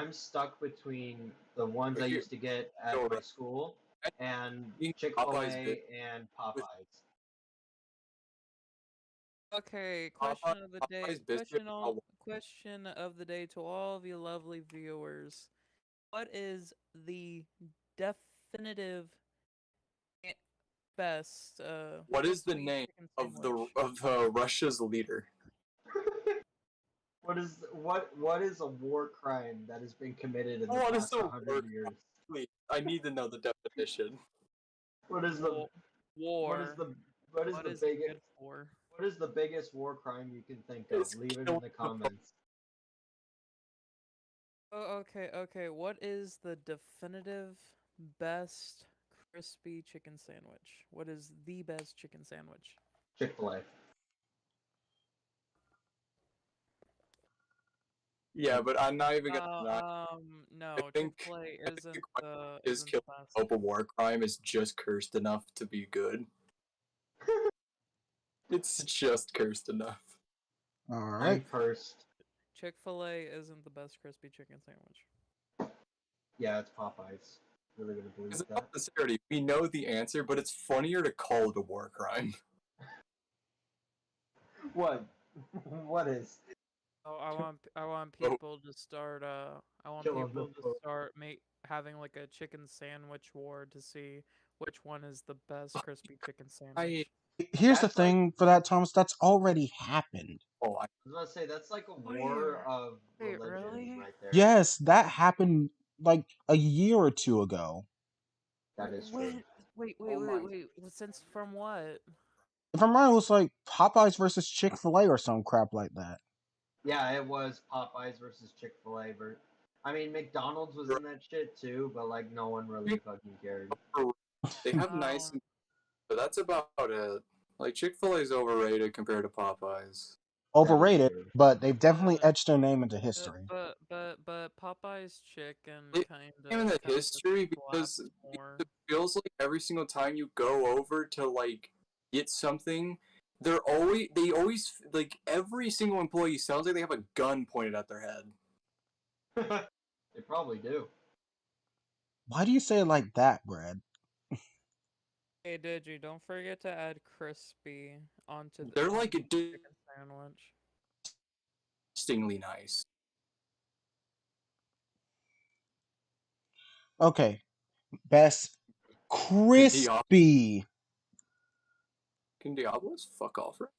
I'm stuck between the ones I used to get at my school and Chick-fil-A and Popeyes. Okay, question of the day. Question of the day to all of you lovely viewers. What is the definitive best? What is the sweet name chicken of sandwich? Russia's leader? What is a war crime that has been committed in the What is past the 100 years? Please, I need to know the definition. What is the War. what is the it biggest good for? what is the biggest war crime you can think of? Leave it in the comments. Oh, okay. What is the definitive best crispy chicken sandwich? What is the best chicken sandwich? Chick-fil-A. Yeah, but I'm not even gonna. No, I think Chick-fil-A isn't is the killing best. hope a war crime is just cursed enough to be good. It's just cursed enough. All I'm right. cursed. Chick-fil-A isn't the best crispy chicken sandwich. Yeah, it's Popeyes. Really gonna believe Because in that? all sincerity, we know the answer, but it's funnier to call it a war crime. What? What is? Oh, I want people to start having like a chicken sandwich war to see which one is the best crispy chicken sandwich. Here's the That's thing for that, Thomas. That's already happened. Oh, I was gonna say that's like a war of Wait, religions really? right there. Yes, that happened like a year or two ago. That is true. Wait. Since from what? If I'm right, it was like Popeyes versus Chick-fil-A or some crap like that. Yeah, it was Popeyes versus Chick-fil-A. I mean, McDonald's was in that shit too, but like no one really fucking cared. They have nice, but that's about it. Like Chick-fil-A is overrated compared to Popeyes. Overrated, but they've definitely etched their name into history. But Popeye's chicken kind of in the history because it feels like every single time you go over to like get something, they always like every single employee sounds like they have a gun pointed at their head. They probably do. Why do you say it like that, Brad? Hey, Digi, don't forget to add crispy onto the They're like a chicken sandwich. Disgustingly nice. Okay, best crispy. Can Diablos fuck off? Right?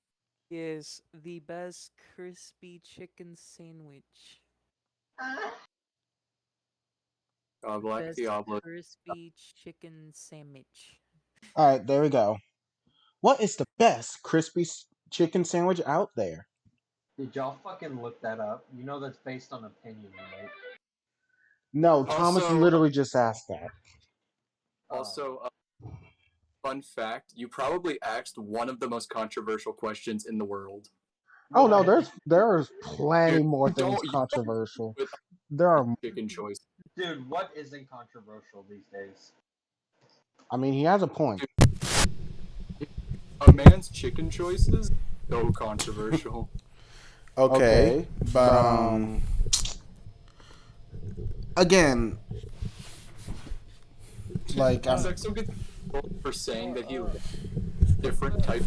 Is the best crispy chicken sandwich. Black Diablo. Crispy chicken sandwich. All right, there we go. What is the best crispy chicken sandwich out there? Did y'all fucking look that up? You know that's based on opinion, right? No, Thomas literally just asked that. Also, fun fact, you probably asked one of the most controversial questions in the world. Oh no, there's plenty more things controversial. There are chicken choice. Dude, what isn't controversial these days? I mean, he has a point. A man's chicken choices so controversial. Okay, but again, like Zexal gets for saying that he different types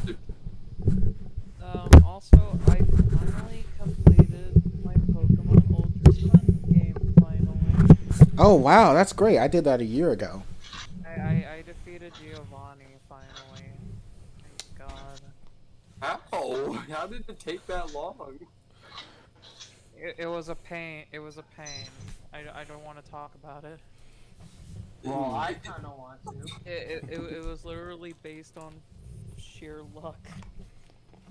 of. Also, I finally completed my Pokemon Ultra Sun game. Finally. Oh wow, that's great! I did that a year ago. I defeated Giovanni finally. Thank God. How? How did it take that long? It was a pain. It was a pain. I don't want to talk about it. Well, I kind of want to. It was literally based on sheer luck.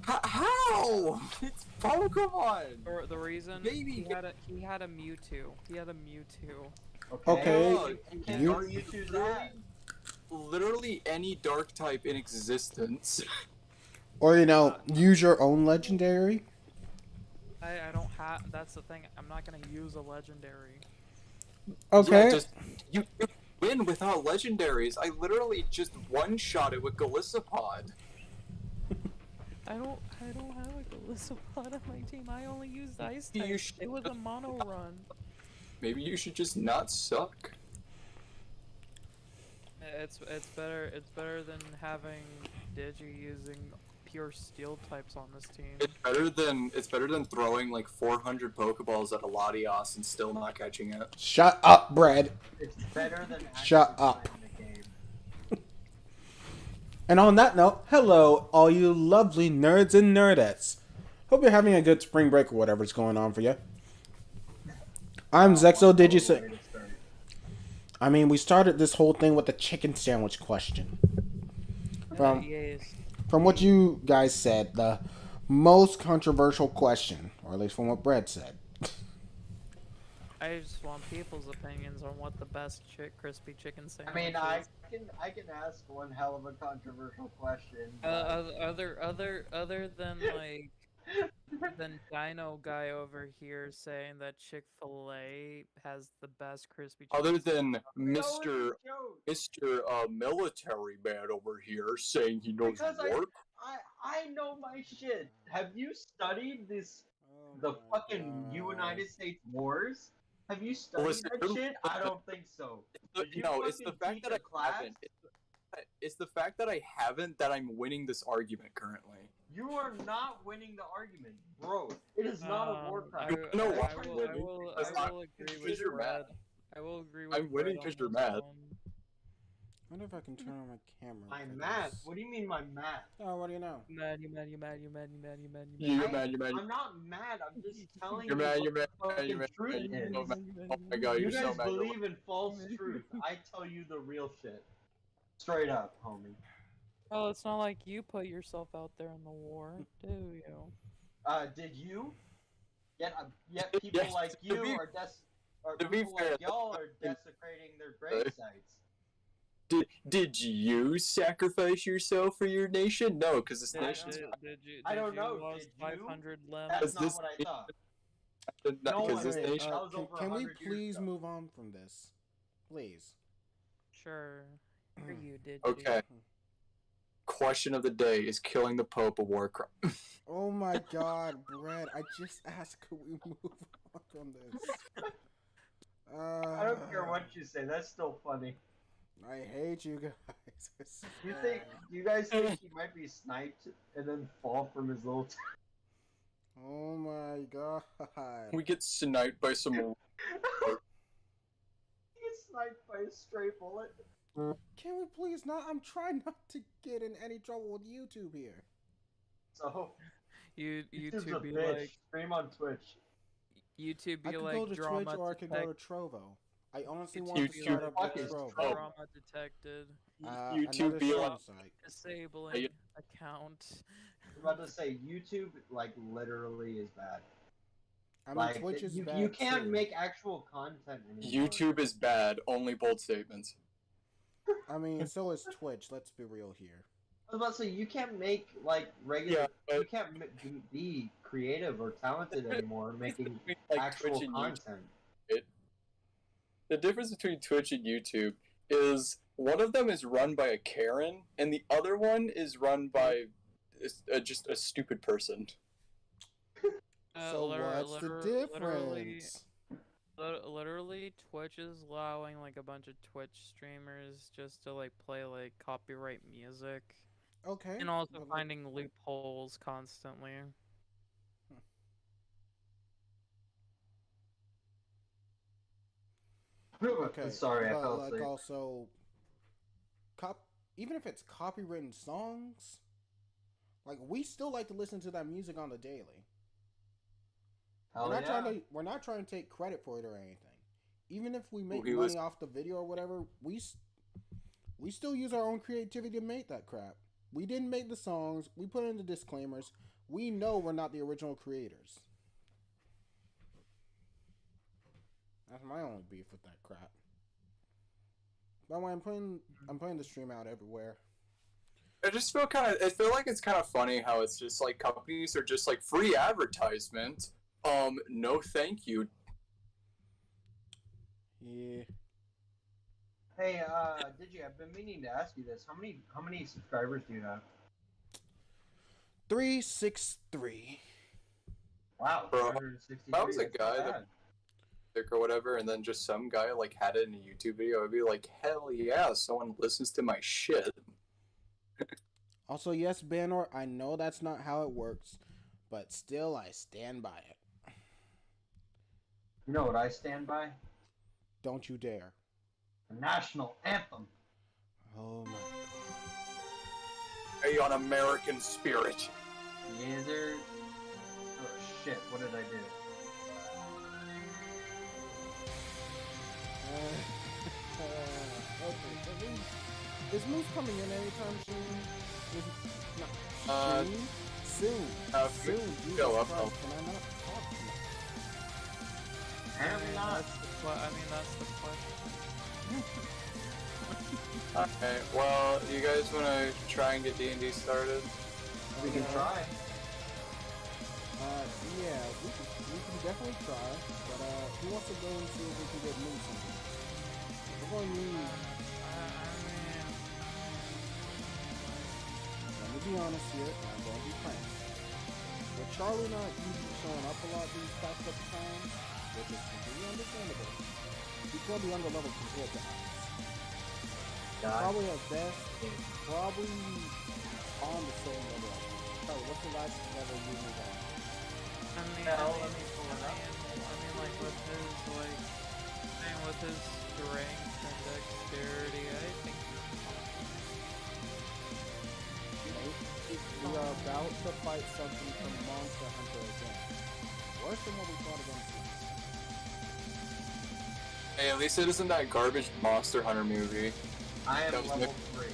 How? It's Pokemon. The reason he had a Mewtwo. He had a Mewtwo. Okay. Literally any dark type in existence. Or use your own legendary. I don't have. That's the thing. I'm not gonna use a legendary. Okay. Yeah, you win without legendaries. I literally just one-shot it with Golisopod. I don't have a Golisopod on my team. I only used Ice type. It was a mono run. Maybe you should just not suck. It's better than having Digi using pure steel types on this team. It's better than throwing like 400 Pokeballs at a Latios and still not catching it. Shut up, Bread. It's better than Shut actually up. playing the game. And on that note, hello, all you lovely nerds and nerdettes. Hope you're having a good spring break or whatever's going on for you. I'm Zexal Digisaiyan. I mean, we started this whole thing with the chicken sandwich question. From what you guys said, the most controversial question, or at least from what Brett said. I just want people's opinions on what the best crispy chicken sandwich I mean, is. I can ask one hell of a controversial question. Other than like than Dino guy over here saying that Chick-fil-A has the best crispy chicken. Other than Mr. Military man over here saying he knows work. I know my shit. Have you studied the fucking United States wars? Have you studied that shit? I don't think so. It's the fact that I haven't. It's the fact that I haven't that I'm winning this argument currently. You are not winning the argument, bro. It is not a war crime. I will agree with Brad. I will agree with I'm winning because you're mad. I wonder if I can turn on my camera. I'm mad? What do you mean I'm mad? Oh, what do you know? You mad. I'm not mad. I'm just telling you what the truth is. Oh my god, You you're so guys mad. believe in false truth. I tell you the real shit. Straight up, homie. Well, it's not like you put yourself out there in the war, do you? Did you? Yet people like you are people like y'all are desecrating their grave sites. Did you sacrifice yourself for your nation? No, because this nation's... I don't know. Did you? 500 That's not what I thought. Because this nation... Can we please move on from this? Please. Sure. For you, did Okay. Question of the day, is killing the Pope a war crime? Oh my god, Brett, I just asked, could we move on from this? I don't care what you say, that's still funny. I hate you guys. You guys think he might be sniped and then fall from his little Oh my god. We get sniped by some... He gets sniped by a stray bullet. Can we please not? I'm trying not to get in any trouble with YouTube here. So, YouTube be bitch. like... Stream on Twitch. YouTube be I could like go to drama Twitch or I could go to Trovo. I honestly want to start up with Trovo. Drama detected. YouTube be like... Disabling account. I'm about to say, YouTube, like, literally is bad. I mean, like, Twitch is bad You can't too. make actual content anymore. YouTube is bad, only bold statements. I mean, so is Twitch, let's be real here. I was about to say, you can't make, like, regular... You can't be creative or talented anymore making actual content. The difference between Twitch and YouTube is one of them is run by a Karen, and the other one is run by just a stupid person. So what's the difference? Literally, Twitch is allowing like a bunch of Twitch streamers just to like play like copyright music. Okay. And also finding loopholes constantly. Okay. Sorry, I fell asleep. Like also, even if it's copywritten songs, like we still like to listen to that music on the daily. We're not trying to take credit for it or anything. Even if we make money off the video or whatever, we still use our own creativity to make that crap. We didn't make the songs. We put in the disclaimers. We know we're not the original creators. That's my only beef with that crap. By the way, I'm putting the stream out everywhere. I feel like it's kind of funny how it's just like companies are just like free advertisement. No thank you. Yeah. Hey, I've been meaning to ask you this. How many subscribers do you have? 363. Wow, Bro, 363. that was a guy that... or whatever, and then just some guy like had it in a YouTube video, I'd be like, hell yeah, someone listens to my shit. Also, yes, Banor, I know that's not how it works, but still, I stand by it. You know what I stand by? Don't you dare. The national anthem. Oh my god. Hey, on American spirit. Yeah, there. Oh shit! What did I do? Okay, is Moose coming in anytime soon? Soon. Soon. Go up. Can I not talk tonight? Apparently not. That's the question. Okay, well, you guys want to try and get D&D started? We can try. Yeah, we can definitely try, but who wants to go and see if we can get Moose on? We're going to need... Let me be honest here, I'm going to be frank. With Charlie not usually showing up a lot these past couple times, which is completely understandable, he's going to be underleveled compared to us. Probably at best, probably on the same level. Charlie, what's the last level you moved on? Like with his strength and dexterity, I think we are about to fight something from Monster Hunter again. Worse than what we fought against. Hey, at least it isn't that garbage Monster Hunter movie. I am level 3.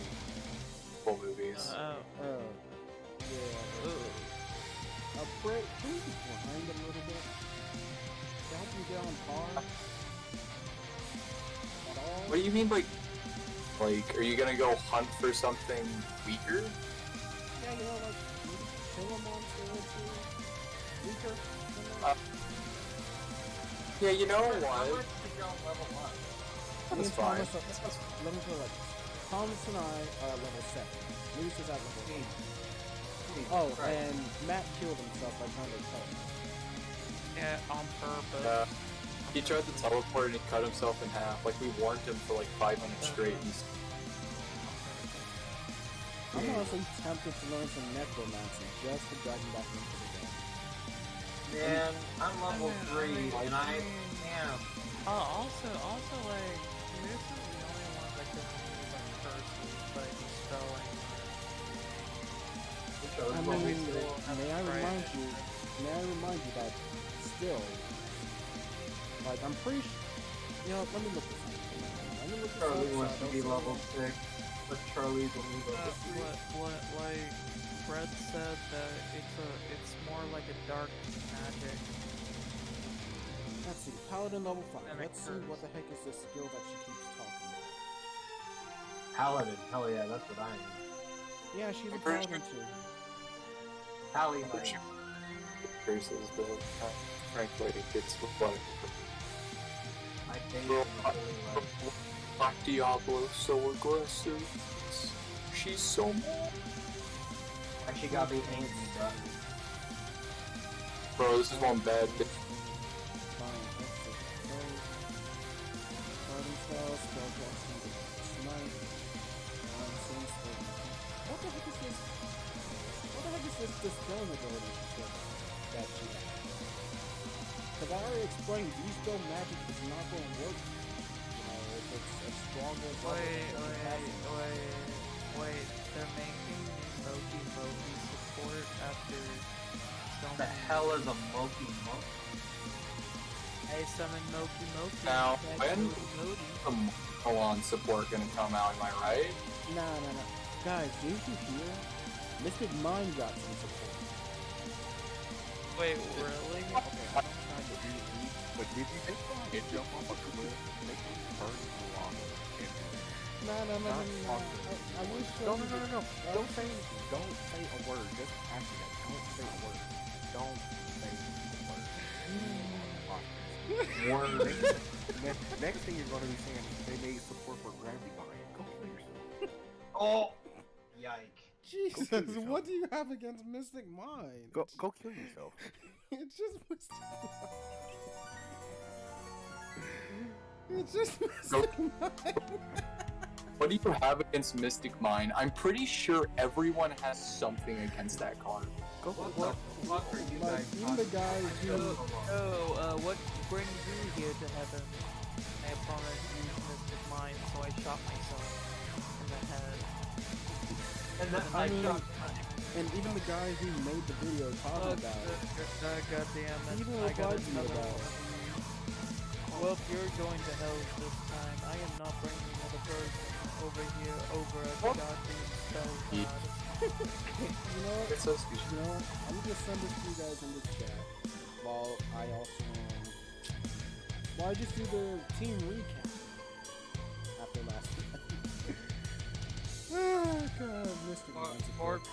Full movies. Yeah. Can we be behind a little bit? To help you get on par? At all? What do you mean, like, are you gonna go hunt for something weaker? Yeah, like, maybe kill a monster or two? Weaker? Yeah, you know what? How much to go level up? That's fine. Let me put it like this. Thomas and I are at level 7. Moose is at level 8. Oh, right. And Matt killed himself by trying to teleport. Yeah, on purpose. He tried to teleport and he cut himself in half. Like, we warned him for like 5 minutes straight. I'm honestly tempted to learn some necromancy just to drag him back into the game. Man, I'm level 3 and I am. Also, like, this is the only one that can use like curses by dispelling. May I remind you that still, like, I'm pretty sure, let me look this up. Charlie wants to be level 6, but Charlie's only level 3. Like, Brett said that it's more like a dark magic. Let's see, Paladin level 5. Let's see what the heck is this skill that she keeps talking about. Paladin, hell yeah, that's what I am. Yeah, she's a Paladin too. Paladin. Curses, but frankly, it's what I think Black Diablo so aggressive. She's so mad. Actually got me angry, Bro, this is one bad bitch. This spelling ability that she has. Because I already explained, these magic is not going to work. If it's as strong as Wait, they're making Moki support after so the hell is a Moki? Hey, summon Moki. Now, when the full-on support gonna come out, am I right? No. Guys, didn't you hear? Mystic Mind got some support. Wait, really? But did you think it jump off a cliff, make it burn along? No. I wish No. Don't say a word. Just after that. Don't say a word. Word. Next thing you're going to be saying, they made support for gravity bind. Go kill yourself. Oh! Yike. Jesus, what do you have against Mystic Mind? Go kill yourself. It's just Mystic Mind. It's just Mystic Mine. What do you have against Mystic Mine? I'm pretty sure everyone has something against that card. What the fuck are you Like, guys even the guys who... What brings you here to heaven? My opponent used Mystic Mine, so I shot myself in the head. And then I mean, and even the guy who made the video talking about it, God damn it. even I got replied to me another about one. it. Well, if you're going to hell this time, I am not bringing another person over here over a goddamn spell god. You know what? It's so stupid. You know, I'm gonna send this to you guys in the chat while I also, while I just do the team recap after last week. Oh god, Mr. Bork,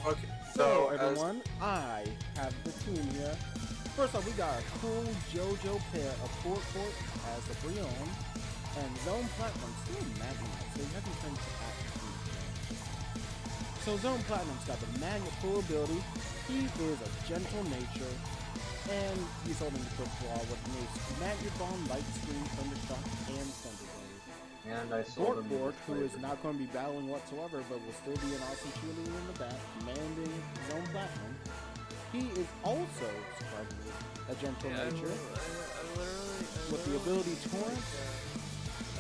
Okay, So everyone, I have the team here. First off, we got a cool JoJo pair of Bork Bork as the Brion and Zone Platinum still Magnite, so he hasn't turned to active. So Zone Platinum's got the Magnet full ability. He is a gentle nature, and he's holding the quick claw with the moves Magnet Bomb, Light Screen, Thundershock, and Thunder Wave. And I sold Bork Bork, who is not going to be battling whatsoever, but will still be an awesome cheerleader in the back, commanding Zone Platinum. He is also, surprisingly, a gentle nature, with the ability Torrent,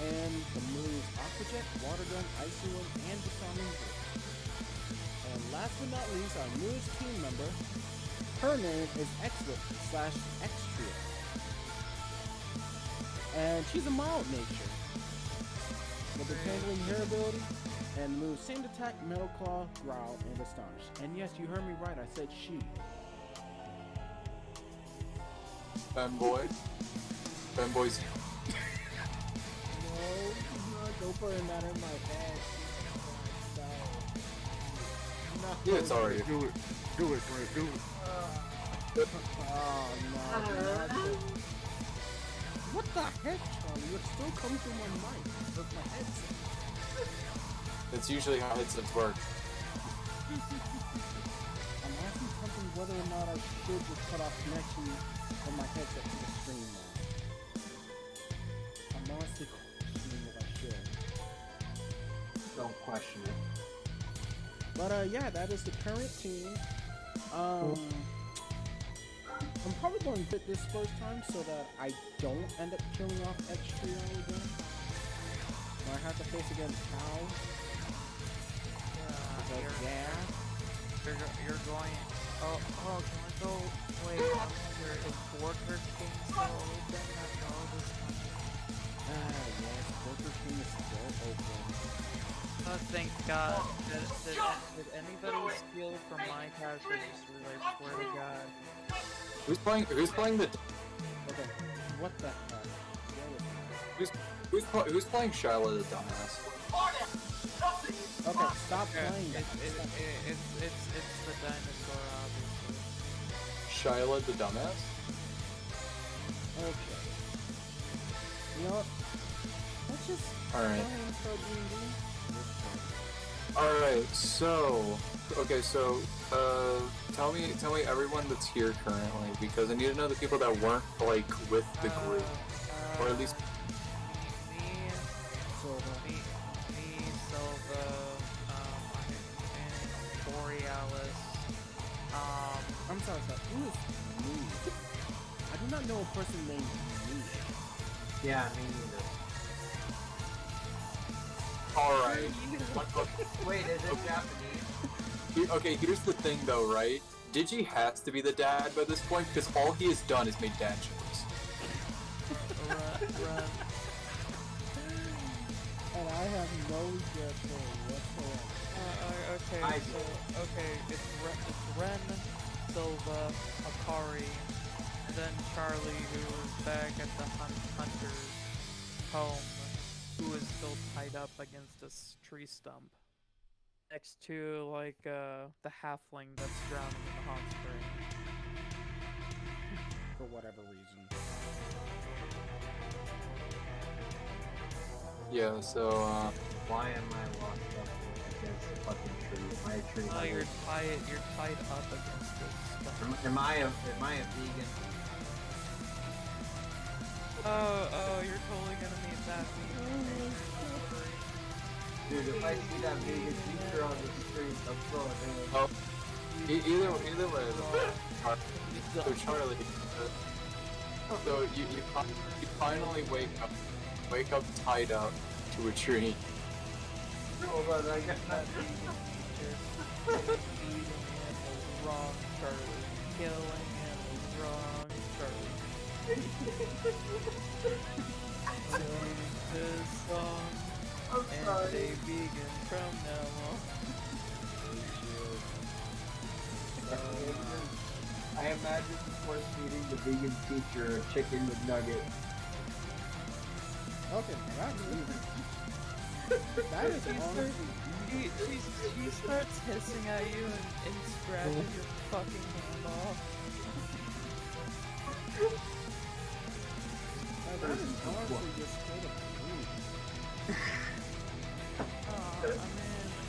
and the moves Aqua Jet, Water Gun, Icy Wind, and Disarming Blade. And last but not least, our newest team member, her name is Xlip/Xtrio. And she's a mild nature, with the tangling hair ability, and moves Sand Attack, Metal Claw, Growl, and Astonish. And yes, you heard me right, I said she. Fanboys. No, don't put that in my head. No. Yeah, it's already. Do it, Brent, do it. Oh, no. What the heck, Charlie? You're still coming through my mic. With my headset. That's usually how headsets work. I'm asking something whether or not I should just cut off connection from my headset to the stream now. I'm honestly questioning if I should. Don't question it. But yeah, that is the current team. I'm probably going to bit this first time so that I don't end up killing off X-Trio again. When I have to face against Cow. You're going. Oh, can I go? Wait, is Borker King still open after all this time? Yes, Borker King is still open. Oh, thank God. Did anybody steal from my cash register? I swear to God. Who's playing the? Okay, what the heck? Who's playing Shiloh the dumbass? Okay, stop playing that. It's the dinosaur, obviously. Shiloh the dumbass? Okay. You know what? Let's just All right. go ahead and start DnD. Alright, so tell me everyone that's here currently, because I need to know the people that weren't like with the group. Or at least Silva, Borealis, I'm sorry. Who is me? I do not know a person named me. Yeah, me neither. alright. Wait, is it Japanese? Okay, here's the thing though, right? Digi has to be the dad by this point because all he has done is made dad jokes. Run. And I have no guess whatsoever. It's Ren, Silva, Akari, and then Charlie, who is back at the hunter's home, who is still tied up against a tree stump, next to like the halfling that's drowning in the hot spring. For whatever reason. Yeah, so Why am I locked up against the fucking tree? My tree. Oh, you're tied up against this stuff. Am I a vegan? totally gonna meet that vegan. Dude, if I see that vegan teacher on the street, I'm throwing him. Oh, either way, so Charlie, so you finally wake up tied up to a tree. Hold on, I got That vegan teacher. Feeding him was wrong, Charlie. Killing him was wrong, Charlie. Sing this song I'm and sorry. stay vegan from now on. I imagine force feeding the vegan teacher a chicken with nuggets. Okay, that's easy. That is honestly She starts hissing at you and scratching your fucking hand off. that is honestly just straight up rude. Aw, I mean,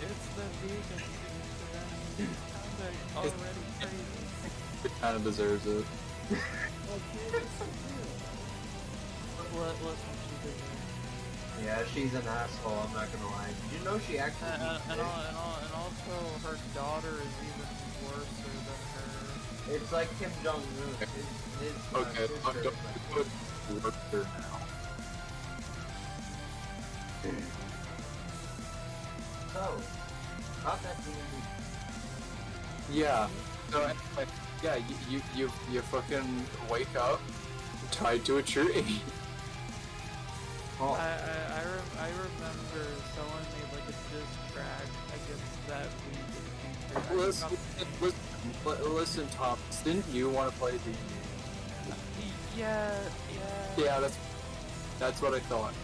it's the vegan teacher. Sounds already crazy. It kind of deserves it. Okay, it's real. Listen, she deserves it. Yeah, she's an asshole, I'm not gonna lie. Did you know she actually And also, her daughter is even worse than her. It's like Kim Jong-un. It's Okay, sister, don't but- put worker now. So, about that D&D. Yeah. So anyway, yeah, you fucking wake up tied to a tree. Oh, I remember someone made like a diss track against that vegan teacher. Listen, Thomas, didn't you want to play the? Yeah. Yeah, that's what I thought.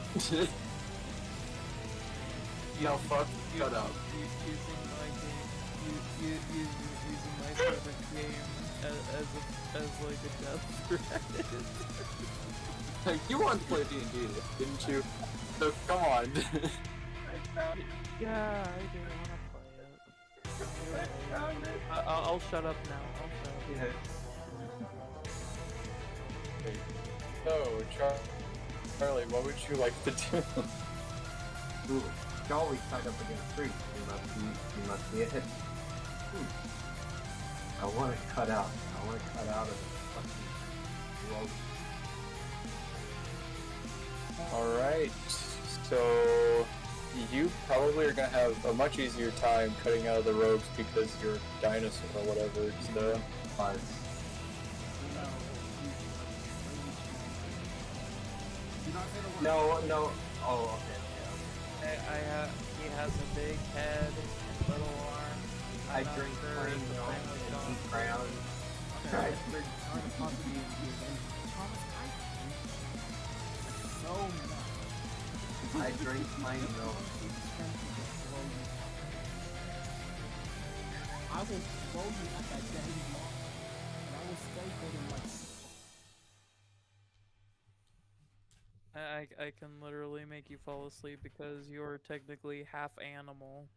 No, fuck, shut up. Using my game, using my favorite game as like a death threat. You wanted to play D&D, didn't you? So come on. Yeah, I do want to play it. I'll shut up now. I'll shut up. yeah. So, Charlie, what would you like to do? Ooh, you're always tied up against a tree. You must be a hit. I want to cut out. I want to cut out of the fucking rope. Alright, so you probably are gonna have a much easier time cutting out of the ropes because you're a dinosaur or whatever, so... But no. Oh, okay. He has a big head and little arms. I I'm not drink sure plain if the milk same with and John. eat crayons. Okay. I drink I drink plain milk. I will throw you at that dang wall. And I will stay holding my I can literally make you fall asleep because you're technically half animal.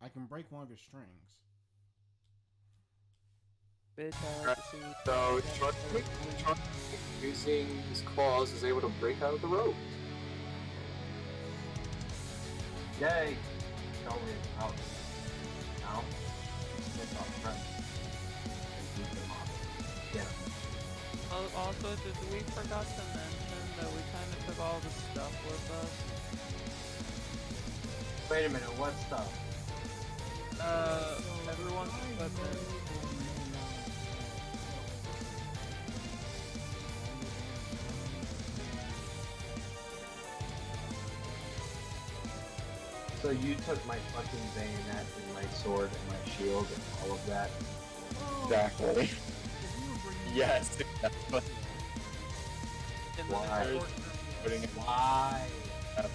I can break one of your strings. Bitch, I like to see you So, die. Charlie, using his claws, is able to break out of the rope. Yay! Going out. Now. It's off front. And keep them off. Yeah. Also, we forgot to mention that we kind of took all the stuff with us. Wait a minute, what stuff? Everyone's equipment. So you took my fucking bayonet and my sword and my shield and all of that? Exactly. Yes, exactly. In the Why? short Putting it Why? up.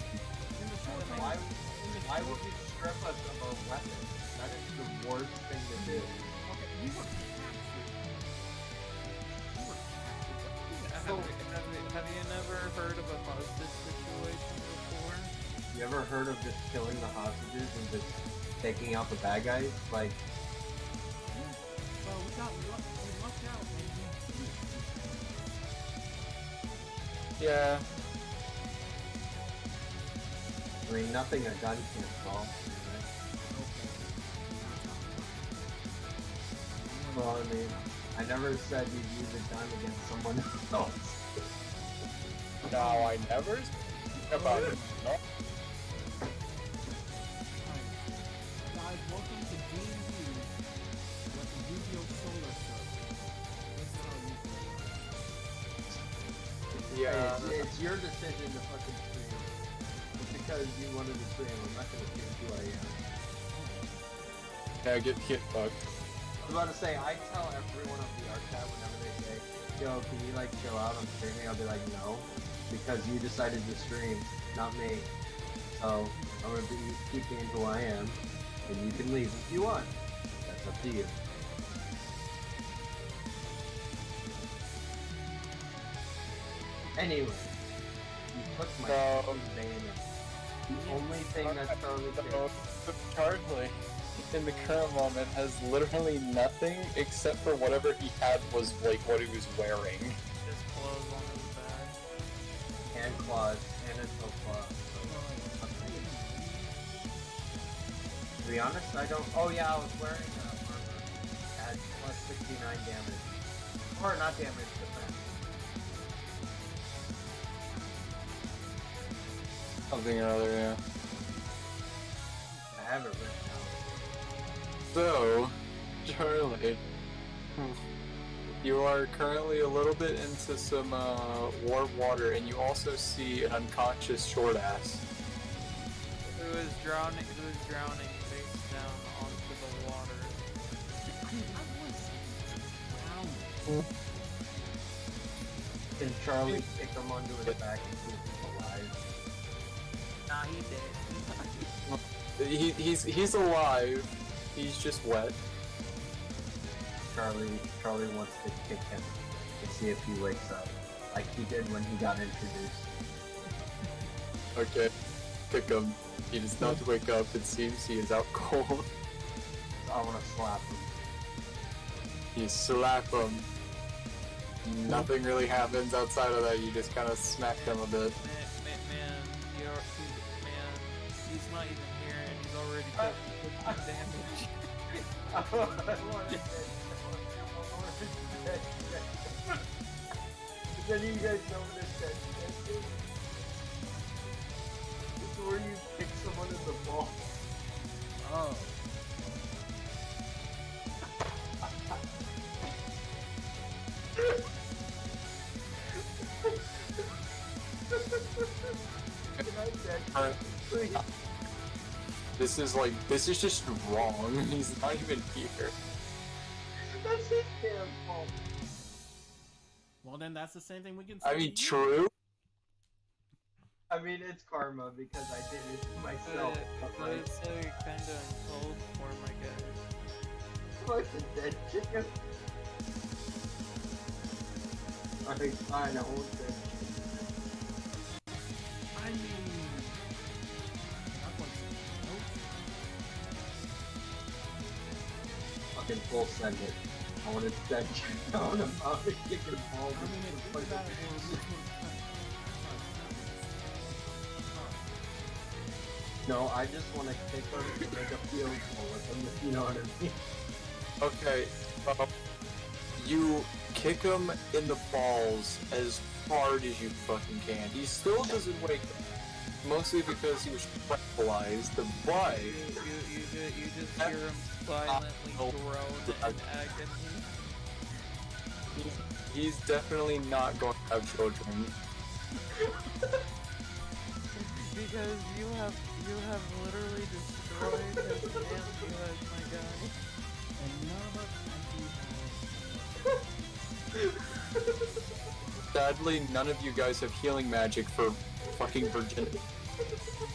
Why would you strip us of our weapons? That is the worst thing to do. Have you never heard of a hostage situation before? You ever heard of just killing the hostages and just taking out the bad guys? Like, well, we lucked out, and Yeah. I mean, nothing a gun can't solve. Well, I mean, I never said you'd use a gun against someone else. No, I never about it. No. Guys, welcome to DnD with the Yu-Gi-Oh! Solar Circle. This is how Yu-Gi-Oh! Yeah. Hey, it's your decision to fucking stream. It's because you wanted to stream. I'm not gonna change who I am. Yeah, get fucked. I was about to say, I tell everyone of the archive whenever they say, yo, can you like chill out on streaming? I'll be like, no. Because you decided to stream, not me. So, I'm gonna keep being who I am, and you can leave if you want. That's up to you. Anyway, you took my fucking bayonet. The only thing that's Charlie cares. Charlie, in the current moment, has literally nothing except for whatever he had was like what he was wearing. His clothes on his back. And claws, and it's no claws. To be honest, I don't. Oh yeah, I was wearing armor. Had plus 69 damage. Or not damage, defense. Something or other, yeah. I have it written down. So, Charlie, you are currently a little bit into some warm water, and you also see an unconscious short ass. Who is drowning face down onto the water. Can Charlie kick him onto his back and see if he's alive? Nah, he did. He's alive. He's just wet. Charlie wants to kick him to see if he wakes up, like he did when he got introduced. Okay, kick him. He does not wake up. It seems he is out cold. I want to slap him. You slap him. Nothing really happens outside of that. You just kind of smack him a bit. He's not even here, and he's already taking damage. I want to Does any of you guys know what a dead is? It's where you kick someone in the ball. Oh. This is just wrong. He's not even here. That's his damn fault. Well, then that's the same thing we can say. I mean, true. I mean, it's karma because I did it to myself. But it's kinda in cold form, I guess. Like a dead chicken. Alright, fine, I won't dead chicken. I mean, that one's nope. Fucking full send it. I want a dead chicken. I want to kick and ball. I mean, if you think about it, No, I just want to kick him to make a field goal with him, if you know what I mean. Okay, you kick him in the balls as hard as you fucking can. He still doesn't wake up, mostly because he was tranquilized, but... You just hear him silently groan in agony. He's definitely not going to have children. Because you have literally destroyed his manhood, my guy. and none of us actually. Sadly, none of you guys have healing magic for fucking virginity.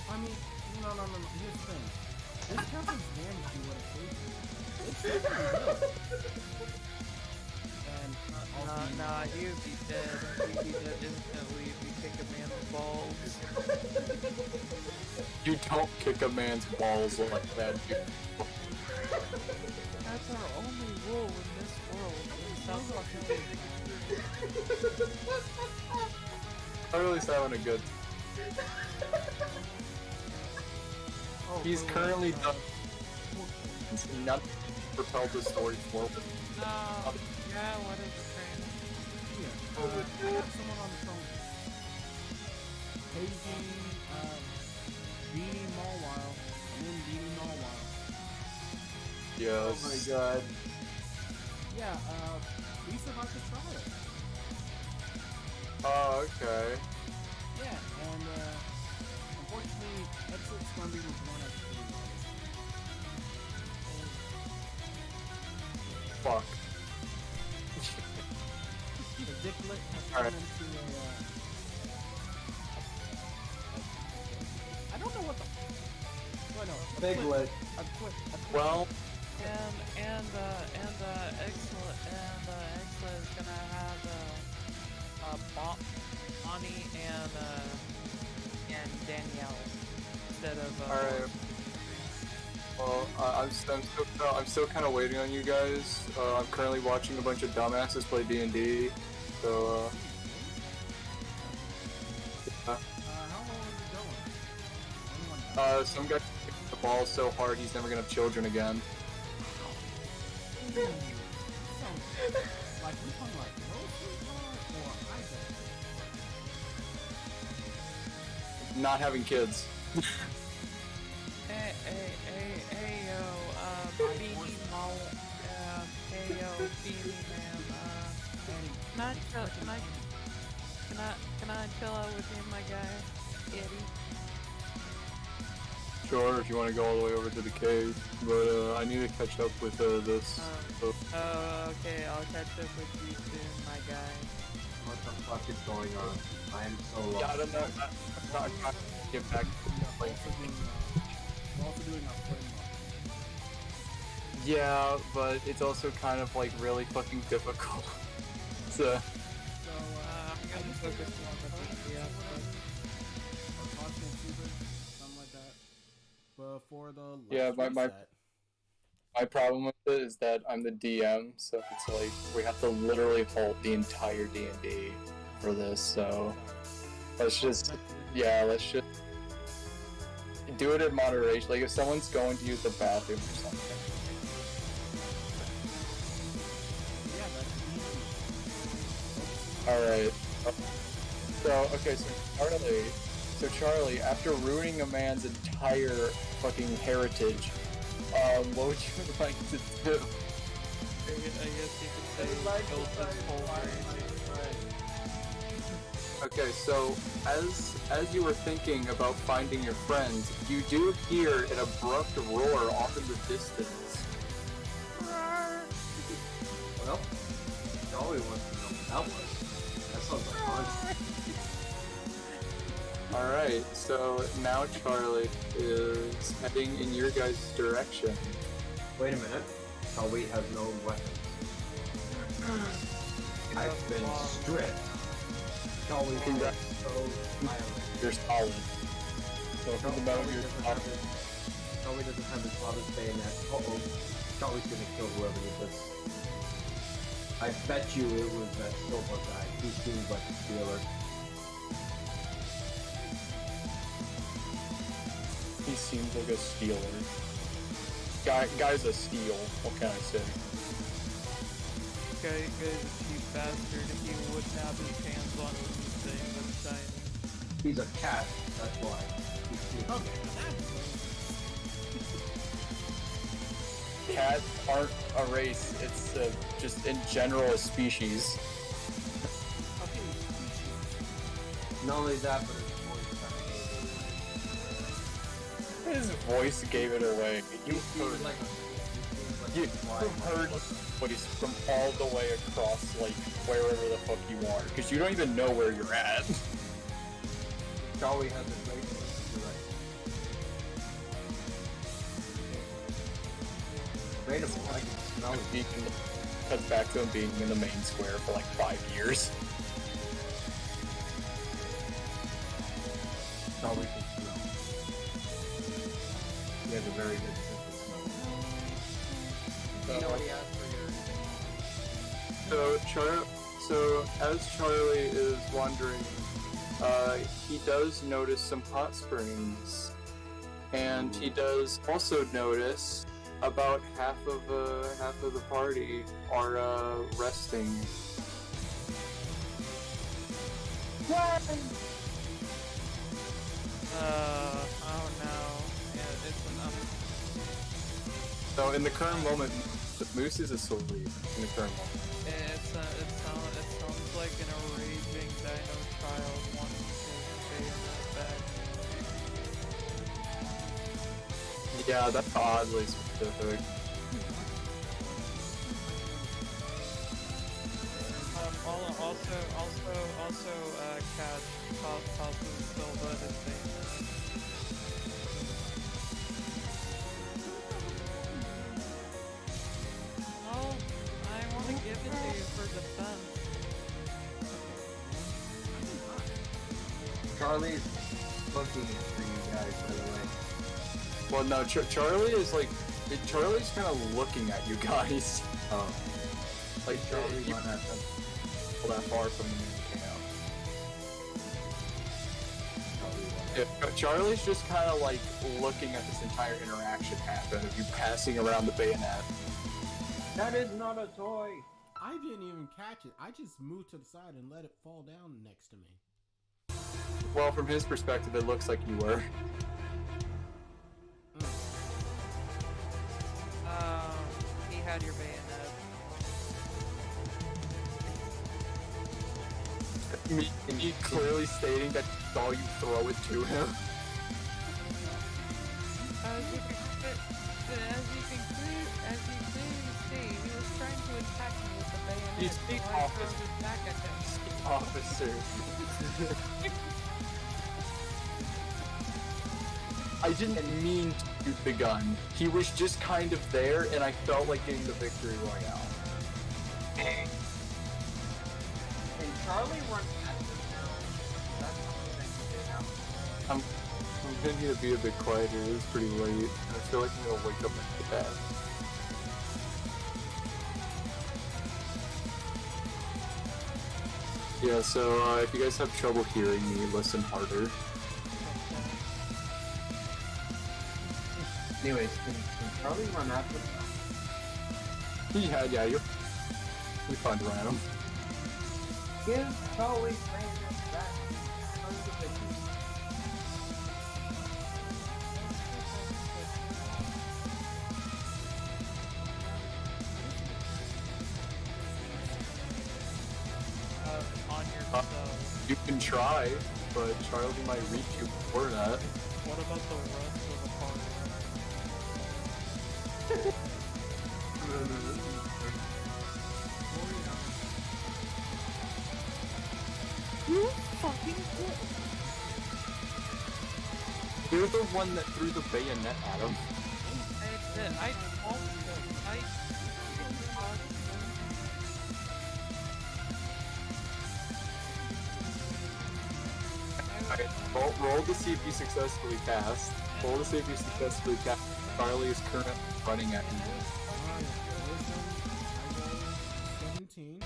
I mean, no. Here's the thing. This counts as damage you would have taken. It's definitely good. And Nah, he would be dead. He'd be dead instantly if you kick a man's balls. You don't kick a man's balls like that, dude. That's our only rule in this world. Stop fucking Charlie's having a good. Oh, He's by the way, currently done. Not propelled the story forward. No. Yeah, what is the train? Yeah, I have someone on the phone. Paging, Beanie Mallwile. I'm in Beanie Mallwile. Yes. Oh my god. Yeah, we survived the trial. Oh, okay. Yeah, and, unfortunately, Exit Scrumby was one of Fuck. the Dicklet has Alright. turned into a, I don't know what the... Well, no, a Biglet. A quit. Well, And Excellent is gonna have Bonnie and Danielle instead of alright. Well, I'm still kind of waiting on you guys. I'm currently watching a bunch of dumbasses play D&D. So, how long is it going? some guy kicked the ball so hard he's never gonna have children again. Like, we talking like grocery or Isaac? Not having kids. Hey, yo, Beanie Mall, hey, yo, Beanie Man, can I chill out with you, my guy, Eddy? Sure, if you want to go all the way over to the cave, but I need to catch up with this. Okay, I'll catch up with you soon, my guy. What the fuck is going on? I am so lost. Yeah, I don't know. I'm not trying to get back to We're also doing our framework. Yeah, but it's also kind of like really fucking difficult. So, I'm gonna focus on the DPS, something like that. Before the last Yeah, my reset. my problem with it is that I'm the DM, so it's like we have to literally hold the entire D&D for this. So let's just do it in moderation. Like if someone's going to use the bathroom or something. Yeah, that's easy. All right. So Charlie, after ruining a man's entire fucking heritage, what would you like to do? I guess you could say build this whole Okay, so as you were thinking about finding your friends, you do hear an abrupt roar off in the distance. Well, Dolly wants to know what that was. That sounds like fun. Alright, so now Charlie is heading in your guys' direction. Wait a minute. Dolly has no weapons. I've been stripped. Dolly is so violent. You're solid. So think about Dolly your doesn't have his- Dolly doesn't have his father's bayonet. Uh-oh. Dolly's gonna kill whoever did this. I bet you it was that silver guy. He seems like a stealer. He seems like a stealer. Guy's a steal, what can I say? Guy's a cheap bastard. He wouldn't have his hands on anything that's shiny. He's a cat, that's why. He steals. Cats aren't a race, it's just in general a species. Not only that, but his voice gave it away. His voice gave it away. You heard, you heard voice from all the way across, like, wherever the fuck you are, because you don't even know where you're at. Charlie has a great voice. Debatable, I can smell it. Cuts back to him being in the main square for like 5 years. Charlie can smell. He has a very good sense of smell. You know what he has for your... So as Charlie is wandering he does notice some hot springs, and he does also notice about half of the party are resting. Oh no. Yeah, it's an So in the current moment, the moose is asleep. In the current moment. it sounds like an raging dino child wanting to stay in that bag. Yeah, that's oddly specific. Also, Cat tosses Silva his bayonet. Oh, I want to give it to you for defense. Charlie's looking for you guys, by the way. Well, no, Charlie is like, Charlie's kind of looking at you guys. Oh. Like Charlie you went at them. that far from the main camp. Yeah, Charlie's just kind of like looking at this entire interaction happen of you passing around the bayonet. That is not a toy! I didn't even catch it. I just moved to the side and let it fall down next to me. Well, from his perspective, it looks like you were. He had your bayonet. Me clearly stating that all you throw it to him. As you can clearly see, he was trying to attack me with the bayonet. You speak so I officer. threw it back at him. Officer. I didn't mean to shoot the gun. He was just kind of there, and I felt like getting the victory royale. Can Charlie run at them now? That's something that you did now. I'm gonna need to be a bit quieter. It's pretty late. I feel like I'm gonna wake up like that. Yeah, so if you guys have trouble hearing me, listen harder. Anyways, can Charlie run at them now? Yeah, you're fine to run him. Give Charlie Brandon back. Tons of it. On your You can try, but Charlie might reach you before that. What about the rest of the party? You fucking bitch. You're the one that threw the bayonet at him. I Okay, roll to see if you successfully passed. Roll to see if you successfully passed. Charlie is currently running at you. Alright, wisdom, I rolled 17.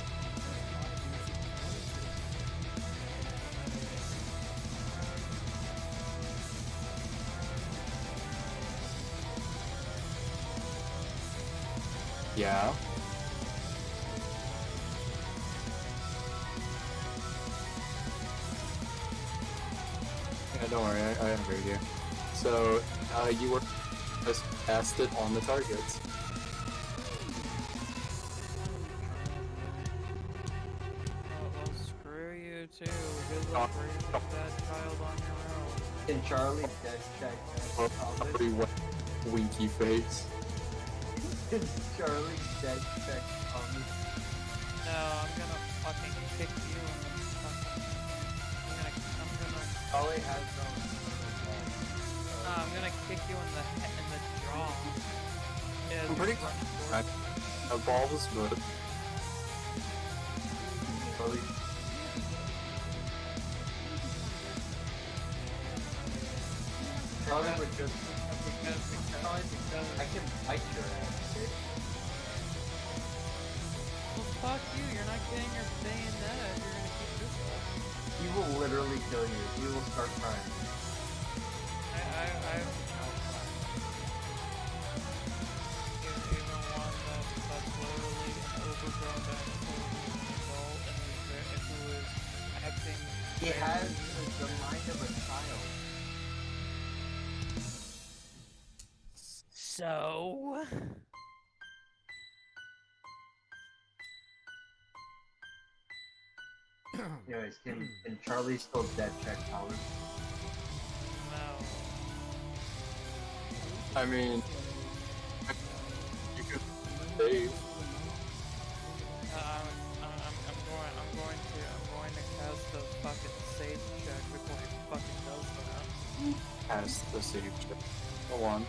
Yeah. Yeah, don't worry, I heard you. So, you were just cast it on the targets. well, screw you too. Good luck raising that child on your own. Can Charlie dead check that? Pretty winky face. Can Charlie dead check Thomas? No, I'm gonna fucking kick you in the fucking. I'm gonna. Charlie has no. I'm gonna kick you in the jaw. Yeah, I'm pretty. A ball was good. Charlie. Charlie would just. I can bite your ass, bitch. Well, fuck you. You're not getting your bayonet. You're gonna keep this up. He will literally kill you. He will start crying. I even one that's literally an overgrown dinosaur who's an adult and who is acting. He has the mind of a child. So. Anyways, can Charlie still dead check Howard? No. I mean, you could save. I'm going to cast the fucking save check before he fucking does that. As the save check. Go on.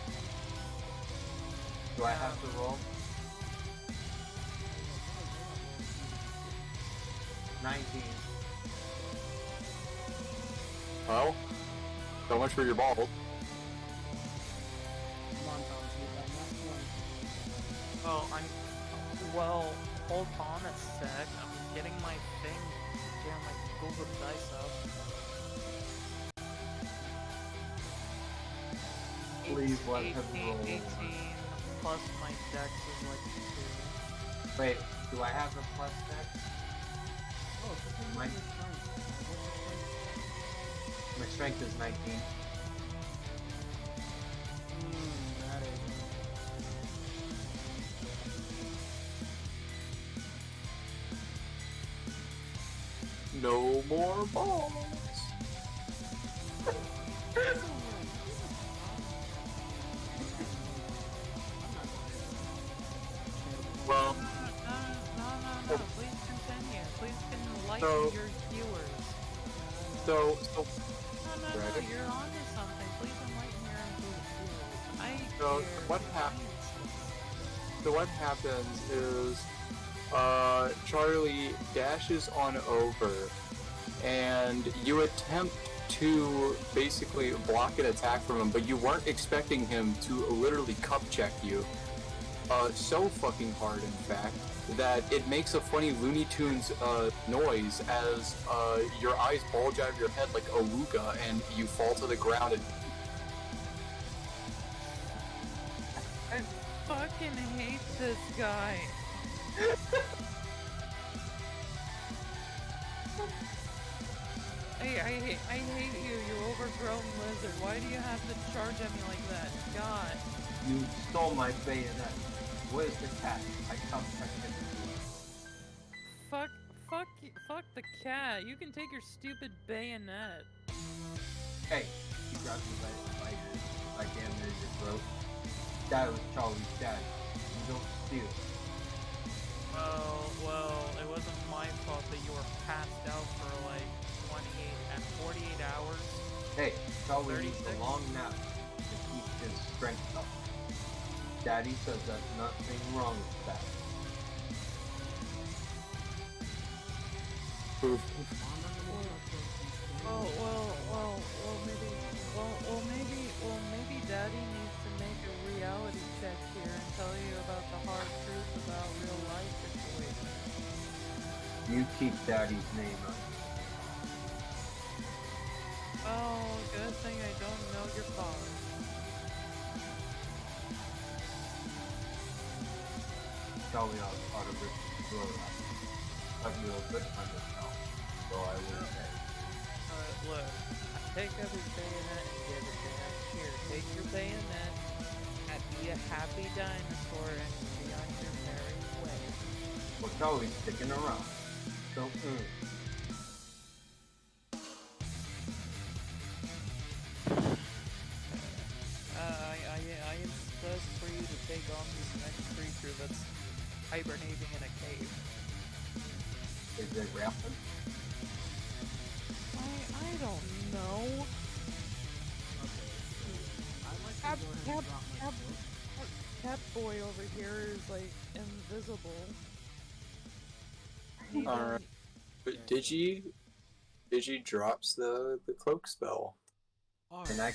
Do I have to roll? 19. Well, so much for your ball. Come on, Thomas, you got that one. Well, hold on a sec. I'm getting my thing, getting my Google Dice up. Please let him 18, roll. 18 plus my dex is like 2. Wait, do I have a plus dex? Oh, it's just Mine- your strength. My strength is 19. That is. No more balls. Well, No. Please continue. Please enlighten So- your viewers. so No. Right. You're onto something. Please enlighten your viewers. I So, hear what so what happens is, Charlie dashes on over, and you attempt to basically block an attack from him, but you weren't expecting him to literally cup check you. So fucking hard, in fact, that it makes a funny Looney Tunes noise as your eyes bulge out of your head like a Awooga, and you fall to the ground and I fucking hate this guy. I hate you, you overgrown lizard. Why do you have to charge at me like that? God. You stole my bayonet. Where's the cat? I come checked it. Fuck the cat. You can take your stupid bayonet. Hey, he grabs me by your, like damn near your throat. That was Charlie's dad. You don't steal. Well, it wasn't my fault that you were passed out for like 48 hours. Hey, Charlie needs 36? a long nap to keep his strength up. Daddy says there's nothing wrong with that. Maybe Daddy needs to make a reality check here and tell you about the hard truth about real life situations. You keep Daddy's name up. Oh, good thing I don't know your father. Charlie ought to rip his throat out. But you a good friend of Charlie, so I will say. Look, take up his bayonet and give it to him. Here, take your bayonet and be a happy dinosaur and be on your merry way. Well, Charlie's sticking around. So, I am supposed for you to take on this next creature that's hibernating in a cave. is it rapping? I don't know. I'd like to Cap, go ahead Cap, and drop my Cap, book. Cat Boy over here is like invisible. He Alright. don't- But Digi drops the cloak spell. Alright. Can I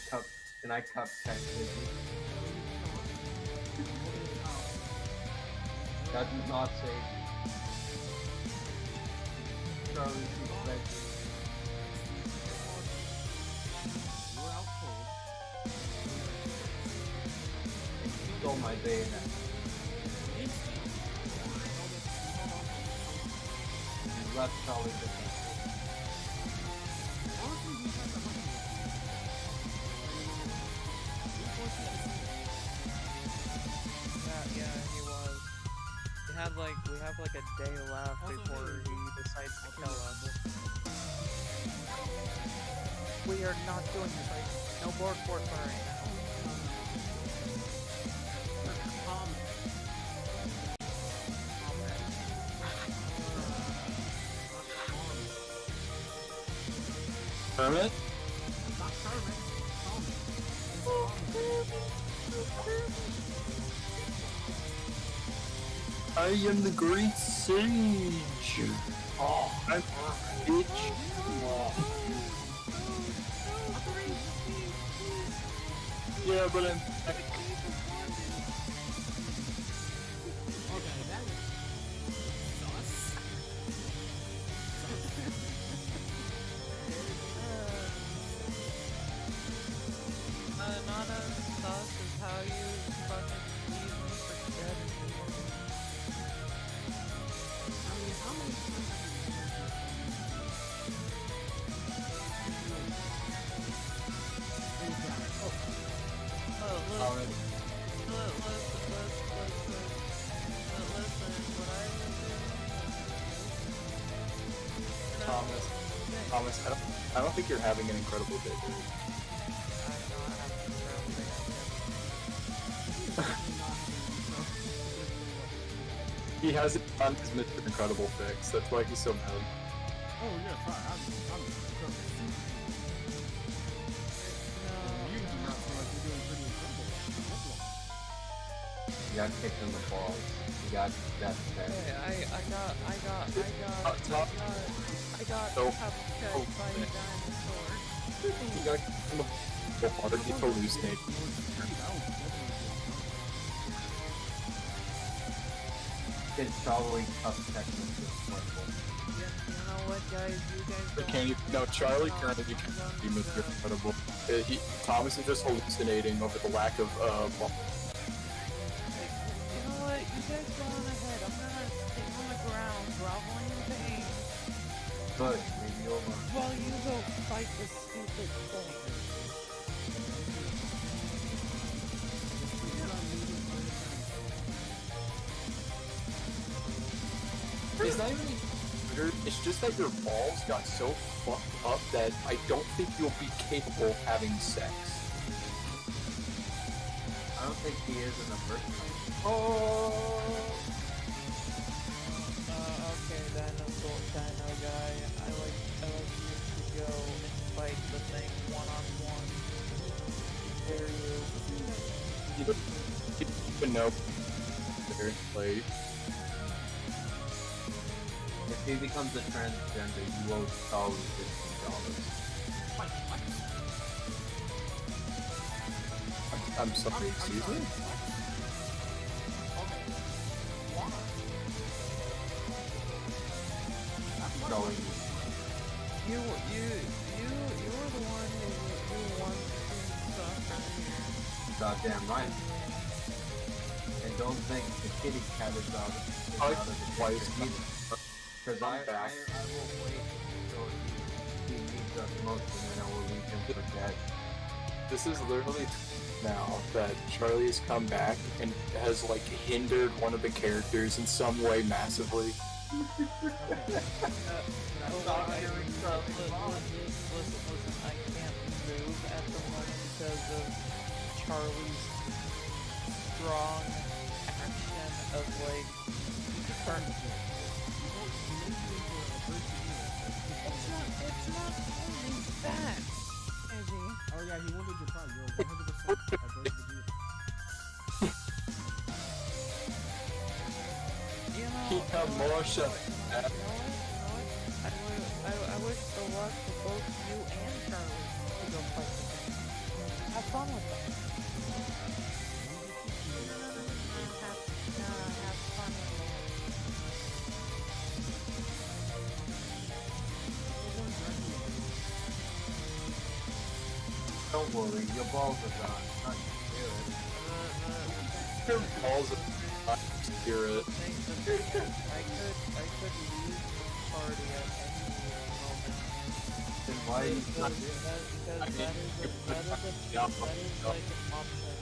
cup check Digi? That does not save you. Charlie, she's ready. stole my bayonet. You left Charlie behind. Yeah, he was. We have like a day left before he decides to kill us. We are not doing this right. No Bork Bork right now. Permit? I am the great sage. Oh, I'm bitch. Yeah, but I'm. Not as sus is how you fucking leave me for dead. Thomas, I don't think you're having an incredible day, dude. He hasn't done his Mr. Incredible fix, that's why he's so mad. Oh yeah, sorry, I'm you do not seem like you're doing pretty incredible. You got kicked in the balls. You got that tag. Hey, I got So- cupcake by a dinosaur. You got kicked in the water, he hallucinated. Kid Charlie cupcake into the point. You know what, guys? You guys But don't. can't you? No, Charlie currently can't be Mr. Incredible. Thomas is just hallucinating over the lack of You know what? You guys go on ahead. I'm gonna sit on the ground, groveling in pain, Good, leave you alone. while you go fight this stupid thing. It's not even weird, it's just that your balls got so fucked up that I don't think you'll be capable of having sex. I don't think he is in the first place. Oh! Okay, Dino guy. I like you to go and fight the thing one-on-one. There you You don't even know they're played. If he becomes a transgender, you owe Charlie $15. I'm sorry, excuse me? Charlie, You were the one who wants to suffer. goddamn right. And don't think the kitty cat is out of the Twice. Because I will wait until he needs us most, and then I will leave him for dead. This is literally now that Charlie has come back and has like hindered one of the characters in some way massively. Listen, I can't move at the moment because of Charlie's strong action of like turn. It's not only that, Eddy. Oh yeah, he wanted your pride. You're 100% You know, Keep emotion. I wish the luck for both you and Charlie to go fight the thing. Have fun with it. Have fun with it. Don't worry, your balls are gone. Not your spirit. Your balls of spirit. I could leave the party at any moment. Then why are you not Because that is like an option.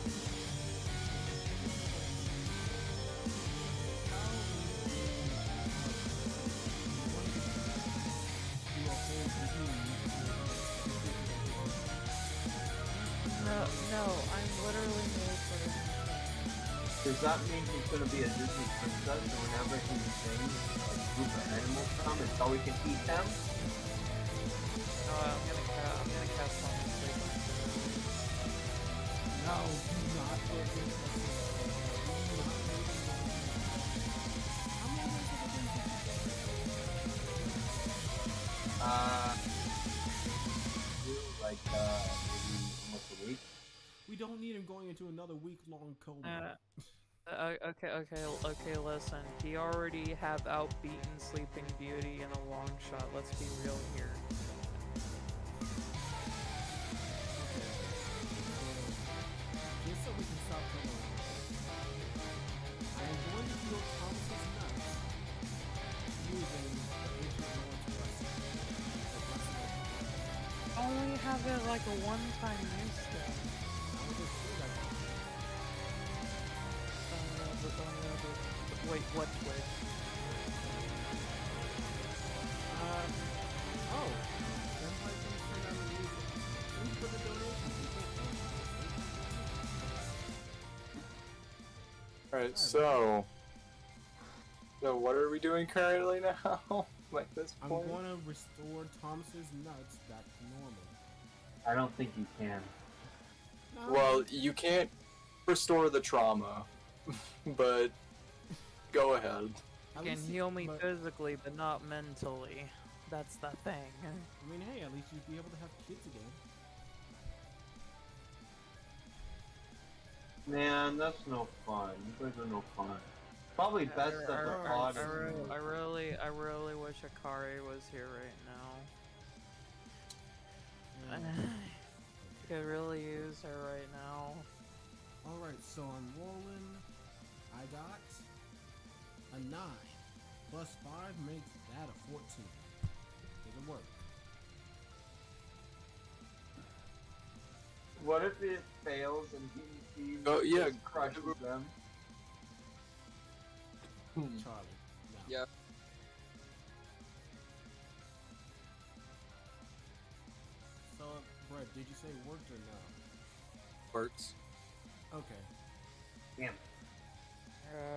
No, I'm literally made for this. Does that mean he's gonna be a Disney princess and whenever he sings a group of animals come, it's how we can eat them? No, I'm gonna cast on the sleep. No, do not put this. Like maybe almost a week. We don't need him going into another week-long coma. Okay, listen. He already have outbeaten Sleeping Beauty in a long shot. Let's be real here. Just so we can stop going, I am going to heal Thomas's nuts using the ancient Lord's blessing. Only have it like a one-time use though. Wait, what Twitch? Oh, Vampire Kings turned on the music. Thanks for the donation, people. Alright, so what are we doing currently now? Like this I'm point? going to restore Thomas's nuts back to normal. I don't think you can. No. Well, you can't restore the trauma, but go ahead. At You can least heal me but- physically, but not mentally. That's the thing. I mean, hey, at least you'd be able to have kids again. Man, that's no fun. You guys are no fun. Probably best of the pod. I really wish Akari was here right now. Could really use her right now. Alright, so I'm rolling. I got a 9. Plus 5 makes that a 14. Does it work? What if it fails and he Oh, yeah. just crushes them? Charlie. No. Yeah. So, Brett, did you say it worked or no? Works. Okay. Damn.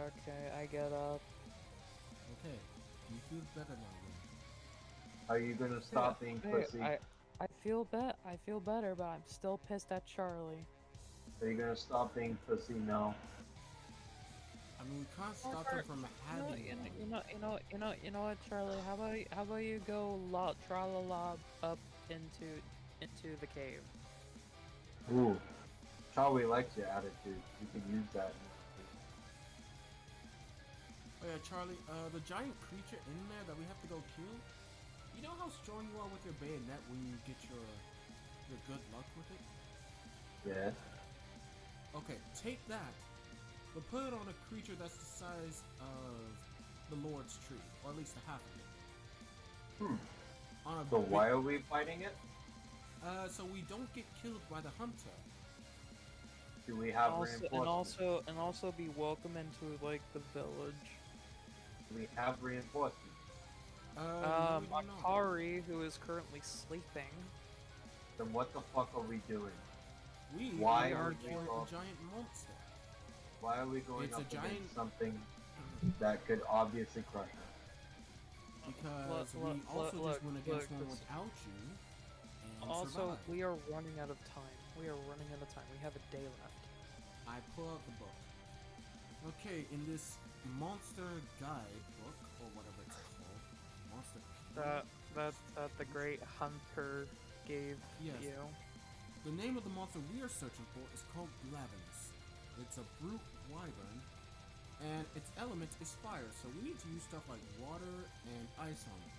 Okay, I get up. Okay. You feel better now, then. Are you gonna stop being pussy? I feel better, but I'm still pissed at Charlie. Are you gonna stop being pussy? No. I mean, we can't stop him from having one. You know what, Charlie? How about you go tra-la-la up into the cave? Ooh. Charlie likes your attitude. You can use that. Oh yeah, Charlie, the giant creature in there that we have to go kill, you know how strong you are with your bayonet when you get your good luck with it? Yeah. Okay, take that, but put it on a creature that's the size of the Lord's tree, or at least a half of it. On a So why are we fighting it? so we don't get killed by the hunter. Do we have reinforcements? and also be welcome into like the village. Do we have reinforcements? No, we do not. Akari, who is currently sleeping. Then what the fuck are we doing? Why are are we killing all- a giant monster? Why are we going It's a up against giant- something that could obviously crush us? Because we Look, also look, just went against look, one this- without you. And Also, survived. we are running out of time. We have a day left. I pull out the book. Okay, in this monster guide book, or whatever it's called, monster. That the great hunter gave Yes. you. The name of the monster we are searching for is called Glavinus. It's a brute wyvern, and its element is fire, so we need to use stuff like water and ice on it.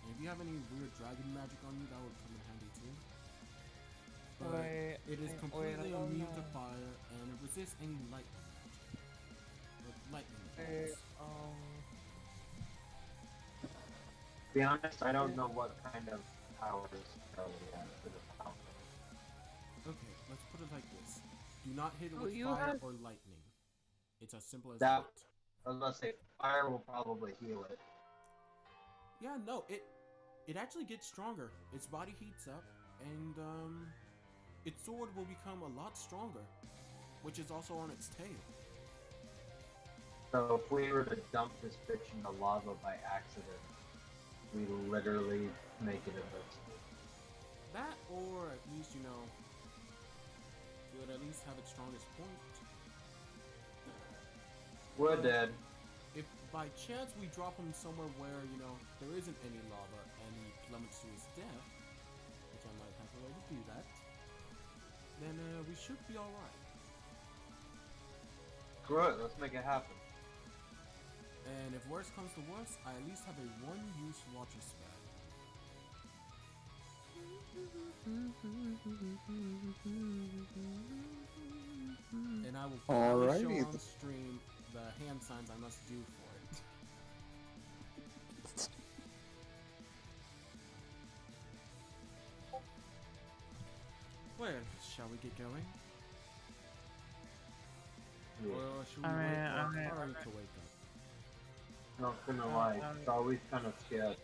And if you have any weird dragon magic on you, that would come in handy too. But Wait, it is wait, completely I don't immune to know. fire, and it resists any lightning magic. lightning Okay, bolts. To be honest, I don't know what kind of powers Charlie has for the power. Okay, let's put it like this. Do not hit it Oh, with you fire have- or lightning. It's as simple as That- that. I was about to say, fire will probably heal it. Yeah, no, it actually gets stronger. Its body heats up, and its sword will become a lot stronger, which is also on its tail. So if we were to dump this bitch into lava by accident, we literally make it invincible. That, or at least, you know, it would at least have its strongest point. We're dead. If by chance we drop him somewhere where, you know, there isn't any lava and he plummets to his death, which I might have a way to do that, then we should be alright. Screw it, let's make it happen. And if worse comes to worse, I at least have a one-use launcher spell. And I will probably show on stream the hand signs I must do for it. Well, shall we get going? Yeah. Or should we wait for Ari to wake up? Not gonna lie, it's always kind of scared.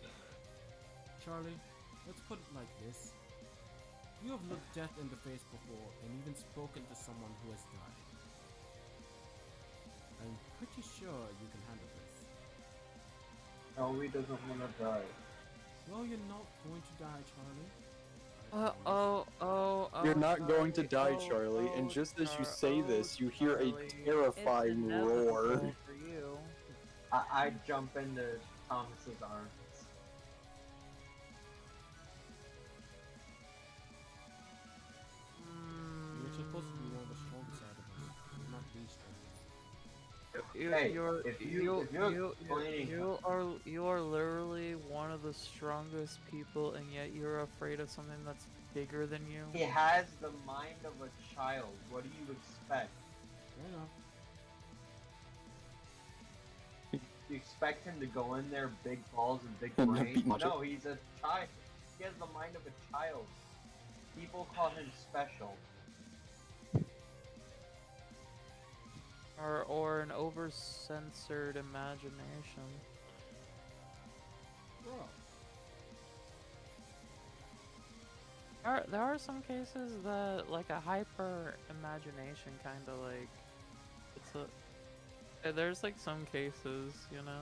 Charlie, let's put it like this. You have looked death in the face before and even spoken to someone who has died. I'm pretty sure you can handle this. Ellie doesn't wanna die. Well, you're not going to die, Charlie. You're not going to die, Charlie, and just as you say this, you hear a terrifying roar. For you. I jump into Thomas's arms. You're supposed to be one of the strong side of us, not the strongest. Hey, if you're explaining you are literally one of the strongest people, and yet you're afraid of something that's bigger than you. he has the mind of a child. What do you expect? Fair enough. You expect him to go in there, big balls and big And brain? beat much No, he's a child. He has the mind of a child. People call him special. Or an over-censored imagination. Bro. There are some cases that, like, a hyper imagination kind of like, it's a. There's like some cases, you know.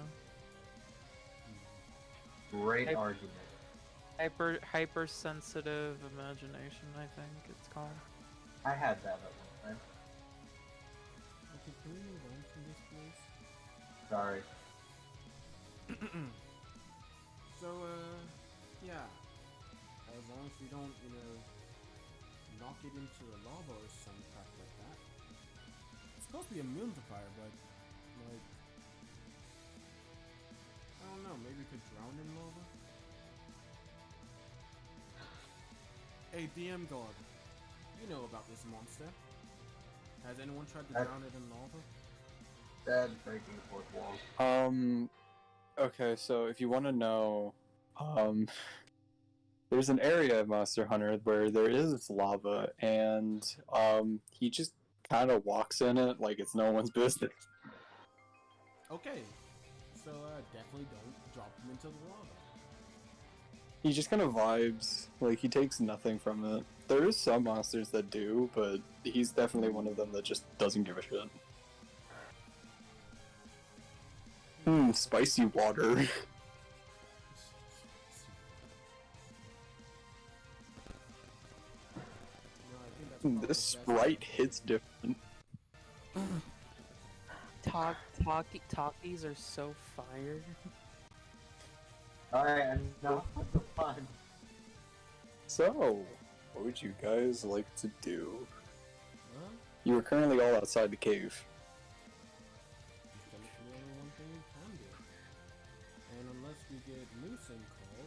Great Hyper- argument. Hypersensitive imagination, I think it's called. I had that at one time. Okay, can we move on from this place? Sorry. So, yeah. As long as we don't, you know, knock it into a lava or some crap like that. It's supposed to be immune to fire, but, like, I don't know, maybe we could drown in lava? Hey, DM God, you know about this monster. Has anyone tried to drown it in lava? Bad breaking the fourth wall. Okay, so if you want to know, there's an area of Monster Hunter where there is lava, and he just kind of walks in it like it's no one's business. Okay, so definitely don't drop him into the lava. He just kind of vibes, like he takes nothing from it. There is some monsters that do, but he's definitely one of them that just doesn't give a shit. Spicy water. No, I think that's probably This the best. Sprite hits different. Talkies are so fire. Alright, enough of the fun. So, what would you guys like to do? Well, You are currently all outside the cave. that's the only one thing we can do. And unless we get loose and call,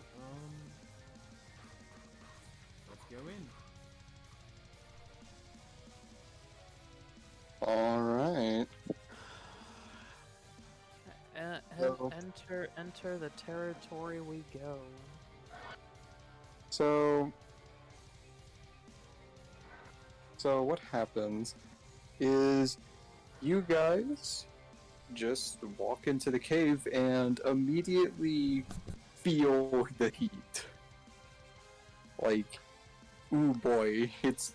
let's go in. Alright. enter the territory we go. So what happens is you guys just walk into the cave and immediately feel the heat. Like, ooh boy, it's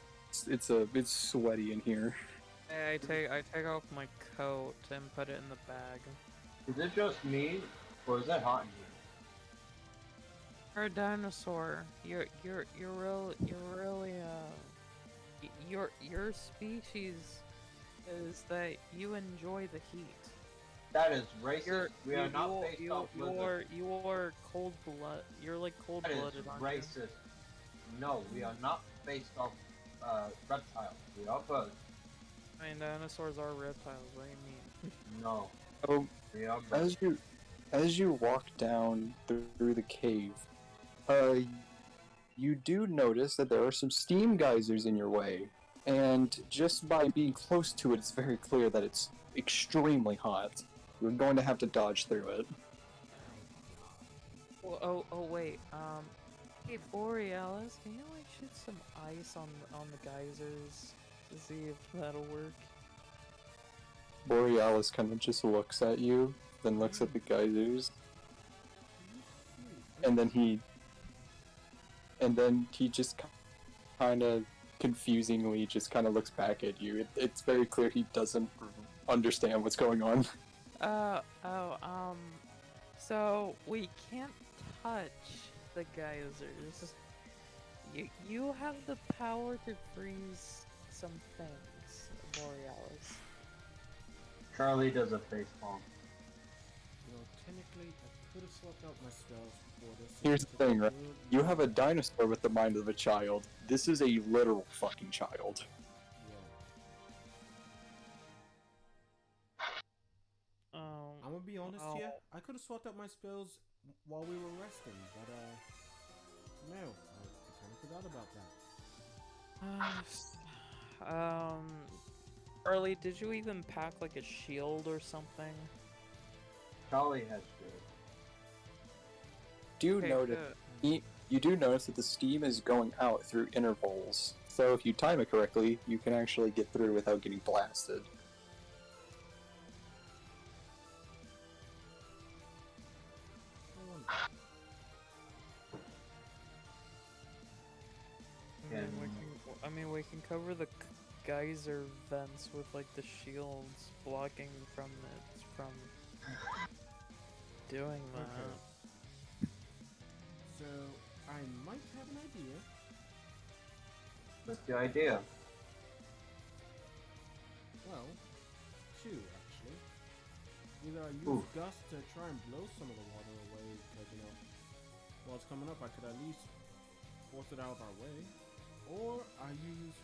sweaty in here. I take off my coat and put it in the bag. Is it just me, or is it hot in here? You're a dinosaur. You're really your species is that you enjoy the heat. That is racist. We are not based off lizards. You are cold blood. You're like cold That is blooded. racist. No, we are not based off reptiles. We are birds. I mean, dinosaurs are reptiles. What do you mean? No, So we are birds. as you walk down through the cave, you do notice that there are some steam geysers in your way, and just by being close to it, it's very clear that it's extremely hot. You're going to have to dodge through it. Well, oh wait. Hey Borealis, can you like shoot some ice on the geysers to see if that'll work? Borealis kind of just looks at you, then looks at the geysers, and then he just kind of confusingly just kind of looks back at you. It's very clear he doesn't understand what's going on. So we can't touch the geysers. You have the power to freeze some things, Borealis. Charlie does a face palm. You know, technically, I could have swapped out my spells before this. Here's the thing, right? You have a dinosaur with the mind of a child. This is a literal fucking child. Yeah. I'm gonna be honest here. I could have swapped out my spells while we were resting, but no, I kind of forgot about that. Charlie, did you even pack like a shield or something? Charlie has shield. You do notice that the steam is going out through intervals. So if you time it correctly, you can actually get through without getting blasted. I mean, we can cover the geyser vents with like the shields blocking from doing that. Okay. So I might have an idea. What's the idea? Well, two actually. Either I use gust to try and blow some of the water away, because you know, while it's coming up, I could at least force it out of our way, or I use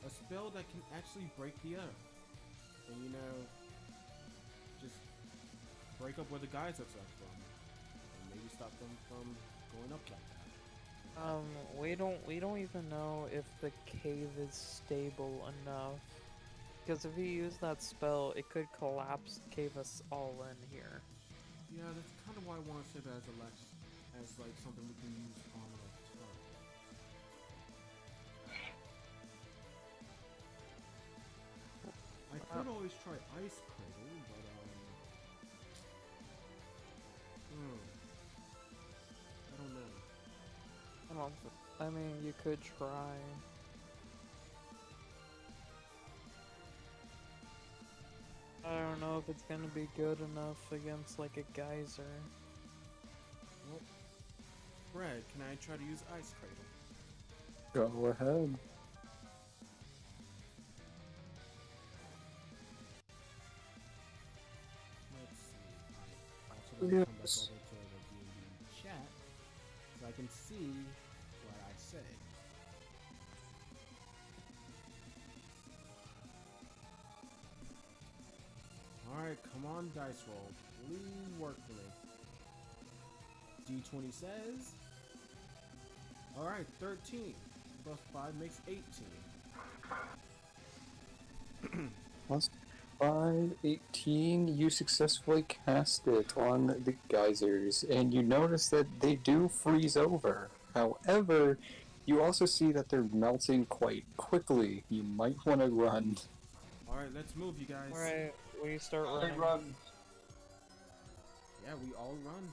a spell that can actually break the earth, and you know, just break up where the geysers are from, and maybe stop them from going up like that. We don't even know if the cave is stable enough. Because if you use that spell, it could collapse, cave us all in here. Yeah, that's kind of why I want to say that as like something we can use on a target. I could always try Ice Cradle, but I don't know. I mean, you could try. I don't know if it's gonna be good enough against like a geyser. Well, Brad, can I try to use Ice Cradle? Go ahead. Let's see. I also come back over to the DnD chat so I can see what I say. Alright, come on, dice roll. Please work for me. D20 says. Alright, 13 plus 5 makes 18. 518, you successfully cast it on the geysers, and you notice that they do freeze over. However, you also see that they're melting quite quickly. You might want to run. Alright, let's move, you guys. Alright, we start I running. run. Yeah, we all run.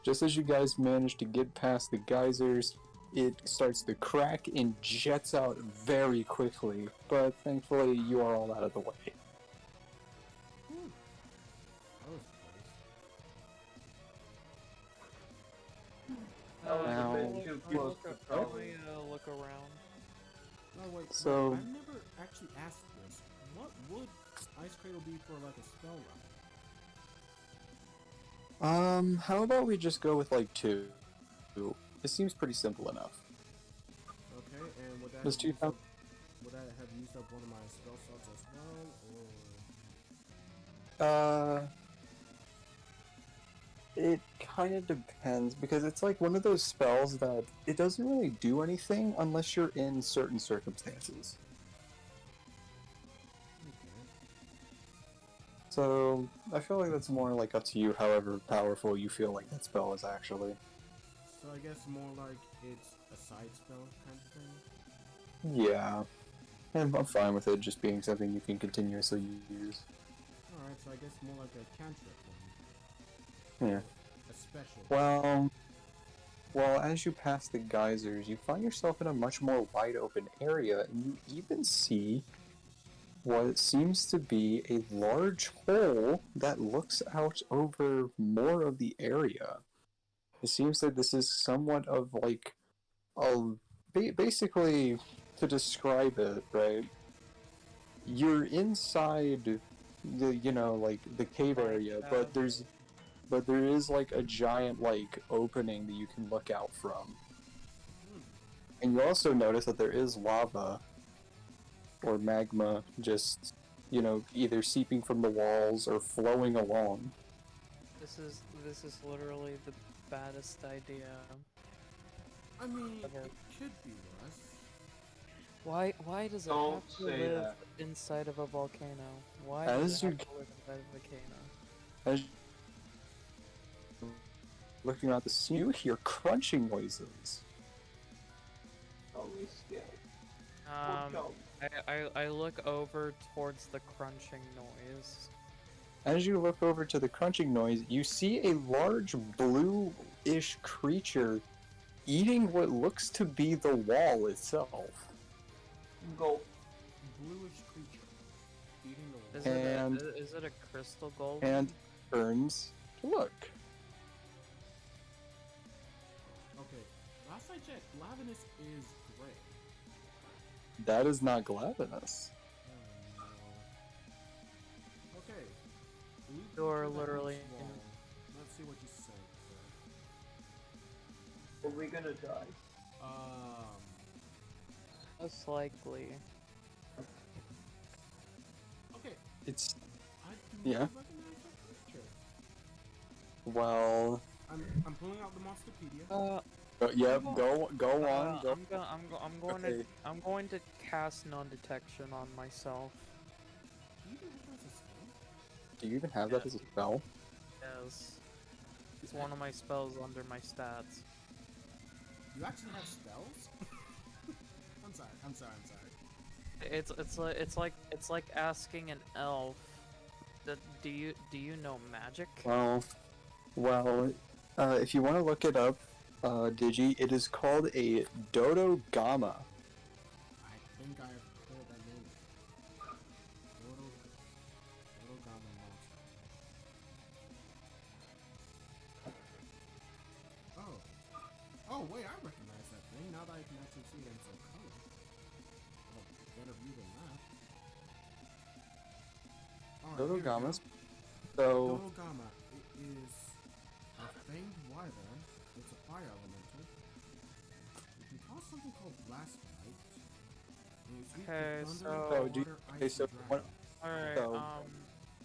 Just as you guys manage to get past the geysers, it starts to crack and jets out very quickly, but thankfully you are all out of the way. Whew. That was close. That was Now- a bit too close to Can probably. we look around? No, wait, So- wait, I've never actually asked this. What would Ice Cradle be for, like, a spell round? How about we just go with like 2? It seems pretty simple enough. Okay, and would that Does have 2 used sound? up, would I have used up one of my spell slots as well, or... It kind of depends, because it's like one of those spells that it doesn't really do anything unless you're in certain circumstances. Okay. So, I feel like that's more like up to you, however powerful you feel like that spell is actually. So I guess more like it's a side spell kind of thing? Yeah. And I'm fine with it just being something you can continuously use. Alright, so I guess more like a cantrip then. Yeah. A special. Well, as you pass the geysers, you find yourself in a much more wide open area, and you even see what seems to be a large hole that looks out over more of the area. It seems that this is somewhat of like basically, to describe it, right? You're inside the cave area, but there is like a giant like opening that you can look out from. And you also notice that there is lava or magma just, either seeping from the walls or flowing along. This is literally the baddest idea. I mean, Okay. it could be worse. Why does it Don't have to say live that. inside of a volcano? Why As does it you have to live inside of a volcano? As looking around the scene, you hear crunching noises. Holy shit. I look over towards the crunching noise. As you look over to the crunching noise, you see a large blue-ish creature eating what looks to be the wall itself. Go. Bluish creature. Eating the Is wall. And- is it a crystal golem? And turns to look. Okay, last I checked, Glavenus is gray. That is not Glavenus. Oh no. Okay. Leap You're into that literally loose wall. Let's see what you say. Are we gonna die? Most likely. Okay. It's I do Yeah. not recognize that creature. well. I'm pulling out the Monsterpedia. Yep. Go on. Go. I'm going to cast non-detection on myself. Do you even have that as a spell? Do you even have that as a spell? Yes. It's one of my spells under my stats. You actually have spells? I'm sorry. It's like asking an elf that do you know magic? Well, if you want to look it up, Digi, it is called a Dodo Gamma. I think I have heard that name. Dodo Gamma Monster. Oh, wait, I recognize that thing now that I can actually see it in some color. Oh, better view than that. Alright, Dodo here we go. Gammas. So, Dodo Gamma. It is a fanged wyvern. It's a fire elemental. It can cause something called blast blight. And it's weak to Okay, thunder, so- water, ice, and dragon. Alright, So-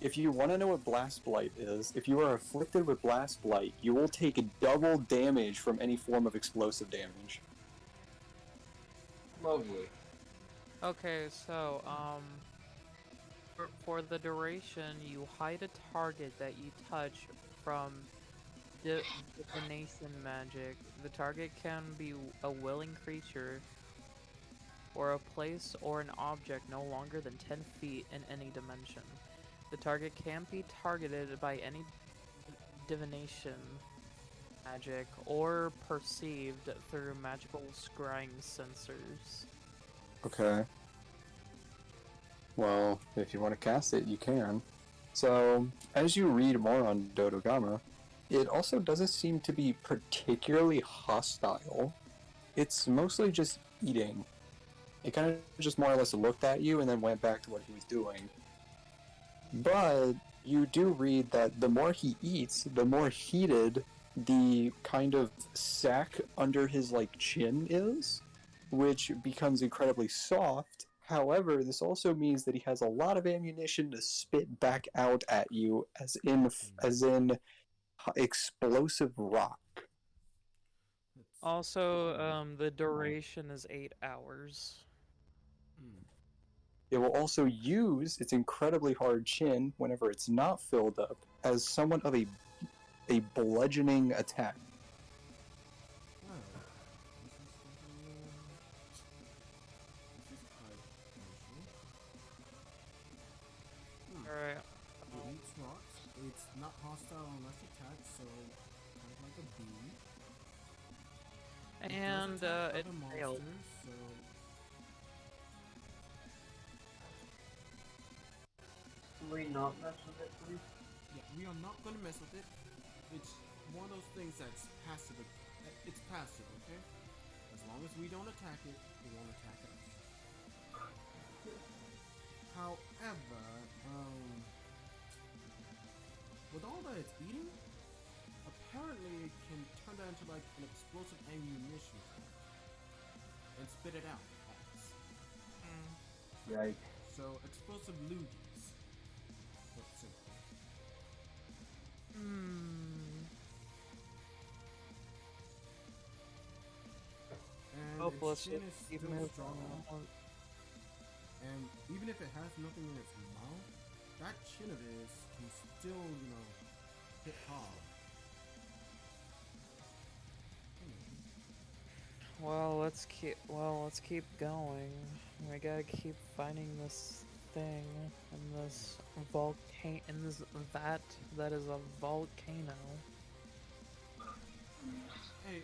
if you want to know what Blast Blight is, if you are afflicted with Blast Blight, you will take double damage from any form of explosive damage. Lovely. okay, so For the duration, you hide a target that you touch from divination magic. The target can be a willing creature or a place or an object no longer than 10 feet in any dimension. The target can't be targeted by any divination magic or perceived through magical scrying sensors. Okay. Well, if you want to cast it, you can. So, as you read more on Dodogama, it also doesn't seem to be particularly hostile. It's mostly just eating. It kind of just more or less looked at you and then went back to what he was doing. But you do read that the more he eats, the more heated the kind of sack under his chin is, which becomes incredibly soft. However, this also means that he has a lot of ammunition to spit back out at you, as in explosive rock. Also, the duration is 8 hours. It will also use its incredibly hard chin whenever it's not filled up as somewhat of a bludgeoning attack. Alright. It eats rocks. It's not hostile unless attacked, so kind of like a bee. And it failed. So Can we not mess with it, please? yeah, we are not gonna mess with it. It's one of those things that's passive. It's passive, okay? As long as we don't attack it, it won't attack us. However, with all that it's eating, apparently it can turn that into like an explosive ammunition and spit it out at us. Right. So explosive loogies. That's simple. And Hopeless. its chin is still strong enough. And even if it has nothing in its mouth, that chin of his can still, hit hard. Well, let's keep going. We gotta keep finding this thing in this vat that is a volcano. Hey,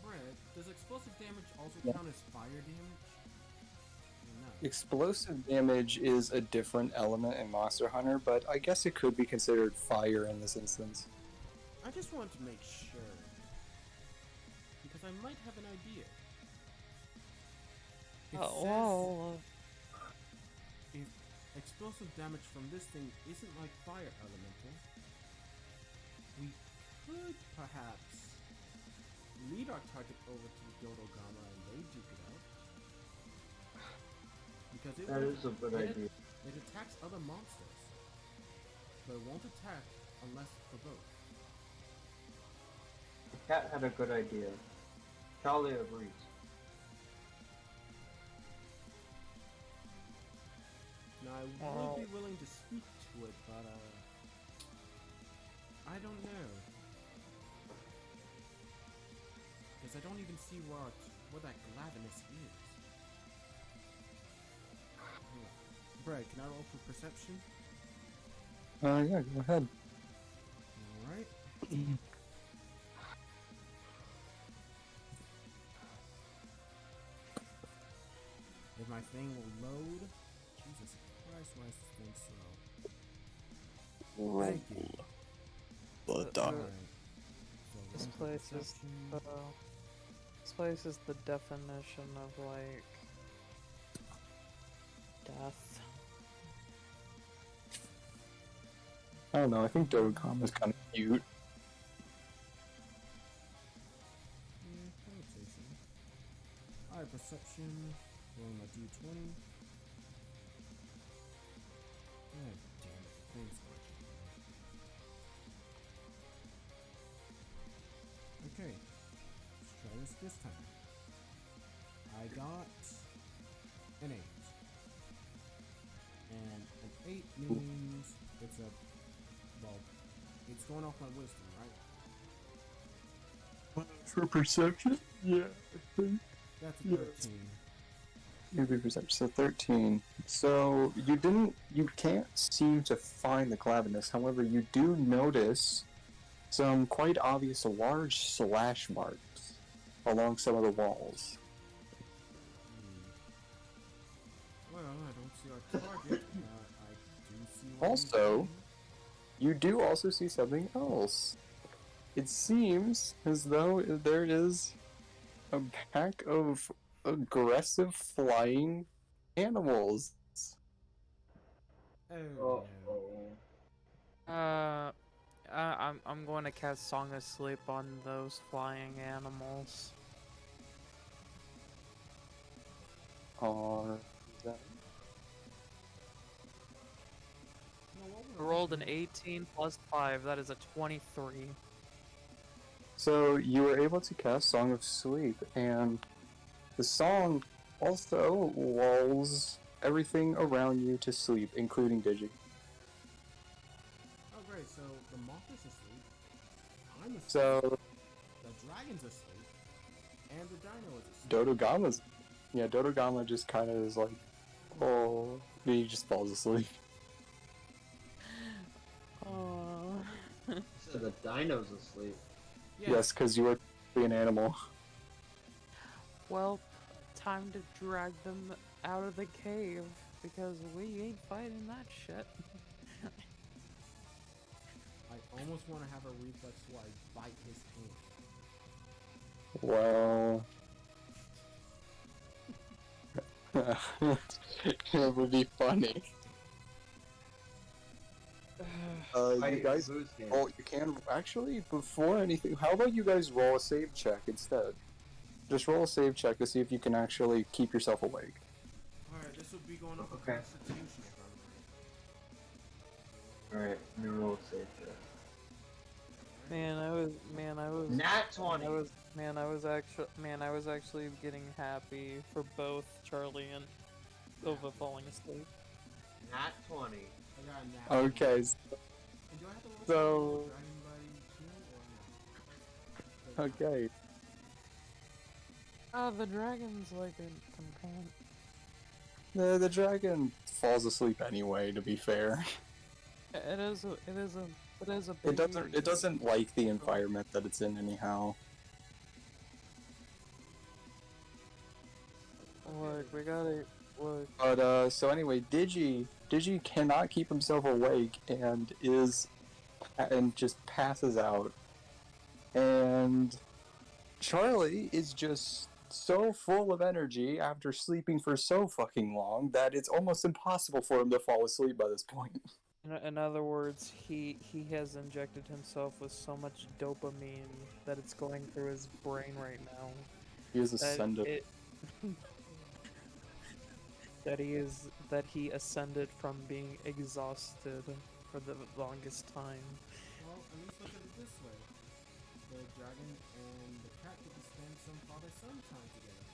Brett, does explosive damage also count as fire damage? Or no? Explosive damage is a different element in Monster Hunter, but I guess it could be considered fire in this instance. I just wanted to make sure. Because I might have an idea. It says if explosive damage from this thing isn't like fire elemental, we could perhaps lead our target over to the Dodogama and they duke it out. Because That is a good idea. It attacks other monsters, but it won't attack unless provoked. The cat had a good idea. Charlie agrees. Now I would be willing to speak to it, but I don't know. Because I don't even see where that Glavenus is. Brad, can I roll for perception? Yeah, go ahead. Alright. If my thing will load. Jesus Christ, why is this thing slow? Thank you. Blood dog. Alright. This place is the definition of like death. I don't know, I think Dodogama is kind of cute. Yeah, I would say so. Alright, perception. Rolling my d20. God damn it, thanks much. Okay, let's try this time. I got an 8. And 8 means it's a, well, it's going off my wisdom, right? For perception? Yeah. That's a Yeah. 13. Maybe perception. So 13. So you can't seem to find the clavicus. However, you do notice some quite obvious large slash marks along some of the walls. Well, I don't see our target. I do see what he's Also, doing. you do also see something else. It seems as though there is a pack of aggressive flying animals. Oh, no. I'm going to cast Song of Sleep on those flying animals. Are that I rolled an 18 plus 5. That is a 23. So you were able to cast Song of Sleep, and the song also lulls everything around you to sleep, including Digi. Oh, great. So the moth is asleep. I'm asleep. So The dragon's asleep. And the dino is asleep. Dodogama just kind of is like, oh, he just falls asleep. Aww. So the dino's asleep. Yes, because you are an animal. Well, time to drag them out of the cave because we ain't fighting that shit. I almost want to have a reflex where I bite his hand. Well, it would be funny. You guys, oh, you can actually, before anything, how about you guys roll a save check instead? Just roll a save check to see if you can actually keep yourself awake. Alright, this will be going up Okay. a constitution if I'm right. Alright, let me roll a save check. Man, I was Nat 20! I was actually getting happy for both Charlie and Silva falling asleep. Nat 20. I got a nat. Okay, And do I have to roll so- dragon by 2 or no? okay. The dragon's like a companion. The dragon falls asleep anyway, to be fair. It is a It doesn't like the environment that it's in anyhow. Look, we gotta look. But so anyway, Digi cannot keep himself awake and just passes out. And Charlie is just so full of energy after sleeping for so fucking long that it's almost impossible for him to fall asleep by this point. In other words, he has injected himself with so much dopamine that it's going through his brain right now. He is That ascended. that he ascended from being exhausted for the longest time. Well, at least look at it this way. The dragon and the cat get to spend some father-son time together.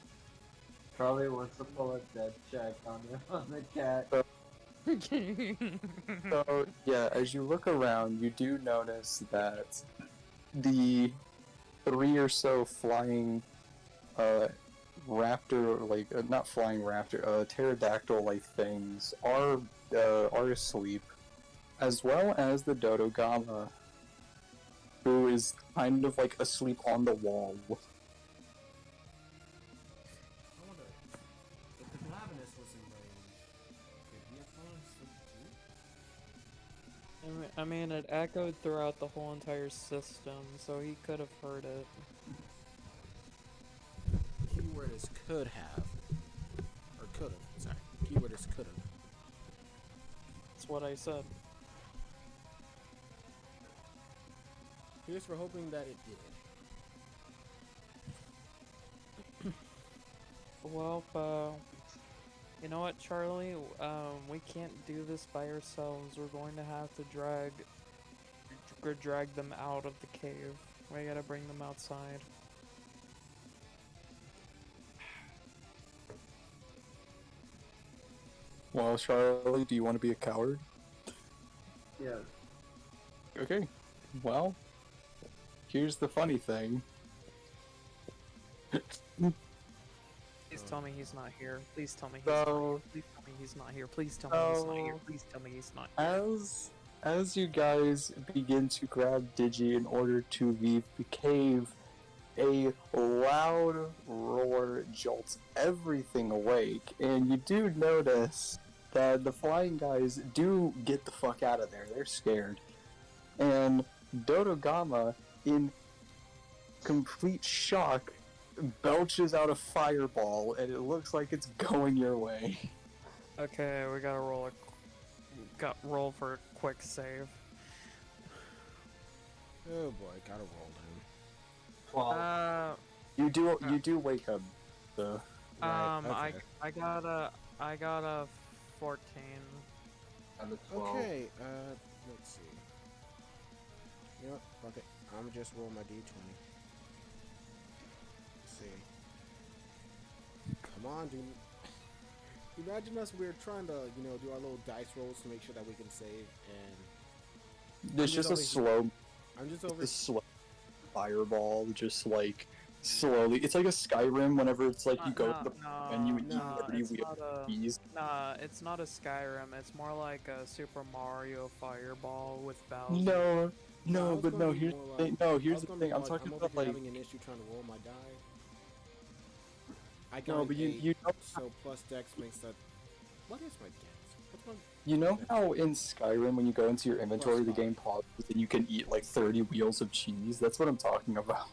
Charlie wants to pull a dead check on the cat. So yeah, as you look around, you do notice that the 3 or so flying raptor, like not flying raptor, pterodactyl-like things are asleep, as well as the Dodogama, who is kind of like asleep on the wall. I wonder, if the Glavenus was in range, could he have fallen asleep too? I mean, it echoed throughout the whole entire system, so he could have heard it. Keyword is could have. Or could have, sorry. Keyword is could have. That's what I said. Here's for hoping that it did. Well, you know what, Charlie? We can't do this by ourselves. We're going to have to drag them out of the cave. We gotta bring them outside. Well, Charlie, do you want to be a coward? Yeah. Okay. Well, here's the funny thing. Please tell me he's not here. Please tell me he's not here. So, Please tell me he's not here. Please tell me he's not here. Please tell me he's not here. as you guys begin to grab Digi in order to leave the cave, a loud roar jolts everything awake, and you do notice that the flying guys do get the fuck out of there. They're scared. And Dodogama, in complete shock, belches out a fireball, and it looks like it's going your way. Okay, we gotta roll for a quick save. Oh boy, gotta roll him. 12. You do wake up, though. Right, okay. I got a 14. And the 12. Okay, let's see. You know what? Fuck it. I'm gonna just roll my d20. Let's see. Come on, dude. Imagine us, we're trying to, do our little dice rolls to make sure that we can save, and It's just a slow, I'm just over. a slow fireball, just like slowly. It's like a Skyrim. Whenever it's like you go to the menu and you already wheel. Nah, it's not a Skyrim. It's more like a Super Mario fireball with Bowser. No, but no. Here's the thing. No, here's the thing. I'm talking about like. Having an issue trying to roll my die. I got No, but you know, so plus Dex makes that. What is my Dex? What's my? you know how in Skyrim when you go into your inventory, the Plus game pauses and you can eat like 30 wheels of cheese. That's what I'm talking about.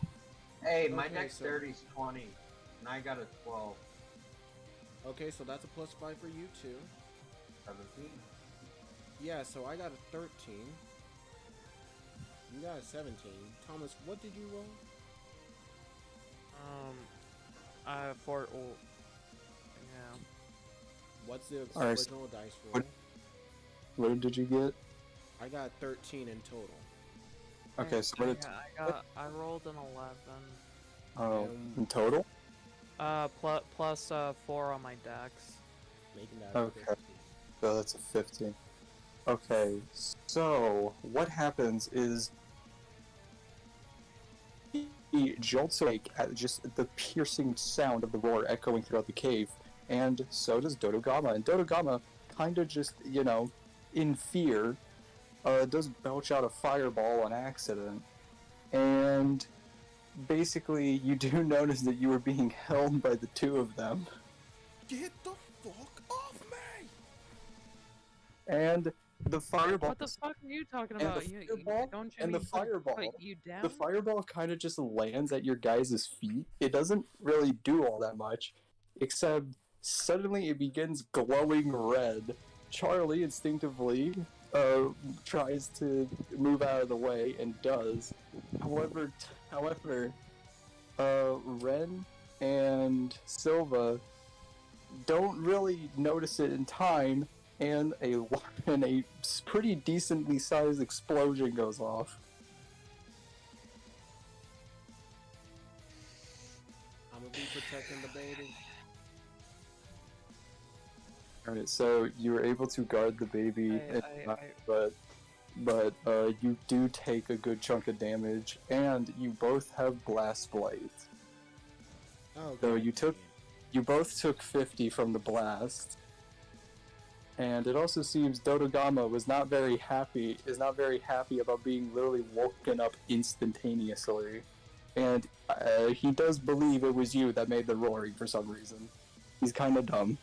Hey, my Okay, dexterity's 20, and I got a 12. Okay, so that's a +5 for you too. 17. Yeah, so I got a 13. You got a 17. Thomas, what did you roll? Yeah. What's the Alright, original dice roll? What did you get? I got 13 in total. Okay, so what did I rolled an 11. oh in total? Plus 4 on my dex. Making that Okay. 15. So that's a 15. Okay, so what happens is he jolts awake at just the piercing sound of the roar echoing throughout the cave, and so does Dodogama. And Dodogama kind of just, in fear, does belch out a fireball on accident. And basically, you do notice that you are being held by the two of them. Get the fuck off me! And the fireball. What the fuck are you talking And about? the You fireball, don't you and the mean- fireball. Wait, you down? The fireball kind of just lands at your guys' feet. It doesn't really do all that much, except suddenly it begins glowing red. Charlie instinctively tries to move out of the way and does. However, Ren and Silva don't really notice it in time, and a pretty decently sized explosion goes off. I'm gonna be protecting the baby. Alright, so you were able to guard the baby, but you do take a good chunk of damage, and you both have Blast Blight. Oh, So okay. you both took 50 from the blast. And it also seems Dodogama is not very happy about being literally woken up instantaneously. And he does believe it was you that made the roaring for some reason. He's kind of dumb.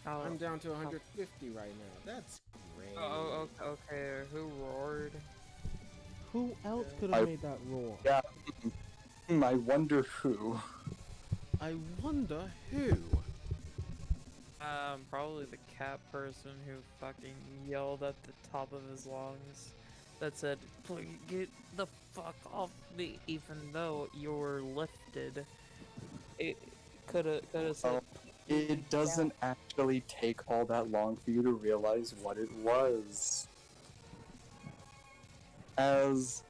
I'm down to 150 right now. That's great. Oh, okay. Who roared? Who else could have made that roar? Yeah. I wonder who. I wonder who. Probably the cat person who fucking yelled at the top of his lungs that said, "Please get the fuck off me," even though you were lifted. It could have said. It doesn't actually take all that long for you to realize what it was. As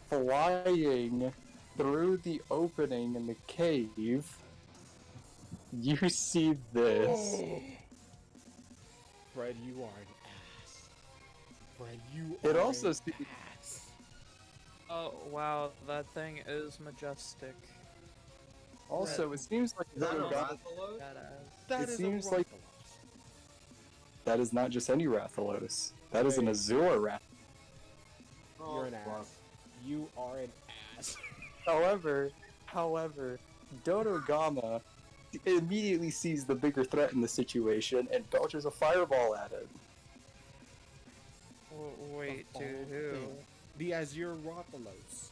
flying through the opening in the cave you see this. Fred, you are an ass. Fred, you It are also an seems- ass. Oh wow, that thing is majestic. Also, it seems like Is that a Dodogama. Rathalos? Badass. That It is seems a like- Rathalos. That is not just any Rathalos. That is an Hey. Azure Rathalos. You're an fuck. ass. You are an ass. However, Dodogama immediately sees the bigger threat in the situation and belches a fireball at it. Wait, Of dude, all who? things. The Azure Rathalos.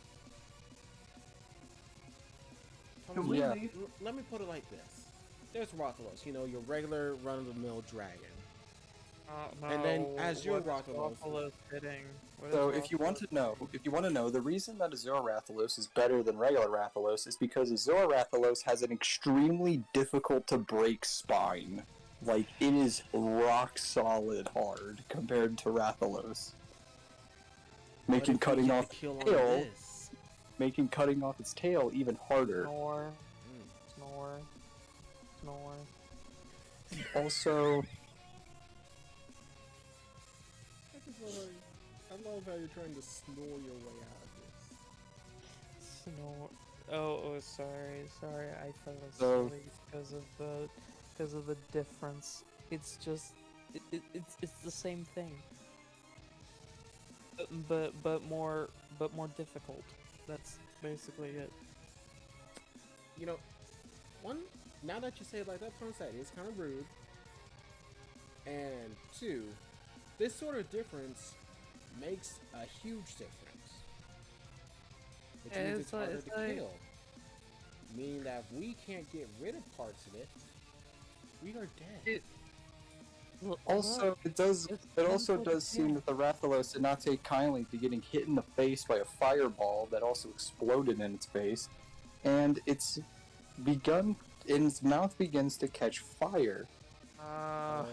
Can we Yeah. leave? Let me put it like this. There's Rathalos, you know, your regular run-of-the-mill dragon. No, And then Azure what is Rathalos. Rathalos hitting? What So is if you want Rathalos to know, the reason that Azure Rathalos is better than regular Rathalos is because Azure Rathalos has an extremely difficult to break spine. Like, it is rock solid hard compared to Rathalos. What Making if we cutting get off the kill on tail, this? making cutting off its tail even harder. Snore, Mm. snore, snore. Also, I love how you're trying to snore your way out of this. Snore. Oh, sorry. I fell So- asleep because of the difference. It's just, it's the same thing. But more difficult. That's basically it. You know, now that you say it like that, Ponset, it's kind of rude. And two, this sort of difference makes a huge difference. Which Yeah, means it's it's harder like- to it's like- kill. Meaning that if we can't get rid of parts of it, we are dead. also it also does seem that the Rathalos did not take kindly to getting hit in the face by a fireball that also exploded in its face, and its mouth begins to catch fire. Oh,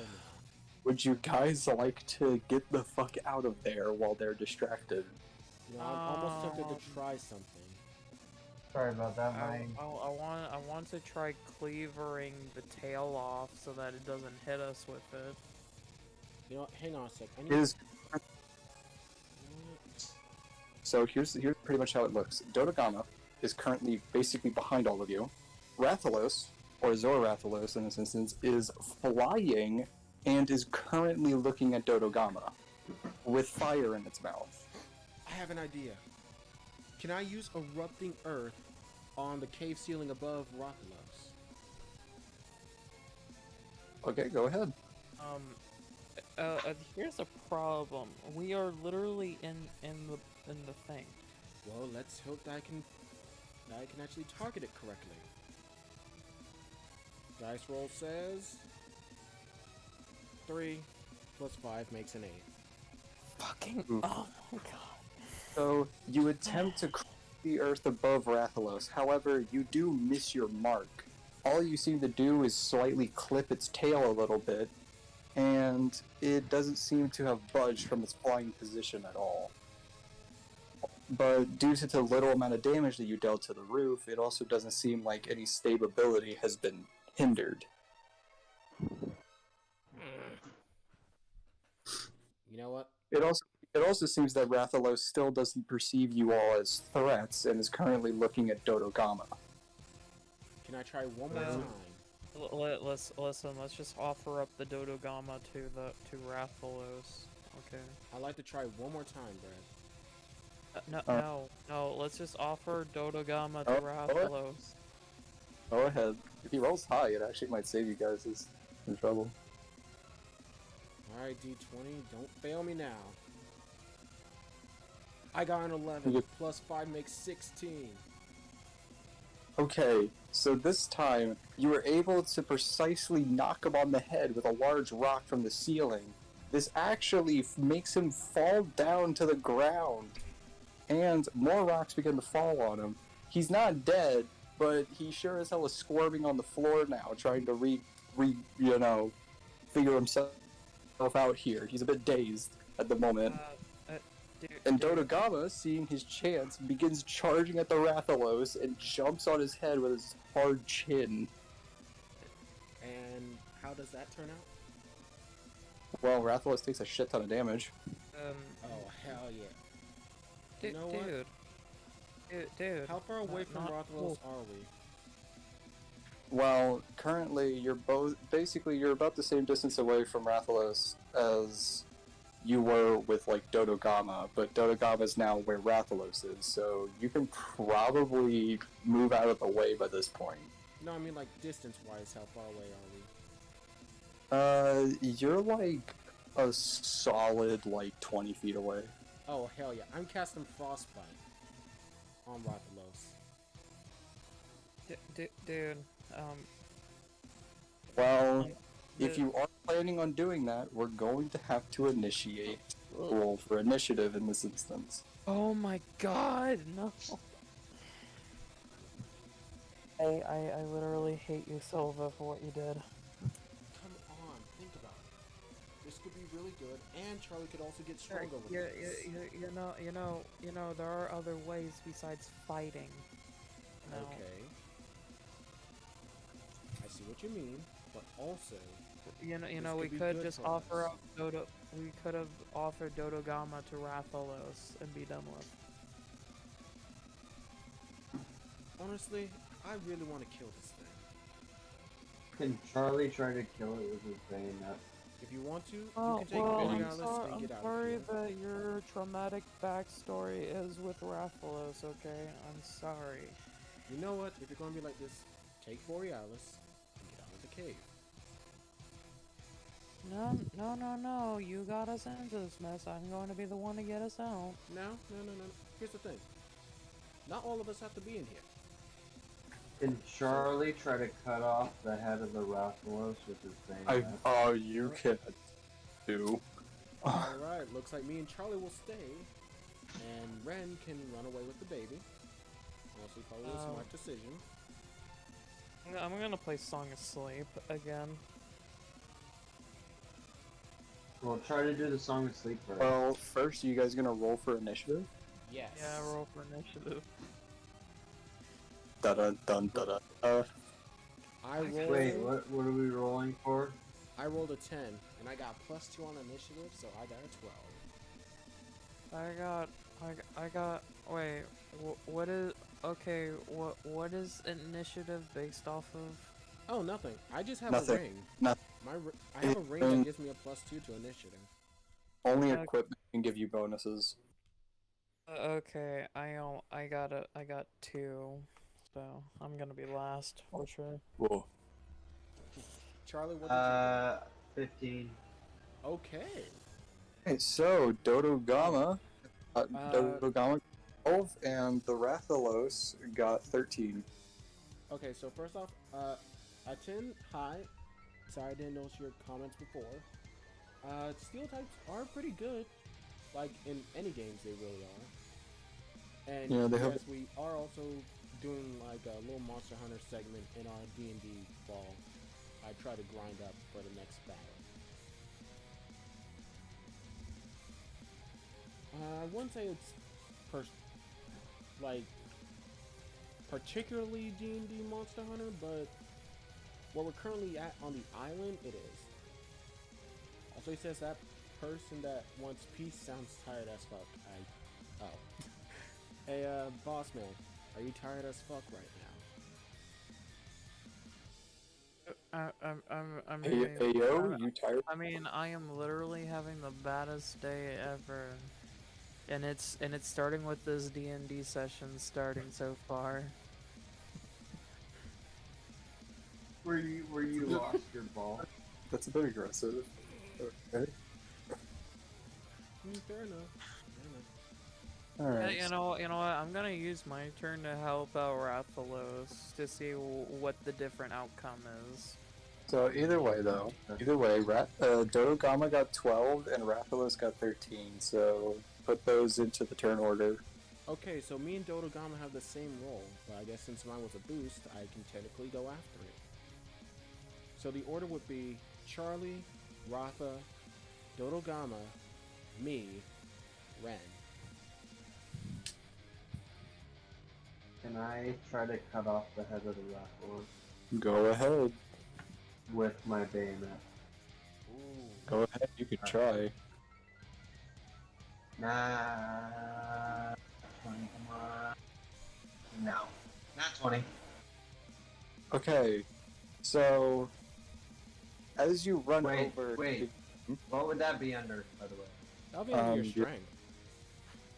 Would you guys like to get the fuck out of there while they're distracted? you know, I'm almost tempted to try something. Sorry about that, I my want to try cleavering the tail off so that it doesn't hit us with it. You know what? Hang on a sec. I need Is So here's pretty much how it looks. Dodogama is currently basically behind all of you. Rathalos, or Zorathalos in this instance, is flying and is currently looking at Dodogama with fire in its mouth. I have an idea. Can I use Erupting Earth on the cave ceiling above Rathalos? Okay, go ahead. Here's a problem. We are literally in the thing. Well, let's hope that I can actually target it correctly. Dice roll says 3 plus 5 makes an 8. Fucking Oof. oh my god. So you attempt to cross the earth above Rathalos, however, you do miss your mark. All you seem to do is slightly clip its tail a little bit, and it doesn't seem to have budged from its flying position at all. But due to the little amount of damage that you dealt to the roof, it also doesn't seem like any stability has been hindered. You know what? It also seems that Rathalos still doesn't perceive you all as threats and is currently looking at Dodogama. Can I try one more Um, time? Let's just offer up the Dodogama to Rathalos. Okay. I'd like to try one more time, Brad. No. Let's just offer Dodogama Oh, to Rathalos. Go ahead. If he rolls high, it actually might save you guys in trouble. Alright, D20, don't fail me now. I got an 11. Yep. Plus 5 makes 16. Okay, so this time, you were able to precisely knock him on the head with a large rock from the ceiling. This actually makes him fall down to the ground, and more rocks begin to fall on him. He's not dead, but he sure as hell is squirming on the floor now, trying to figure himself out here. He's a bit dazed at the moment. And Dodogama, seeing his chance, begins charging at the Rathalos and jumps on his head with his hard chin. And how does that turn out? Well, Rathalos takes a shit ton of damage. Oh, hell yeah. Dude, You know what? Dude. How far away from not Rathalos cool. are we? Well, currently you're about the same distance away from Rathalos as you were with like Dodogama, but Dodogama is now where Rathalos is, so you can probably move out of the way by this point. No, I mean like distance-wise, how far away are we? You're like a solid like 20 feet away. Oh, hell yeah. I'm casting Frostbite on Rathalos. Dude, Well, if you are planning on doing that, we're going to have to initiate roll for initiative in this instance. oh my god, no. I literally hate you, Silva, for what you did. Come on, think about it. This could be really good, and Charlie could also get stronger with this. You know, there are other ways besides fighting. No. Okay. I see what you mean, but also... You This know, we could be could good just for offer us. up Dodo. We could have offered Dodogama to Rathalos and be done with. Honestly, I really want to kill this thing. Can Charlie try to kill it with his bayonet? If you want to, you Oh, can take well, Billy I'm, Alice and I'm get out of sorry here. that your traumatic backstory is with Rathalos, okay? I'm sorry. You know what? If you're going to be like this, take Borealis and get out of the cave. No. You got us into this mess. I'm going to be the one to get us out. No. Here's the thing. Not all of us have to be in here. Can Charlie try to cut off the head of the Rathalos with his bayonet? You can do. Alright, looks like me and Charlie will stay. And Ren can run away with the baby. Honestly, probably a smart decision. I'm gonna play Song of Sleep again. Well, try to do the Song of Sleep first. Well, first, you guys gonna roll for initiative? Yes. Yeah, roll for initiative. Dun dun dun dun. I rolled. Wait, what are we rolling for? I rolled a 10, and I got +2 on initiative, so I got a 12. I got. Wait, what is? Okay, what is initiative based off of? Oh, nothing. I just have Nothing. a ring. Nothing. I have a ring that gives me a +2 to initiative. Only equipment can give you bonuses. Okay, I got 2, so I'm gonna be last for sure. Whoa. Charlie, what did you 15. do? Okay. Okay, so Dodogama got 12, and the Rathalos got 13. Okay, so first off, Atin, hi. Sorry I didn't notice your comments before. Steel types are pretty good. Like, in any games, they really are. And Yeah, they have- yes, we are also doing, like, a little Monster Hunter segment in our D&D fall. I try to grind up for the next battle. I wouldn't say it's, particularly D&D Monster Hunter, but where we're currently at on the island, it is. Also, he says that person that wants peace sounds tired as fuck. Hey, Bossman, are you tired as fuck right I'm Hey, yo, you tired? I mean, I am literally having the baddest day ever, and it's starting with this D&D session starting so far. Where you lost your ball? That's a bit aggressive. Okay. now? Fair enough. Alright. You know what? I'm gonna use my turn to help out Rathalos to see what the different outcome is. So either way, Dodogama got 12 and Rathalos got 13. So put those into the turn order. Okay, so me and Dodogama have the same role, but I guess since mine was a boost, I can technically go after it. So the order would be Charlie, Ratha, Dodogama, me, Ren. Can I try to cut off the head of the Rathalos? Go ahead. with my bayonet. Ooh. Go ahead, you could try. Nah. 20, come on. No. Not 20. Okay, so as you run Wait, over, wait. What would that be under, by the way? That'll be under your your- strength.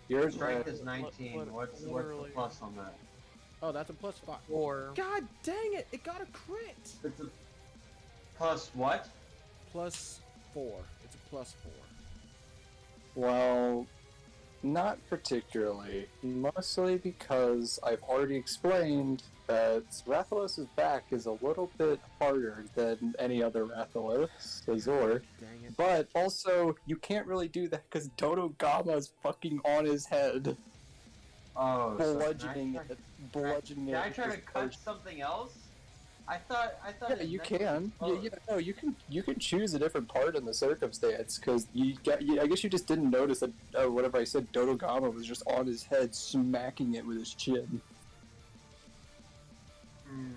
you're Strength is 19. What- What's the literally. plus on that? Oh, that's a +5. Or God dang it! It got a crit. It's a plus what? +4. It's a +4. well, not particularly. Mostly because I've already explained that Rathalos' back is a little bit harder than any other Rathalos, Azor. Dang it. But also, you can't really do that because Dodo Gama is fucking on his head, Oh, bludgeoning so it, bludgeoning Did it. I try to with cut his something else? I thought. Yeah, it you meant- can. Oh, No, you can choose a different part in the circumstance because I guess you just didn't notice that whatever I said, Dodo Gama was just on his head, smacking it with his chin. hmm.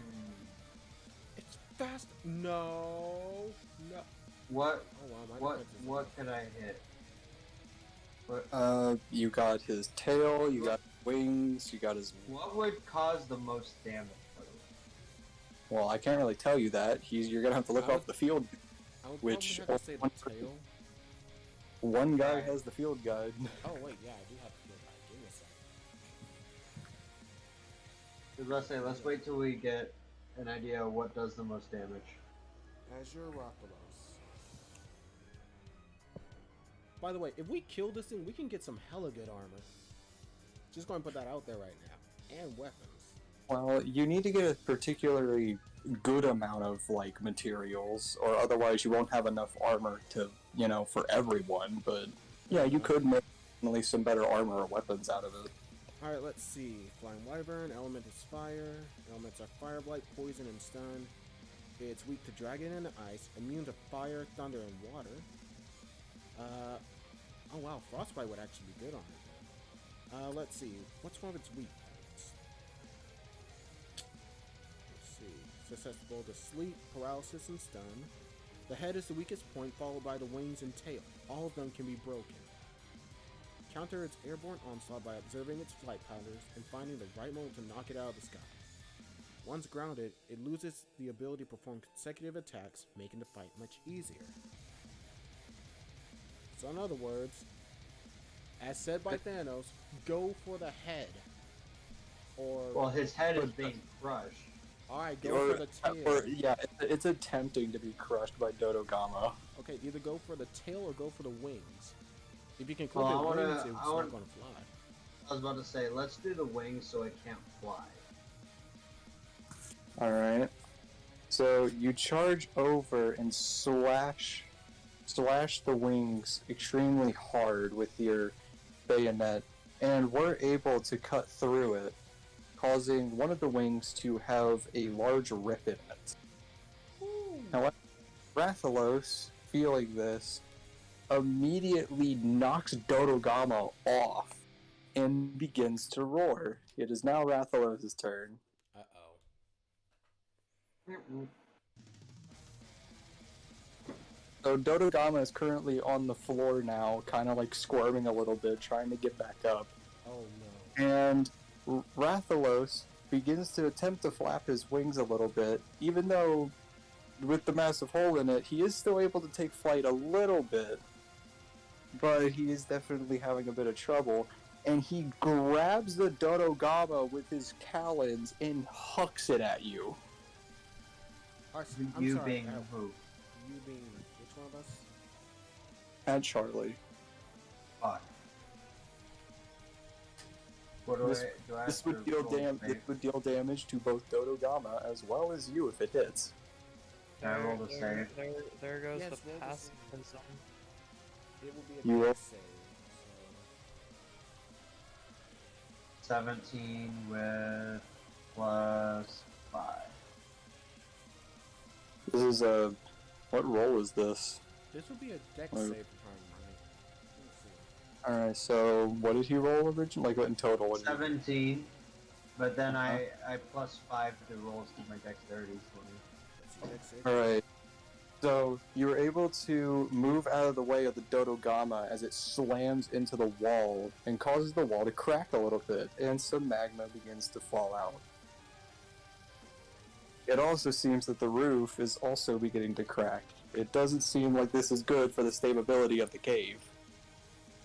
It's fast. No. No. What? Oh wow, my What? defense is- What could I hit? What? You got his tail, you got wings, you got his. What would cause the most damage? By the way? Well, I can't really tell you that. You're gonna have to look I off the field. I would Which probably have to say the one- tail. One guy Right. has the field guide. Oh wait, yeah, I do have to go back. Give me a second. Let's say, let's wait till we get an idea of what does the most damage. Azure Rathalos. By the way, if we kill this thing, we can get some hella good armor. Just going to put that out there right now. And weapons. Well, you need to get a particularly good amount of materials, or otherwise you won't have enough armor to, for everyone. But yeah, you could make at least some better armor or weapons out of it. Alright, let's see. Flying Wyvern, element is fire. Elements are fire, blight, poison, and stun. It's weak to dragon and ice, immune to fire, thunder, and water. Oh wow, Frostbite would actually be good on it then. Let's see. What's one of its weak points? Let's see. Susceptible to sleep, paralysis, and stun. The head is the weakest point, followed by the wings and tail. All of them can be broken. Counter its airborne onslaught by observing its flight patterns and finding the right moment to knock it out of the sky. Once grounded, it loses the ability to perform consecutive attacks, making the fight much easier. So in other words, as said by Thanos, go for the head. Or, Well, his head is being crushed. alright, go for the tail. Yeah, it's attempting to be crushed by Dodo Gama. Okay, either go for the tail or go for the wings. If you can clip Well, it wings, it's I not wanna- going to fly. I was about to say, let's do the wings so it can't fly. Alright. So you charge over and slash the wings extremely hard with your bayonet, and we're able to cut through it, causing one of the wings to have a large rip in it. However, Rathalos, feeling this, immediately knocks Dodogama off and begins to roar. It is now Rathalos' turn. Uh-oh. So Dodogama is currently on the floor now, kind of squirming a little bit, trying to get back up. Oh no. And Rathalos begins to attempt to flap his wings a little bit, even though with the massive hole in it, he is still able to take flight a little bit. But he is definitely having a bit of trouble. And he grabs the Dodogama with his talons and hucks it at you. I'm You sorry, being who? you being which one of us? At Charlie. Fuck. What do This- I do? I This have would to deal roll this would deal damage to both Dodogama as well as you if it hits. Can I roll the save? There goes Yes, the roll the pacifism. It will be a You dex roll- save. 17 with plus 5. This is a what roll is this? So this will be a dex Oh. save if I'm right. Let's see. Alright, so what did he roll originally? What in total? What did he- 17, but then I plus 5 to rolls to my dexterity. 20. Let's see, dex save. Alright, So you're able to move out of the way of the Dodogama as it slams into the wall and causes the wall to crack a little bit, and some magma begins to fall out. It also seems that the roof is also beginning to crack. It doesn't seem like this is good for the stability of the cave.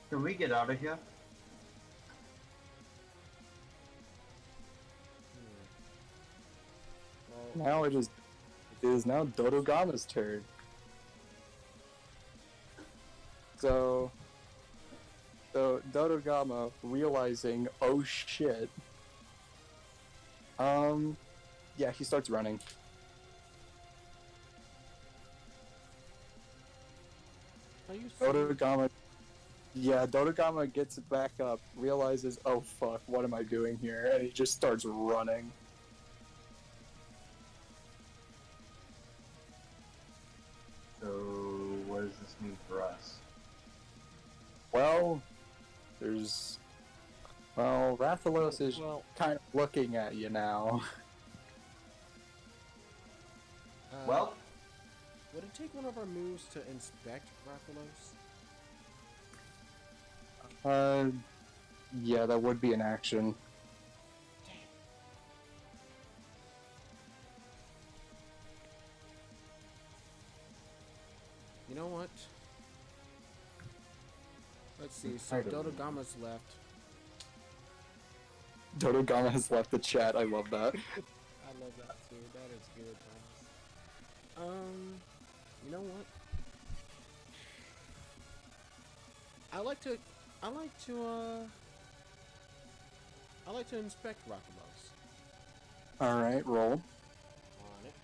Can we get out of here? Well, Now it is now Dodogama's turn. So Dodogama, realizing, oh shit, yeah, he starts running. are you Dodogama gets back up, realizes, oh fuck, what am I doing here? And he just starts running. So, what does this mean for us? Well, Rathalos is Well, kind of looking at you now. Well, would it take one of our moves to inspect Rathalos? Yeah, that would be an action. You know what? Let's see. So Dodogama's left. Dodogama has left the chat, I love that. I love that too. That is good, Thomas. You know what? I like to inspect Rathalos. Alright, roll. On it.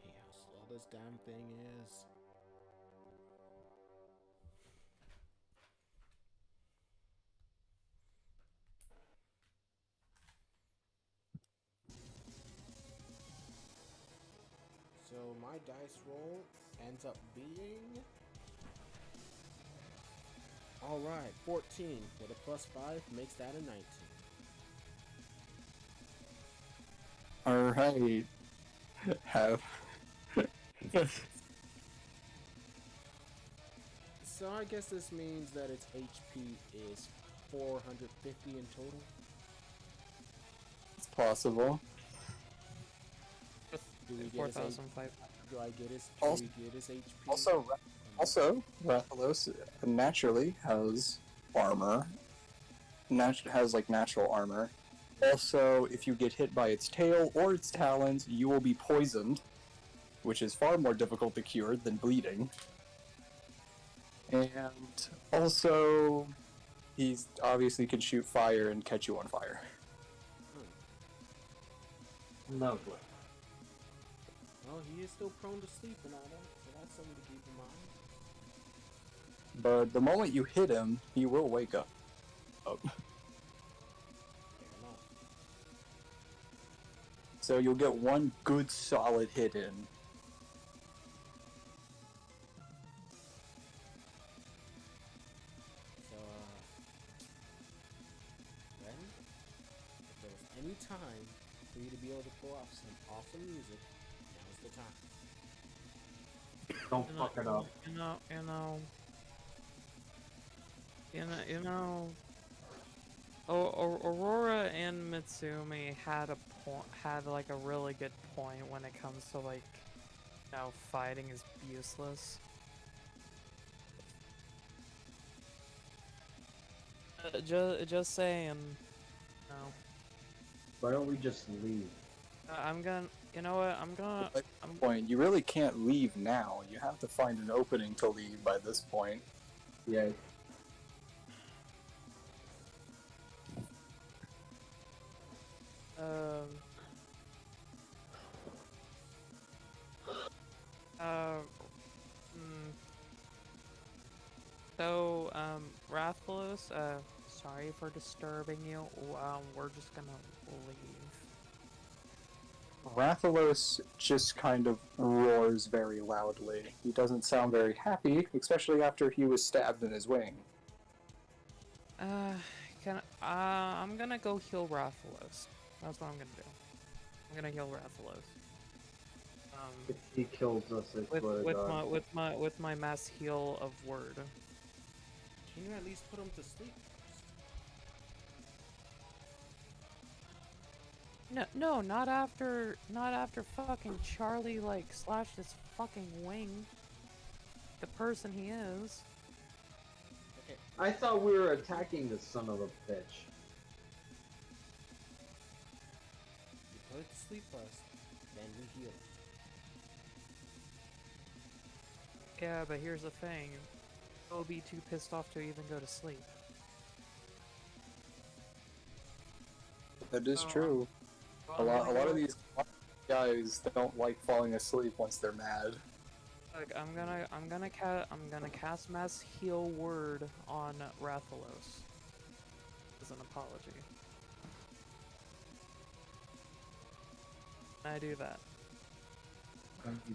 Yeah, how slow this damn thing is. So my dice roll ends up being... Alright, 14 with a +5 makes that a 19. Alright. Have. So I guess this means that its HP is 450 in total. It's possible. Do we get his 4,500. Do I get his? Also- Do we get his HP? Also, Rathalos naturally has armor. Has like natural armor. Also, if you get hit by its tail or its talons, you will be poisoned, which is far more difficult to cure than bleeding. And also, he's obviously can shoot fire and catch you on fire. lovely. Well, he is still prone to sleep and all that, so that's something to keep in mind. But the moment you hit him, he will wake up. Fair enough. So you'll get one good solid hit in. So, then, if there was any time for you to be able to pull off some awesome music, now's the time. Don't fuck it up. Aurora and Mitsumi had like a really good point when it comes to like, fighting is useless. Just saying. No. Why don't we just leave? I'm gonna. You know what? At this point, you really can't leave now. You have to find an opening to leave by this point. Yeah. So, Rathalos, sorry for disturbing you. We're just gonna leave. Rathalos just kind of roars very loudly. He doesn't sound very happy, especially after he was stabbed in his wing. I'm gonna go heal Rathalos. That's what I'm gonna do. I'm gonna heal Rathalos. If he kills us, I swear to God. With my mass heal of word. Can you at least put him to sleep first? No, not after fucking Charlie like slashed his fucking wing. The person he is. Okay. I thought we were attacking this son of a bitch. You put it to sleep first, then we heal him. Yeah, but here's the thing. He'll be too pissed off to even go to sleep. That is true. A lot of these guys don't like falling asleep once they're mad. Look, I'm gonna cast mass heal word on Rathalos as an apology. Can I do that?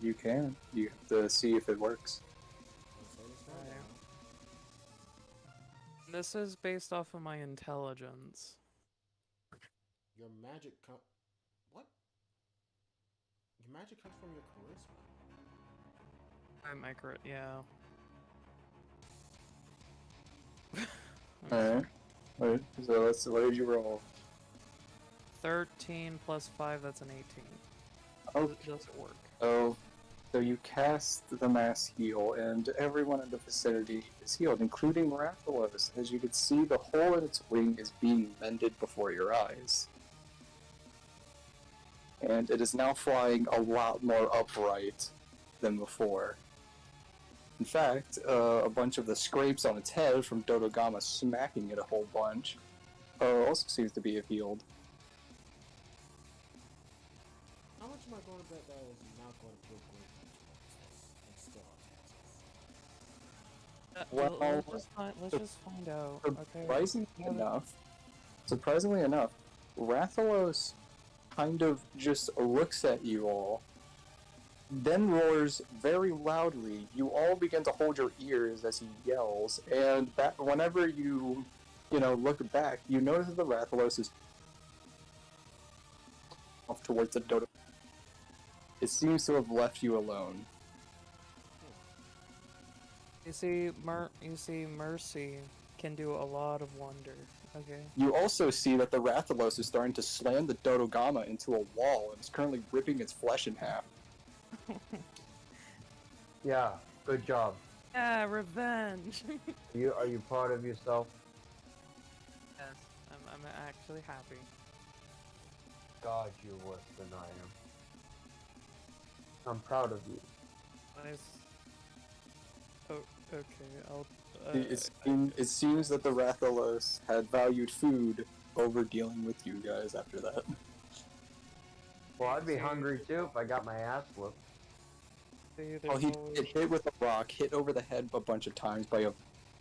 You can. You have to see if it works. This is based off of my intelligence. Your magic what? Your magic comes from your charisma. Yeah. Alright. Wait, so what did you roll? 13 plus 5, that's an 18. Oh, Does it work? So you cast the mass heal, and everyone in the vicinity is healed, including Rathalos. As you can see, the hole in its wing is being mended before your eyes. And it is now flying a lot more upright than before. In fact, a bunch of the scrapes on its head from Dodogama smacking it a whole bunch also seems to be healed. How much am I going to bet that is not going to feel great and still Let's just find out. Okay. Surprisingly enough, Rathalos kind of just looks at you all, then roars very loudly. You all begin to hold your ears as he yells, and whenever you look back, you notice that the Rathalos is off towards the Dodo. It seems to have left you alone. You see, Mercy can do a lot of wonder. Okay. You also see that the Rathalos is starting to slam the Dodogama into a wall and is currently ripping its flesh in half. Yeah, good job. Yeah, revenge. Are you proud of yourself? Yes, I'm actually happy. God, you're worse than I am. I'm proud of you. Nice. Oh, okay, I'll... It seems that the Rathalos had valued food over dealing with you guys after that. Well, I'd be hungry too if I got my ass whooped. Oh, he get hit with a rock, hit over the head a bunch of times by a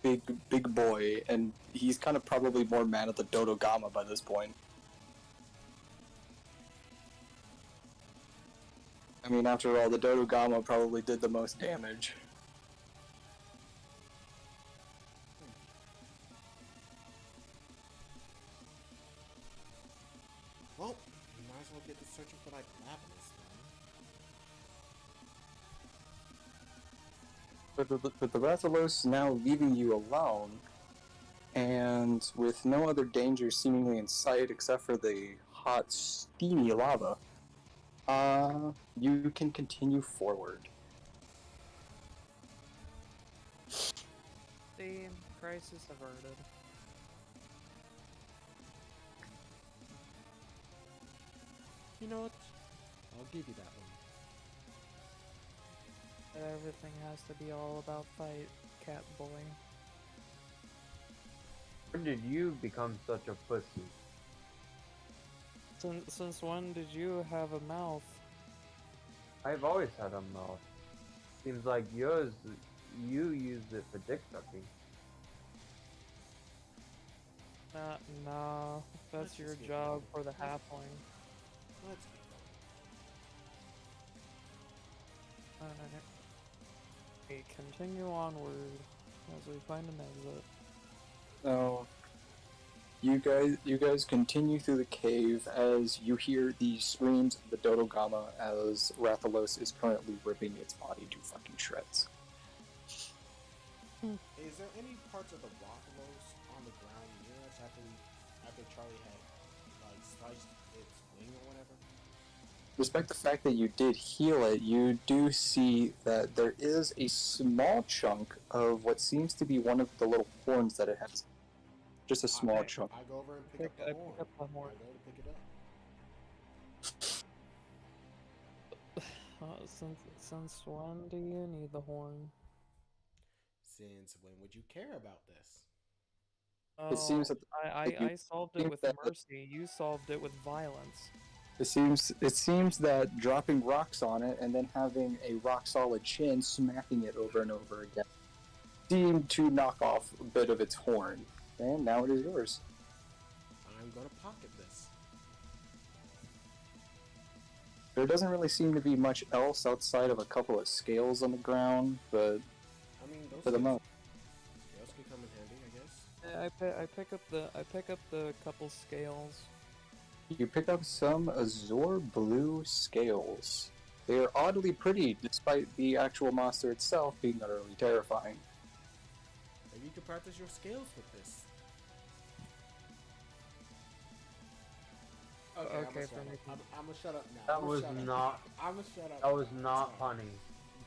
big boy, and he's kind of probably more mad at the Dodogama by this point. I mean, after all, the Dodogama probably did the most damage. Well, you might as well get to searching for like Lavinus then. But the Rathalos now leaving you alone, and with no other danger seemingly in sight except for the hot, steamy lava, you can continue forward. The crisis averted. You know what? I'll give you that one. Everything has to be all about fight, cat boy. When did you become such a pussy? Since when did you have a mouth? I've always had a mouth. Seems like you used it for dick sucking. Nah, that's your job for the halfling. Let's Alright. We continue onward as we find an exit. So you guys continue through the cave as you hear the screams of the Dodogama as Rathalos is currently ripping its body to fucking shreds. Is there any parts of the Rathalos on the ground near us after Charlie had like sliced its wing or whatever? Despite the fact that you did heal it, you do see that there is a small chunk of what seems to be one of the little horns that it has. Just a small chunk. I go over and pick up the horn. Pick up the horn. I go to pick it up. Since when do you need the horn? Since when would you care about this? It seems that I solved it with mercy. You solved it with violence. it seems that dropping rocks on it and then having a rock solid chin smacking it over and over again seemed to knock off a bit of its horn. And now it is yours. I'm gonna pocket this. There doesn't really seem to be much else outside of a couple of scales on the ground, but I mean, those for the moment. scales can come in handy, I guess. I pick up the couple scales. You pick up some azure blue scales. They are oddly pretty, despite the actual monster itself being utterly terrifying. Maybe you could practice your scales with this. Okay, I'm gonna shut up now. That was not. I'm gonna shut up. That was now. not funny.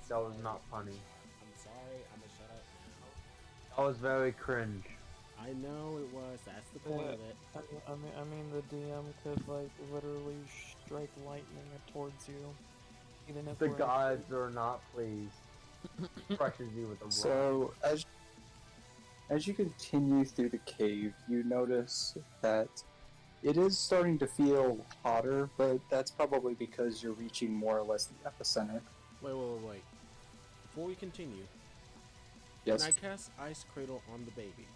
That was not funny. I'm sorry. I'm gonna shut up now. That was very cringe. I know it was. That's the point of it. I mean, the DM could like literally strike lightning towards you, even if The we're gods are not pleased. Crushes you with a rock. So, as you continue through the cave, you notice that it is starting to feel hotter, but that's probably because you're reaching more or less the epicenter. Wait. Before we continue, Yes, can I cast Ice Cradle on the baby?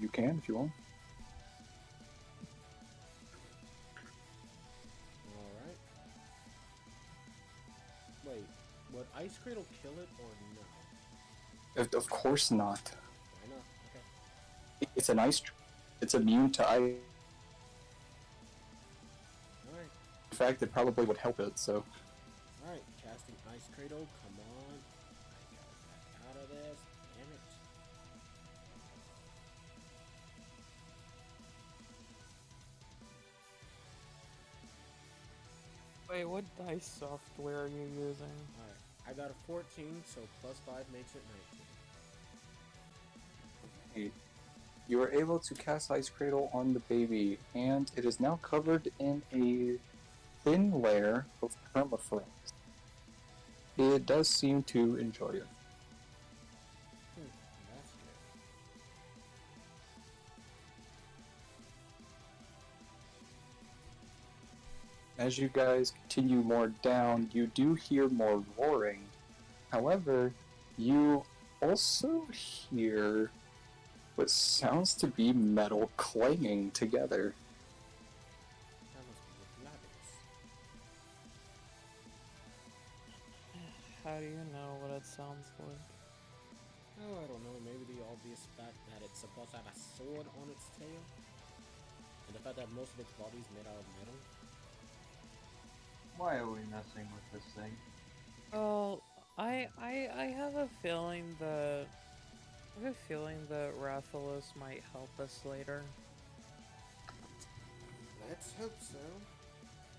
you can if you want. Alright. Wait, would Ice Cradle kill it or no? Of course not. Why not? Okay. It's an ice. It's immune to ice. Alright. In fact, it probably would help it. So, Alright, casting Ice Cradle, come on. I gotta back out of this. Damn it. Wait, what dice software are you using? Alright, I got a 14, so plus 5 makes it 19. you are able to cast Ice Cradle on the baby, and it is now covered in a thin layer of permafrost. It does seem to enjoy it. That's good. As you guys continue more down, you do hear more roaring. However, you also hear what sounds to be metal clanging together. That must be with Labius. How do you know what it sounds like? Oh, I don't know, maybe the obvious fact that it's supposed to have a sword on its tail? And the fact that most of its body is made out of metal? Why are we messing with this thing? Well, I have a feeling that Rathalos might help us later. Let's hope so.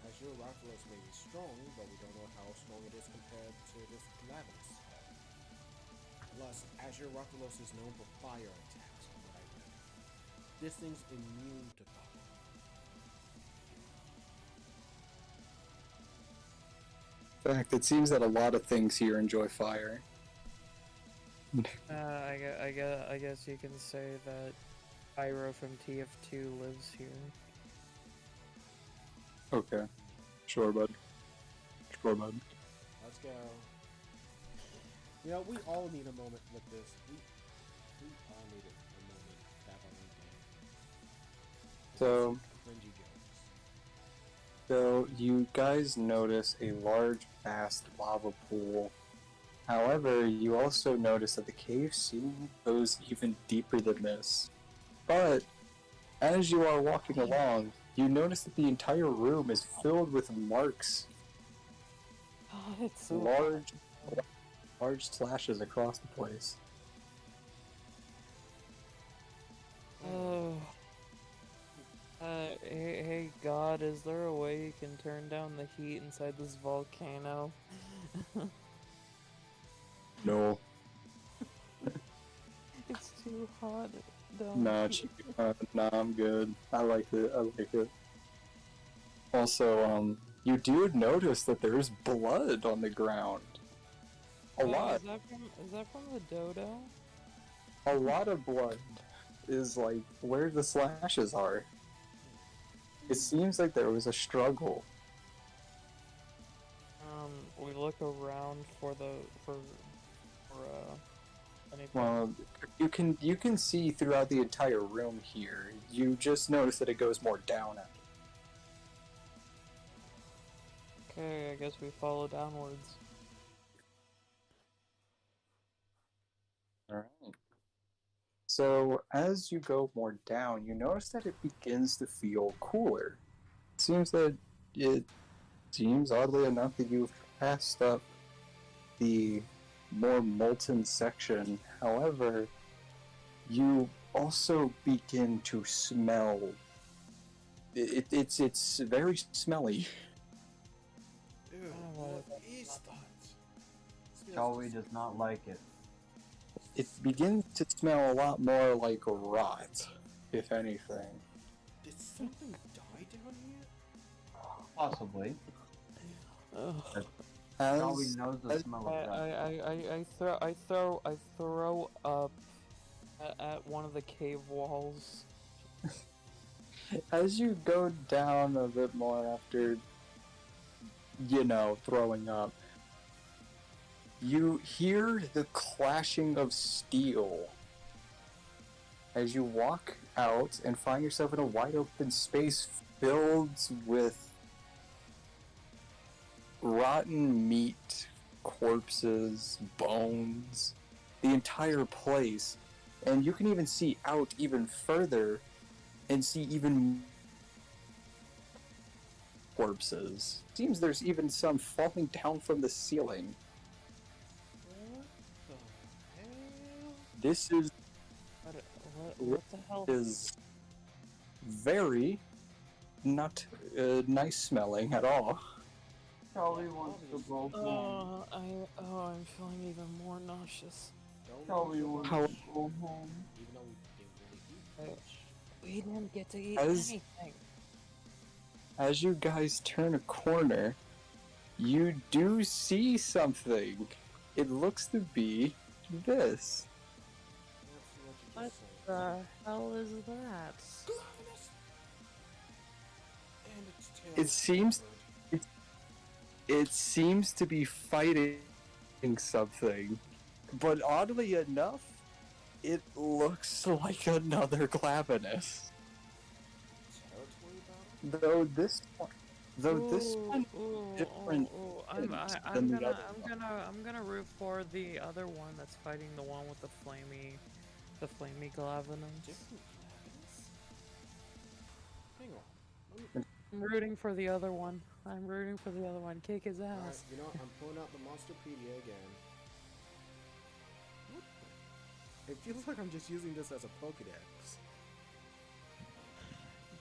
Azure Rathalos may be strong, but we don't know how strong it is compared to this Labius. Plus, Azure Rathalos is known for fire attacks, from what I read. This thing's immune to fire. In fact, it seems that a lot of things here enjoy fire. I guess you can say that Pyro from TF2 lives here. Okay. Sure, bud. Sure, bud. Let's go. You know, we all need a moment with this. We all need a moment to have our own game. So, Cringy jokes. So, you guys notice a large, vast lava pool. However, you also notice that the cave scene goes even deeper than this. But, as you are walking along, you notice that the entire room is filled with marks. It's so Large slashes across the place. Oh. Hey God, is there a way you can turn down the heat inside this volcano? No. It's too hot Nah, nah, I'm good. I like it. Also, you do notice that there's blood on the ground. A lot. Is that from the dodo? A lot of blood is like where the slashes are. It seems like there was a struggle. We look around for anything. Well, you can see throughout the entire room here. You just notice that it goes more down after. Okay, I guess we follow downwards. Alright. So, as you go more down, you notice that it begins to feel cooler. It seems, oddly enough, that you've passed up the more molten section. However, you also begin to smell. It's very smelly. Ew, what is that? Charlie does not like it. It begins to smell a lot more like rot, if anything. Did something die down here? Possibly. Ugh. Charlie knows the smell of that. I throw up at one of the cave walls. As you go down a bit more after, throwing up, you hear the clashing of steel as you walk out and find yourself in a wide open space filled with rotten meat, corpses, bones, the entire place. And you can even see out even further and see even corpses. Seems there's even some falling down from the ceiling. What the hell? This is What the hell? is very not nice smelling at all. Charlie wants to go home. I'm feeling even more nauseous. Charlie wants How- to go home. Even though we didn't really eat much. We didn't get to eat As- anything. As you guys turn a corner, you do see something. It looks to be this. What the hell is that? And its tail It seems- covered. It seems to be fighting something, but oddly enough, it looks like another Glavenus. Territory battle? Though this one different I'm than the other gonna root for the other one that's fighting the one with the flamey Glavenus. Different planets? Hang on. Let me... I'm rooting for the other one. Kick his Alright, ass. you know what? I'm pulling out the Monsterpedia again. What the... It feels like I'm just using this as a Pokedex.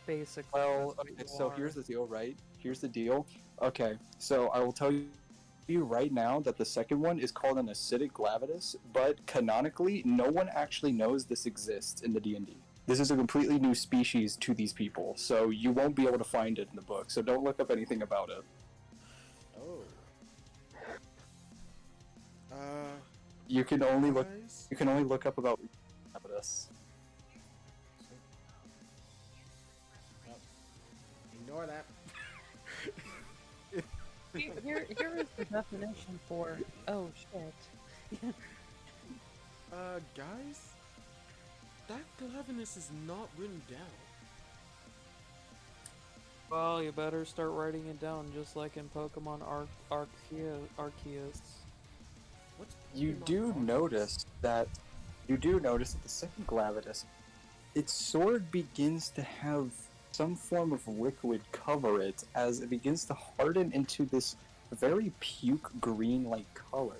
Basically. Well, that's what okay, you so are. here's the deal, right? Here's the deal. Okay, so I will tell you right now that the second one is called an acidic Glavenus, but canonically, no one actually knows this exists in the D&D. This is a completely new species to these people, so you won't be able to find it in the book, so don't look up anything about it. Oh. You can only Guys? look up about Glavenus. Ignore that. Here is the definition for oh shit. Guys? That Glavenus is not written down. Well, you better start writing it down, just like in Pokemon Arceus. What's You Pokemon do Arceus? notice that the second Glavitus, its sword begins to have some form of liquid cover it as it begins to harden into this very puke green-like color,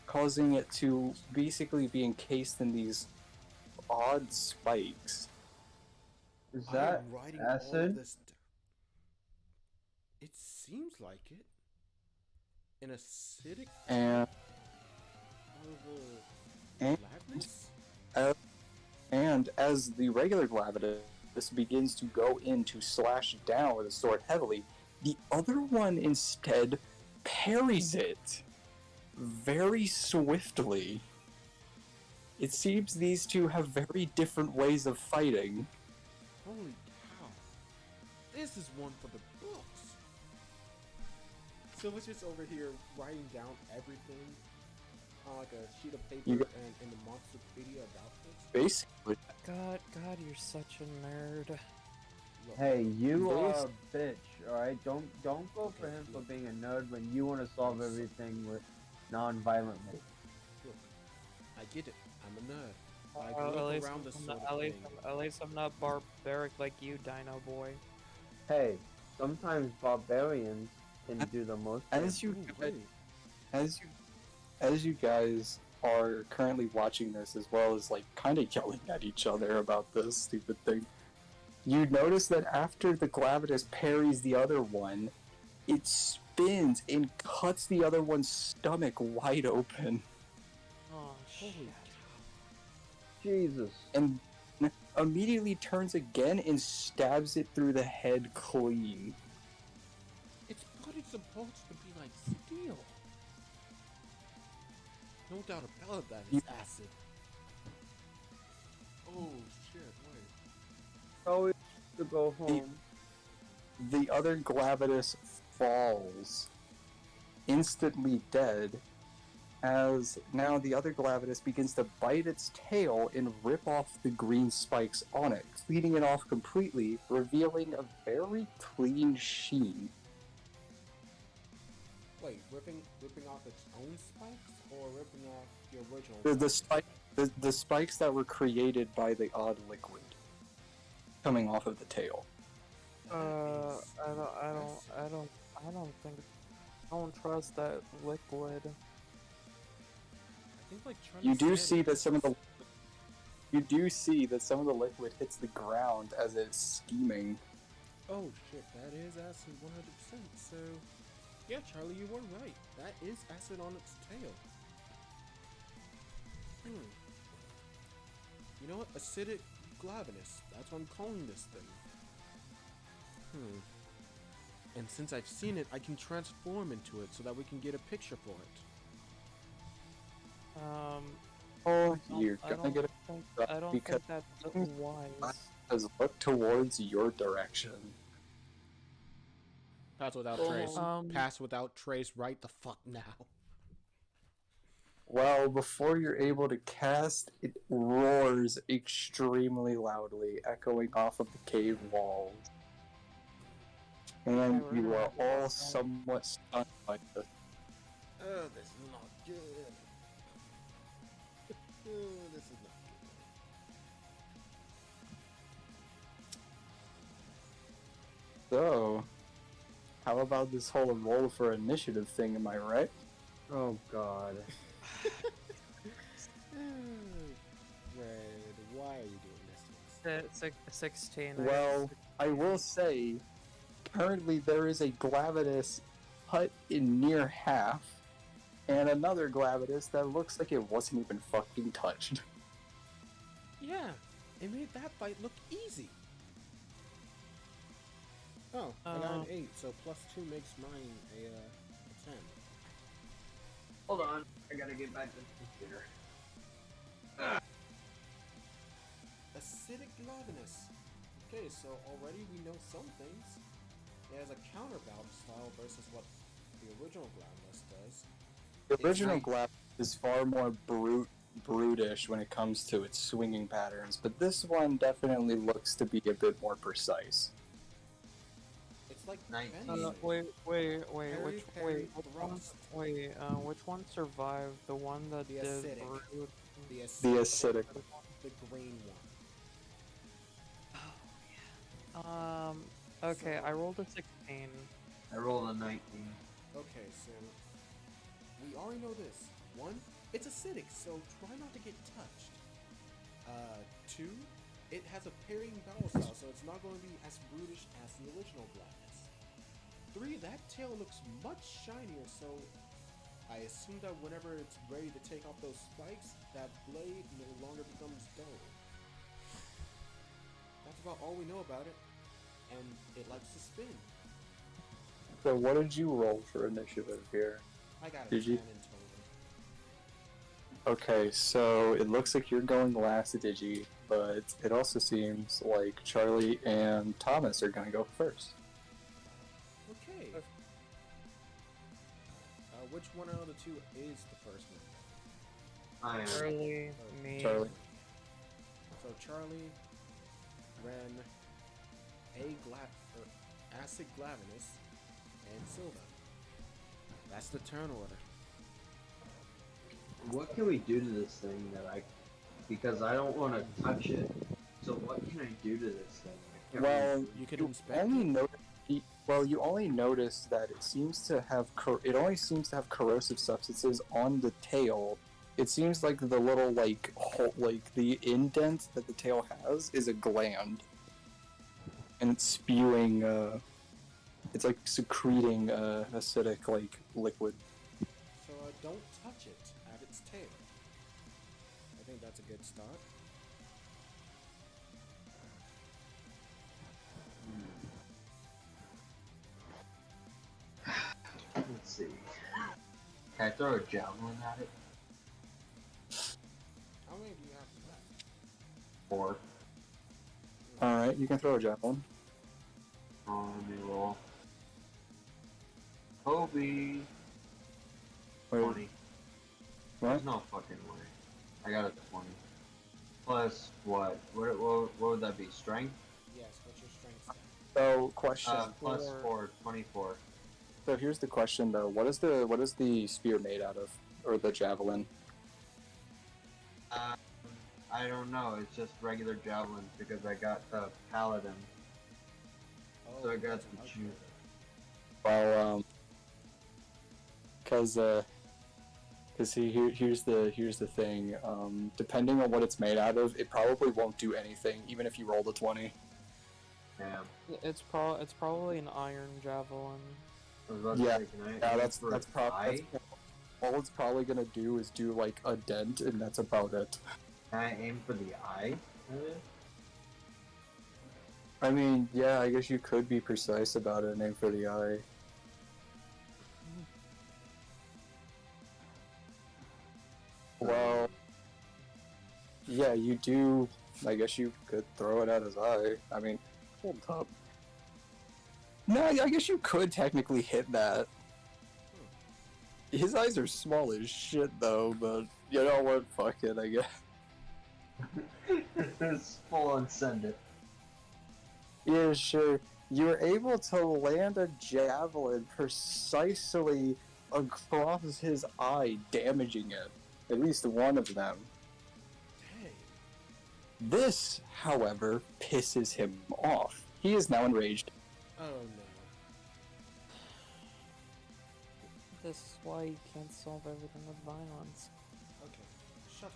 causing it to basically be encased in these odd spikes. Is I that am writing all of acid? this. It seems like it. An acidic And of and, gladness? and as the regular Glavitus begins to go in to slash down with a sword heavily, the other one instead parries it very swiftly. It seems these two have very different ways of fighting. Holy cow. This is one for the books. So it's just over here writing down everything on like a sheet of paper and in the monsterpedia about this. Basically, God, you're such a nerd. Look, Hey, you Those- are a bitch, alright? Don't go for him for being a nerd when you want to solve everything with non-violently. look, I get it. I'm a nerd. I At grew least, up around this I'm sort not, of thing. at least I'm not barbaric like you, Dino Boy. Hey, sometimes barbarians can do the most. as you Ooh, wait. as you guys are currently watching this, as well as like kind of yelling at each other about this stupid thing, you notice that after the Glavitus parries the other one, it spins and cuts the other one's stomach wide open, Oh shit. Holy Jesus. and immediately turns again and stabs it through the head clean. Its body's supposed to be like steel. No doubt about that, it's acid. Oh shit, wait. Always to go home. The other Glavitus falls, instantly dead, as now the other Glavitus begins to bite its tail and rip off the green spikes on it, cleaning it off completely, revealing a very clean sheen. Wait, ripping off its own spikes or ripping off the original? The spikes that were created by the odd liquid coming off of the tail. I don't trust that liquid. I think like Charlie You do said, see that some of the liquid hits the ground as it's steaming. Oh shit, that is acid 100%. So, yeah, Charlie, you were right. That is acid on its tail. You know what? Acidic glavinus. That's what I'm calling this thing. And since I've seen it, I can transform into it so that we can get a picture for it. You're gonna get I don't because think that's wise. as look towards your direction. Pass without Oh. trace. Pass without trace right the fuck now. Well, before you're able to cast, it roars extremely loudly, echoing off of the cave walls. And you are all somewhat stunned by this. Oh, this is not good. Oh, this is not good. So, how about this whole roll for initiative thing, am I right? Oh God. Red, why are you doing this to us? 16. Well, I will say, currently there is a Glavitus cut in near half, and another Glavitus that looks like it wasn't even fucking touched. Yeah, it made that fight look easy. Oh, I got an 8, so +2 makes mine a 10. Hold on. I gotta get back to the computer. Acidic glavinus. Okay, so already we know some things. It has a counterbout style versus what the original glavinus does. The original Glavitus is far more brutish when it comes to its swinging patterns, but this one definitely looks to be a bit more precise. It's like 19. fencing. Wait, Parry, parry, thrust. which one survived? The one that The did acidic. brood? The The acidic. The green one. Okay, So- I rolled a 16. I rolled a 19. Okay, so we already know this. 1, it's acidic, so try not to get touched. 2, it has a parrying battle style, so it's not going to be as brutish as the original Gladness. 3, that tail looks much shinier, so I assume that whenever it's ready to take off those spikes, that blade no longer becomes dull. That's about all we know about it, and it likes to spin. So what did you roll for initiative here? I got a Did 10 you? in total. Okay, so it looks like you're going last, Digi, but it also seems like Charlie and Thomas are gonna go first. Okay. Which one out of the two is the first one? I am. Charlie, me. Charlie. So Charlie, Ren, Acid Glavinus, and Silva. That's the turn order. What can we do to this thing that because I don't want to touch it. So what can I do to this thing? I can't Well, really- You can you inspect only it. notice. Well, you only notice that it seems to have. It only seems to have corrosive substances on the tail. It seems like the little the indent that the tail has is a gland, and it's spewing. It's like secreting acidic liquid. So don't touch it at its tail. I think that's a good start. Let's see. Can I throw a javelin at it? How many do you have for that? 4. All right, you can throw a javelin. Let me roll. Kobe. Wait, 20. what? There's no fucking way. I got a 20. Plus what? What would that be? Strength? Yes, what's your strength stat? So, question. Plus Four. 4, 24. So here's the question though: what is the spear made out of, or the javelin? I don't know. It's just regular javelin because I got the paladin. So I got that's the an choose. Well, cause here's the thing. Depending on what it's made out of, it probably won't do anything, even if you roll the 20. Damn. It's probably an iron javelin. I was about Yeah, to say, can I Yeah, aim that's for its eye? all it's probably gonna do is do like a dent, and that's about it. Can I aim for the eye? I mean, yeah, I guess you could be precise about it and aim for the eye. Well, yeah, you do. I guess you could throw it at his eye. I mean, hold up. No, I guess you could technically hit that. His eyes are small as shit, though, but you know what? Fuck it, I guess. It's full on send it. Yeah, sure. You were able to land a javelin precisely across his eye, damaging it. At least one of them. Dang. This, however, pisses him off. He is now enraged. Oh no. This is why you can't solve everything with violence. Okay. Shut up.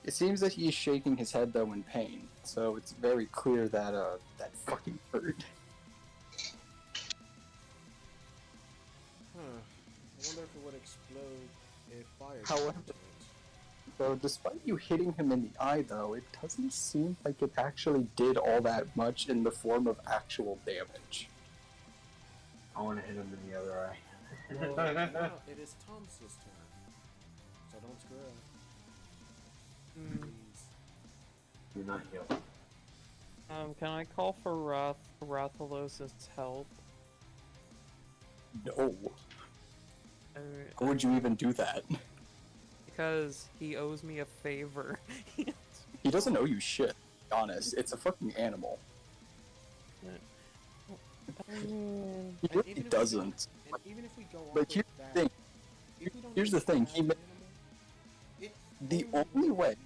It seems that he is shaking his head, though, in pain. So it's very clear that, that fucking hurt. Huh. I wonder if it would explode if fire However- got into it. So despite you hitting him in the eye, though, it doesn't seem like it actually did all that much in the form of actual damage. I want to hit him in the other eye. Well, now it is Tom's turn. So don't screw up. Please. Do not heal. Can I call for Rathalos' help? No. Uh, How would you even do that? Because he owes me a favor. He doesn't owe you shit. Be honest, it's a fucking animal. He really doesn't. And even if we go off But of here's the that, thing. if we don't Here's use the thing. that animal, it The only way.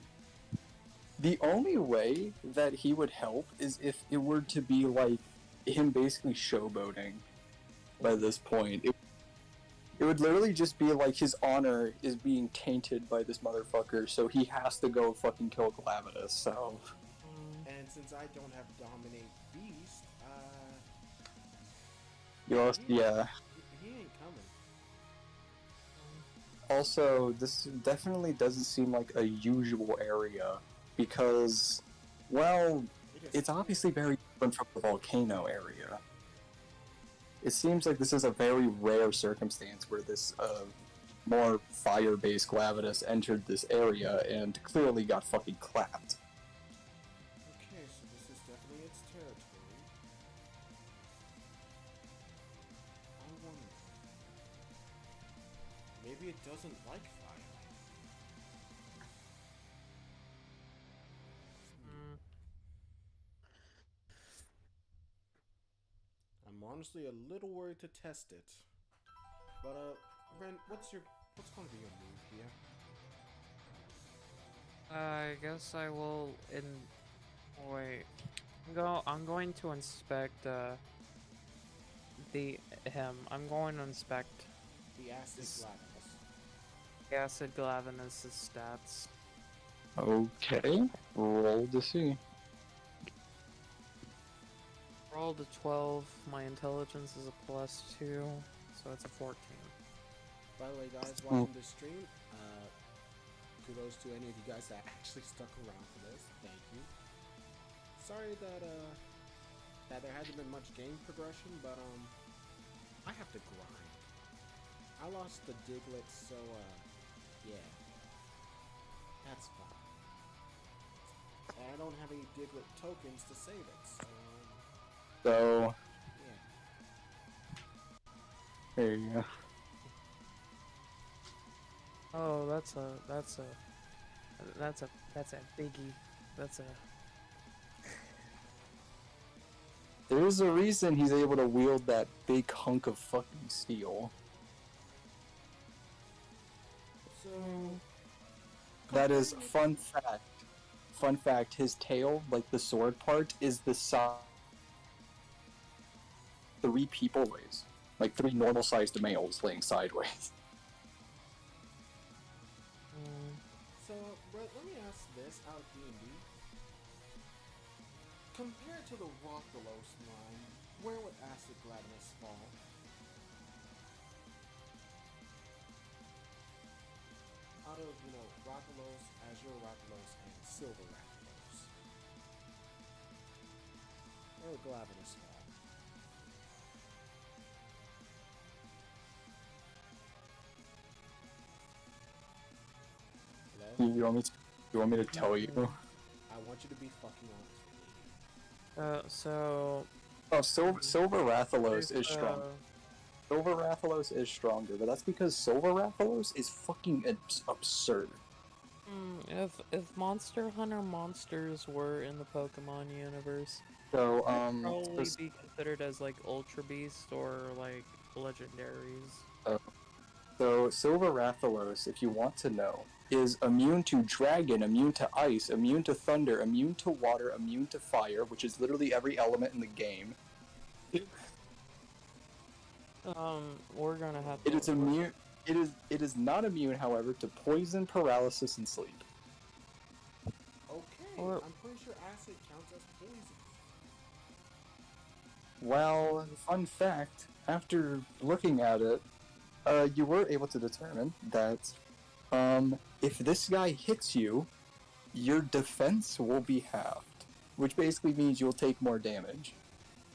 The only way that he would help is if it were to be like him basically showboating by this point. It would literally just be like his honor is being tainted by this motherfucker, so he has to go fucking kill Glavenus, so... And since I don't have Dominate Beast, Yeah. he ain't coming. Also, this definitely doesn't seem like a usual area, because, well, it's obviously very different from the volcano area. It seems like this is a very rare circumstance where this, more fire-based Glavenus entered this area and clearly got fucking clapped. Okay, so this is definitely its territory. I wonder. Maybe it doesn't like fire. I'm honestly a little worried to test it. But Ren, what's gonna be your move here? I guess I will wait. I'm going to inspect I'm going to inspect The Acid Glavenus. Acid Glavenus' stats. Okay, roll to see. Rolled a 12, my intelligence is a +2, so it's a 14. By the way, guys, watching this stream, kudos to any of you guys that actually stuck around for this. Thank you. Sorry that there hasn't been much game progression, but I have to grind. I lost the Diglett, so yeah, that's fine. And I don't have any Diglett tokens to save it, so yeah. There you go. Oh, that's a biggie. There's a reason he's able to wield that big hunk of fucking steel. So That is fun fact. Fun fact, his tail, like the sword part, is the size 3 people weighs. Like 3 normal-sized males laying sideways. So, Brett, let me ask this out of D&D. Compared to the Rockalos line, where would Acid Glavenus fall? Out of, Rockalos, Azure Rockalos, and Silver Rockalos. Where would Glavenus fall? Hello? You want me to tell you? I want you to be fucking honest with me. So Oh, Silver Rathalos is strong. Silver Rathalos is stronger, but that's because Silver Rathalos is fucking absurd. If Monster Hunter monsters were in the Pokemon universe, So, probably be considered as like Ultra Beast or like legendaries. So Silver Rathalos, if you want to know, is immune to Dragon, immune to Ice, immune to Thunder, immune to Water, immune to Fire, which is literally every element in the game. We're gonna have It is immune. It is not immune, however, to Poison, Paralysis, and Sleep. Okay, I'm pretty sure acid counts as poison. Well, fun fact, after looking at it, you were able to determine that if this guy hits you, your defense will be halved, which basically means you'll take more damage.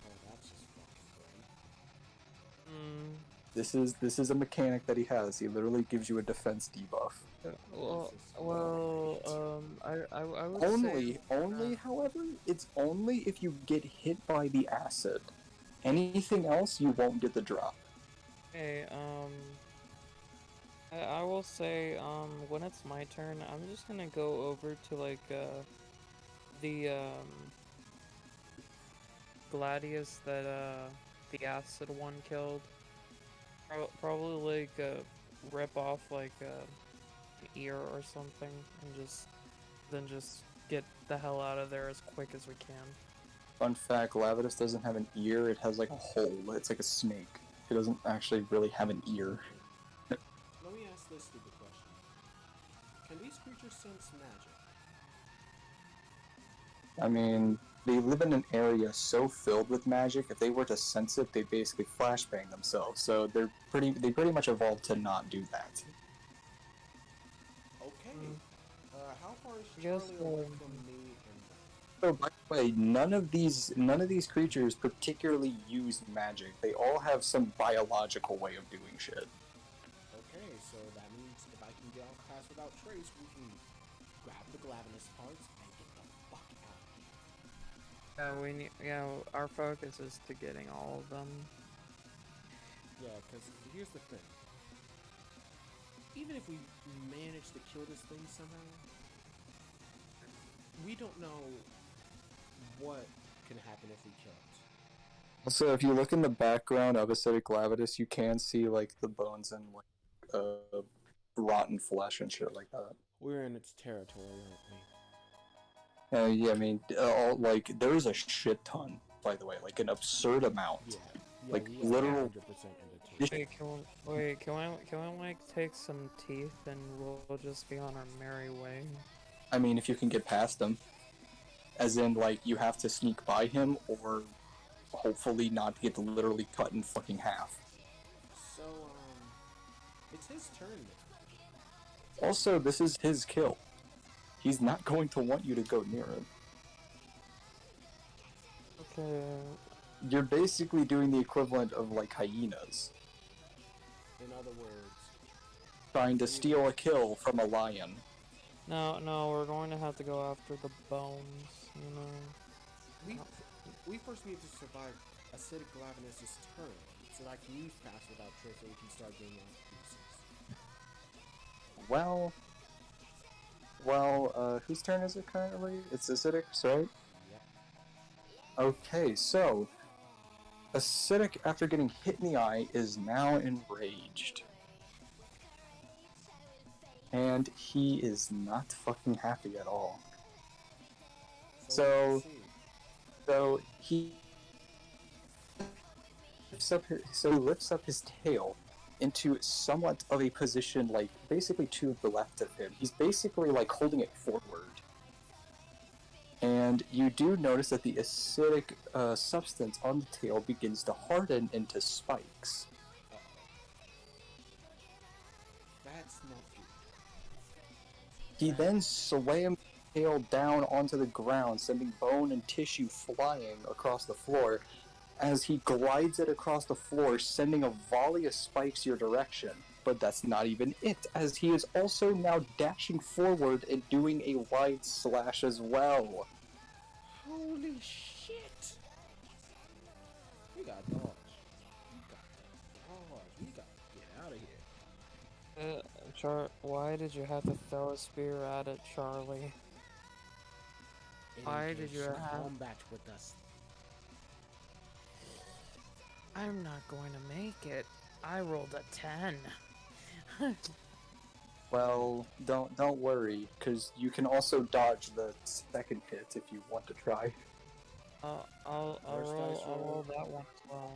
Oh, that's just fucking great. This is a mechanic that he has. He literally gives you a defense debuff. I would Only, however, it's only if you get hit by the acid. Anything else, you won't get the drop. Okay, I will say, when it's my turn, I'm just gonna go over to, like, the, Gladius that, the acid one killed. Probably like rip off like a ear or something, and then just get the hell out of there as quick as we can. Fun fact, Lavidus doesn't have an ear, it has like a hole. It's like a snake. It doesn't actually really have an ear. Let me ask this stupid question. Can these creatures sense magic? I mean, they live in an area so filled with magic, if they were to sense it, they basically flashbang themselves. So they pretty much evolved to not do that. Okay. How far is Yes, Charlie away from me and So by the way, none of these creatures particularly use magic. They all have some biological way of doing shit. Okay, so that means if I can get on class without trace, we can grab the Glavenus parts and get the fuck out of here. Our focus is to getting all of them. Yeah, because here's the thing. Even if we manage to kill this thing somehow, we don't know what can happen if we kill it. So if you look in the background of Acidic Lavidus, you can see like the bones and like rotten flesh and shit like that. We're in its territory, aren't we? Yeah, I mean, there's a shit ton, by the way, like an absurd amount. Yeah, like we are literal. 100% into Wait, can we like take some teeth and we'll just be on our merry way? I mean, if you can get past them, as in like you have to sneak by him, or hopefully not get literally cut in fucking half. So, it's his turn now. Also, this is his kill. He's not going to want you to go near him. Okay. You're basically doing the equivalent of like hyenas. In other words, Trying to steal a kill from a lion. No, we're going to have to go after the bones, you know. we first need to survive Acidic Glavenus' turn, so that I can use Pass Without Trace so we can start getting off pieces. Well, whose turn is it currently? It's Acidic's, right? Yep. Okay, so Acidic, after getting hit in the eye, is now enraged. And he is not fucking happy at all. So he lifts up his tail into somewhat of a position, like, basically to the left of him. He's basically, like, holding it forward. And you do notice that the acidic substance on the tail begins to harden into spikes. That's not good. He then slams the tail down onto the ground, sending bone and tissue flying across the floor. As he glides it across the floor, sending a volley of spikes your direction. But that's not even it, as he is also now dashing forward and doing a wide slash as well. Holy shit! We got dodge. We got to get out of here. Why did you have to throw a spear at it, Charlie? Why did you have combat with us? I'm not going to make it. I rolled a 10. Well, don't worry, because you can also dodge the second hit if you want to try. I'll roll that one as well.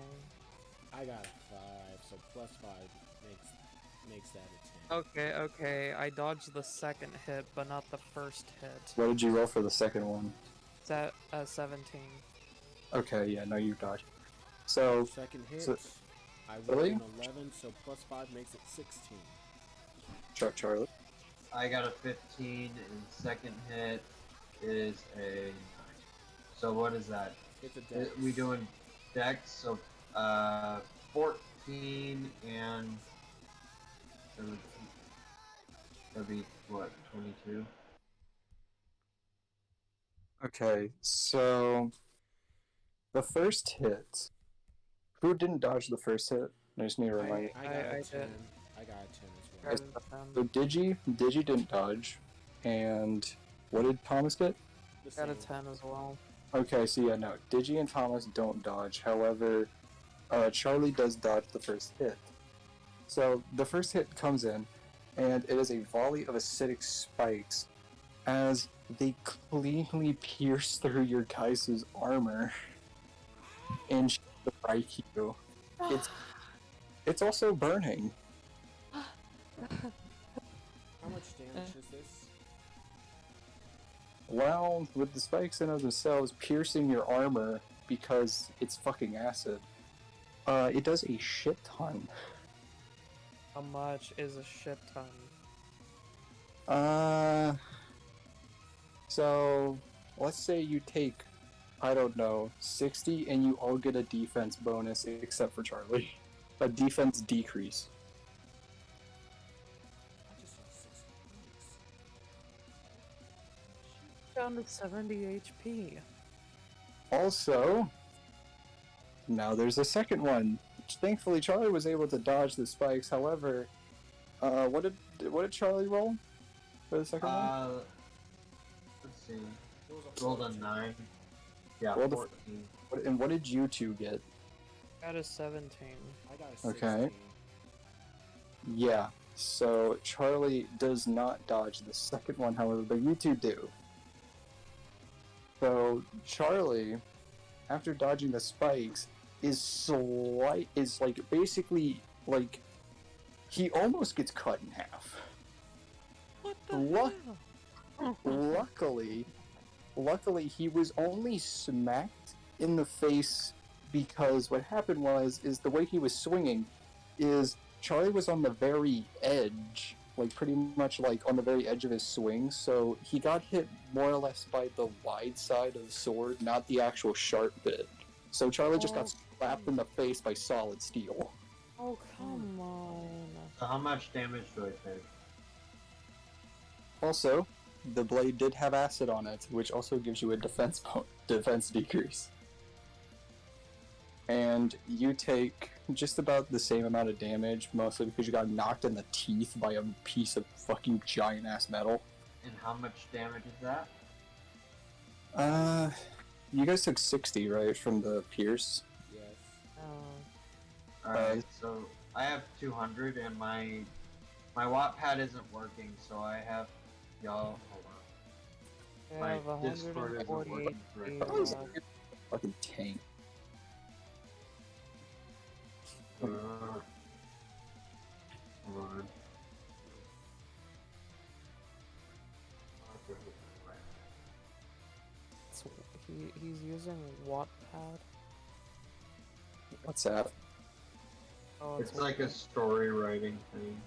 I got a 5, so plus 5 makes that a 10. Okay, I dodged the second hit, but not the first hit. What did you roll for the second one? It's at 17. Okay, yeah, no, you dodged. So, Second hit, I rolled really? an 11, so plus 5 makes it 16. Charlie. I got a 15, and second hit is a 9. So what is that? It's a dex. We doing dex, so 14 and 17. That'd be what, 22? Okay, so the first hit. Who didn't dodge the first hit? I just need to remind you. I got a 10. did. I got a 10 as well. So Digi didn't dodge, and what did Thomas get? The Got a same. 10 as well. Okay, so yeah, no, Digi and Thomas don't dodge. However, Charlie does dodge the first hit. So the first hit comes in, and it is a volley of acidic spikes as they cleanly pierce through your guys' armor and strike you. It's also burning. How much damage is this? Well, with the spikes in of themselves piercing your armor because it's fucking acid, it does a shit ton. How much is a shit ton? So let's say you take, I don't know, 60 and you all get a defense bonus except for Charlie. A defense decrease. I just saw 6 spikes. Down to 70 HP. Also, now there's a second one. Thankfully, Charlie was able to dodge the spikes. However, what did Charlie roll for the second one? Let's see. It was a Rolled a 14. 9. Yeah, Rolled a 14. And what did you two get? Got a 17. I got a 16. Okay. Yeah. So Charlie does not dodge the second one, however, but you two do. So Charlie, after dodging the spikes, is like basically like he almost gets cut in half. What the hell? Luckily, he was only smacked in the face because what happened is the way he was swinging is Charlie was on the very edge, like pretty much like on the very edge of his swing, so he got hit more or less by the wide side of the sword, not the actual sharp bit. So Charlie just got slapped in the face by solid steel. Oh, come on. So how much damage do I take? Also, the blade did have acid on it, which also gives you a defense decrease. And you take just about the same amount of damage, mostly because you got knocked in the teeth by a piece of fucking giant ass metal. And how much damage is that? You guys took 60, right, from the pierce? Yes. Alright, so I have 200 and my Wattpad isn't working, so I have y'all hold on. I have My Discord isn't 148 working correctly. That was a fucking tank. Hold on. So he's using Wattpad. What's that? Oh, It's like a story writing thing.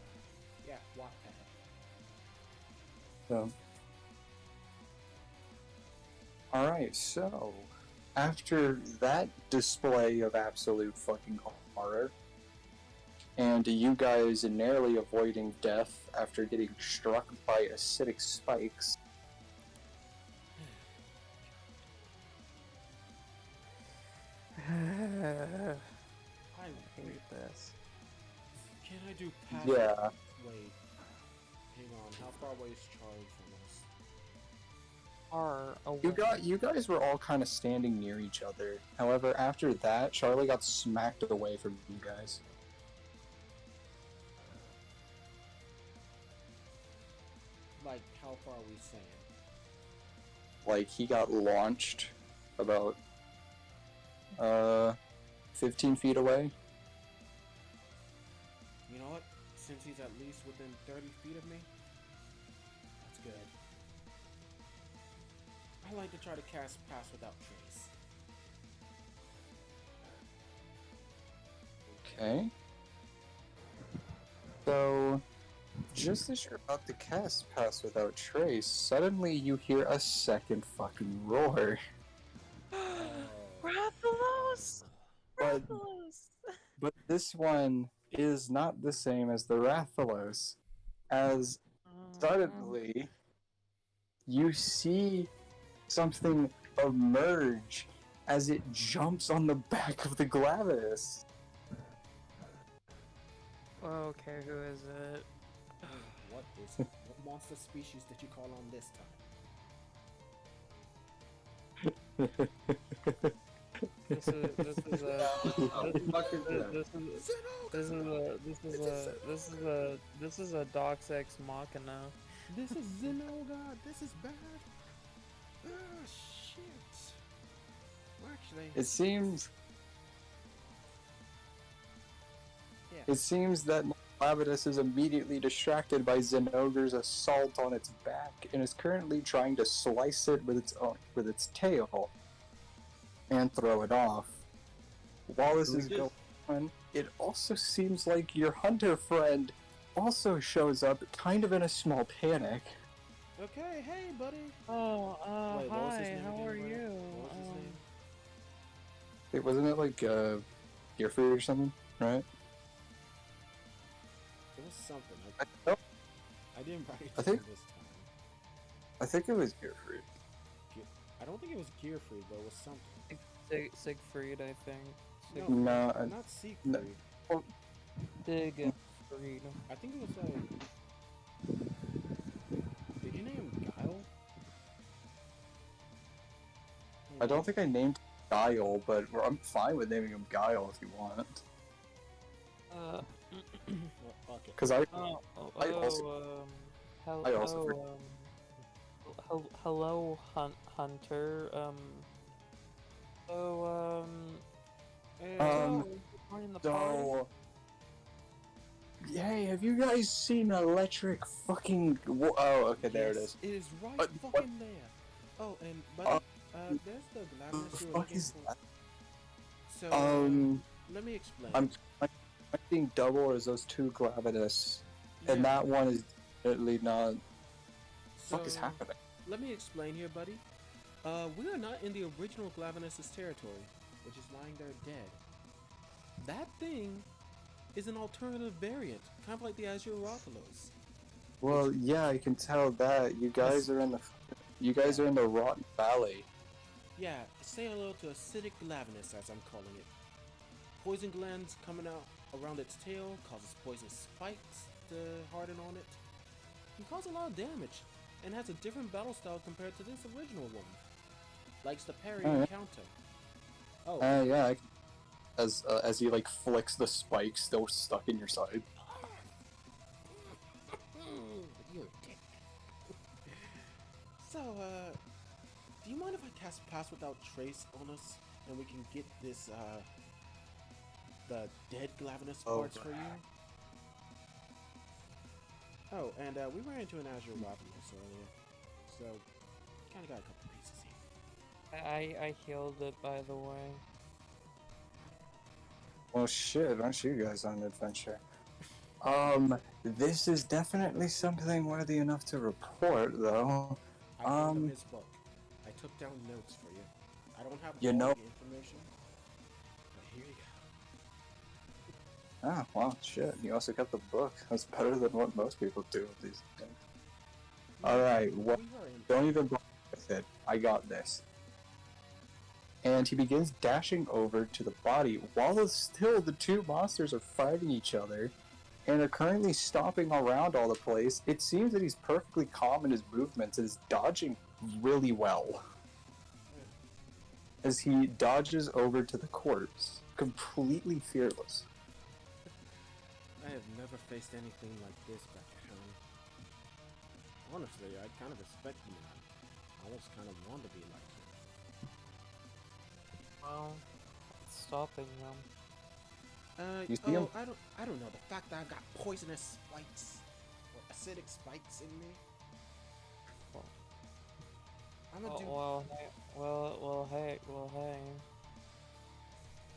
Yeah, Wattpad. So. Alright, so after that display of absolute fucking horror, and you guys narrowly avoiding death after getting struck by acidic spikes, I hate this. Can I do passive? yeah, Wait. Hang on. How far away is Charlie from us? Are away. you guys were all kind of standing near each other. However, after that, Charlie got smacked away from you guys. Like, how far are we saying? Like, he got launched about 15 feet away. You know what? Since he's at least within 30 feet of me, that's good. I like to try to cast Pass Without Trace. Okay. So, just as you're about to cast Pass Without Trace, suddenly you hear a second fucking roar. Rathalos! But, but this one is not the same as the Rathalos, as suddenly you see something emerge as it jumps on the back of the Glavis. Okay, who is it? What monster species did you call on this time? This is this is a Fuck is that? this is a Dox Ex Machina. This is Zenogard. This is bad. Ah, shit. Well, actually, It seems. Yeah. It seems that Lavidus is immediately distracted by Zenogre's assault on its back and is currently trying to slice it with its tail and throw it off. While this is going on, it also seems like your hunter friend also shows up, kind of in a small panic. okay, hey, buddy. Oh, Wait, what was his hi. name How again, are bro? you? What was his name? Wait, wasn't it like Gearfruit or something, right? It was something. I didn't write it I down think- this time. I think it was Gearfruit. I don't think it was Gearfried, but it was something. Siegfried, I think. No, not Siegfried. no. Siegfried. I think it was Did you name him Guile? I don't think I named Guile, but I'm fine with naming him Guile if you want. Well, fuck it. Because I hello, Hunter. Join the party. So, hey, have you guys seen electric fucking? Oh, okay, there it is. It is right What? fucking there. Oh, and buddy, there's the What glamorous the you were fuck looking is for. that? So, let me explain. I'm seeing double as those two Glavenus, and Yeah, that one is definitely not. so, Fuck is happening? Let me explain here, buddy. We are not in the original Glavenus' territory, which is lying there dead. That thing is an alternative variant, kind of like the Azurophilos. Well, yeah, I can tell that you guys are in the Rotten Valley. Yeah, say hello to acidic Glavenus, as I'm calling it. Poison glands coming out around its tail causes poison spikes to harden on it. Can cause a lot of damage, and has a different battle style compared to this original one. Likes to parry and counter. Oh, Yeah, as he like flicks the spike still stuck in your side. you're a dick. So, do you mind if I cast Pass Without Trace on us, and we can get this, the dead Glavenus parts for you? Oh, and we ran into an Azurophilos earlier, so kinda got a couple pieces here. I healed it, by the way. Well, shit, aren't you guys on an adventure? This is definitely something worthy enough to report, though. I found him his book. I took down notes for you. I don't have You all know- the information, but here you go. Ah, well, shit, you also got the book. That's better than what most people do with these things. Alright, well, We were in don't even bother with it. I got this. And he begins dashing over to the body while still the two monsters are fighting each other and are currently stomping around all the place. It seems that he's perfectly calm in his movements and is dodging really well. As he dodges over to the corpse, completely fearless. I have never faced anything like this back at home. Honestly, I kind of respect the man. I almost kind of want to be like him. Well, it's stopping them. You see him? I don't know. The fact that I got poisonous spikes or acidic spikes in me. Well, I'm a dude. hey.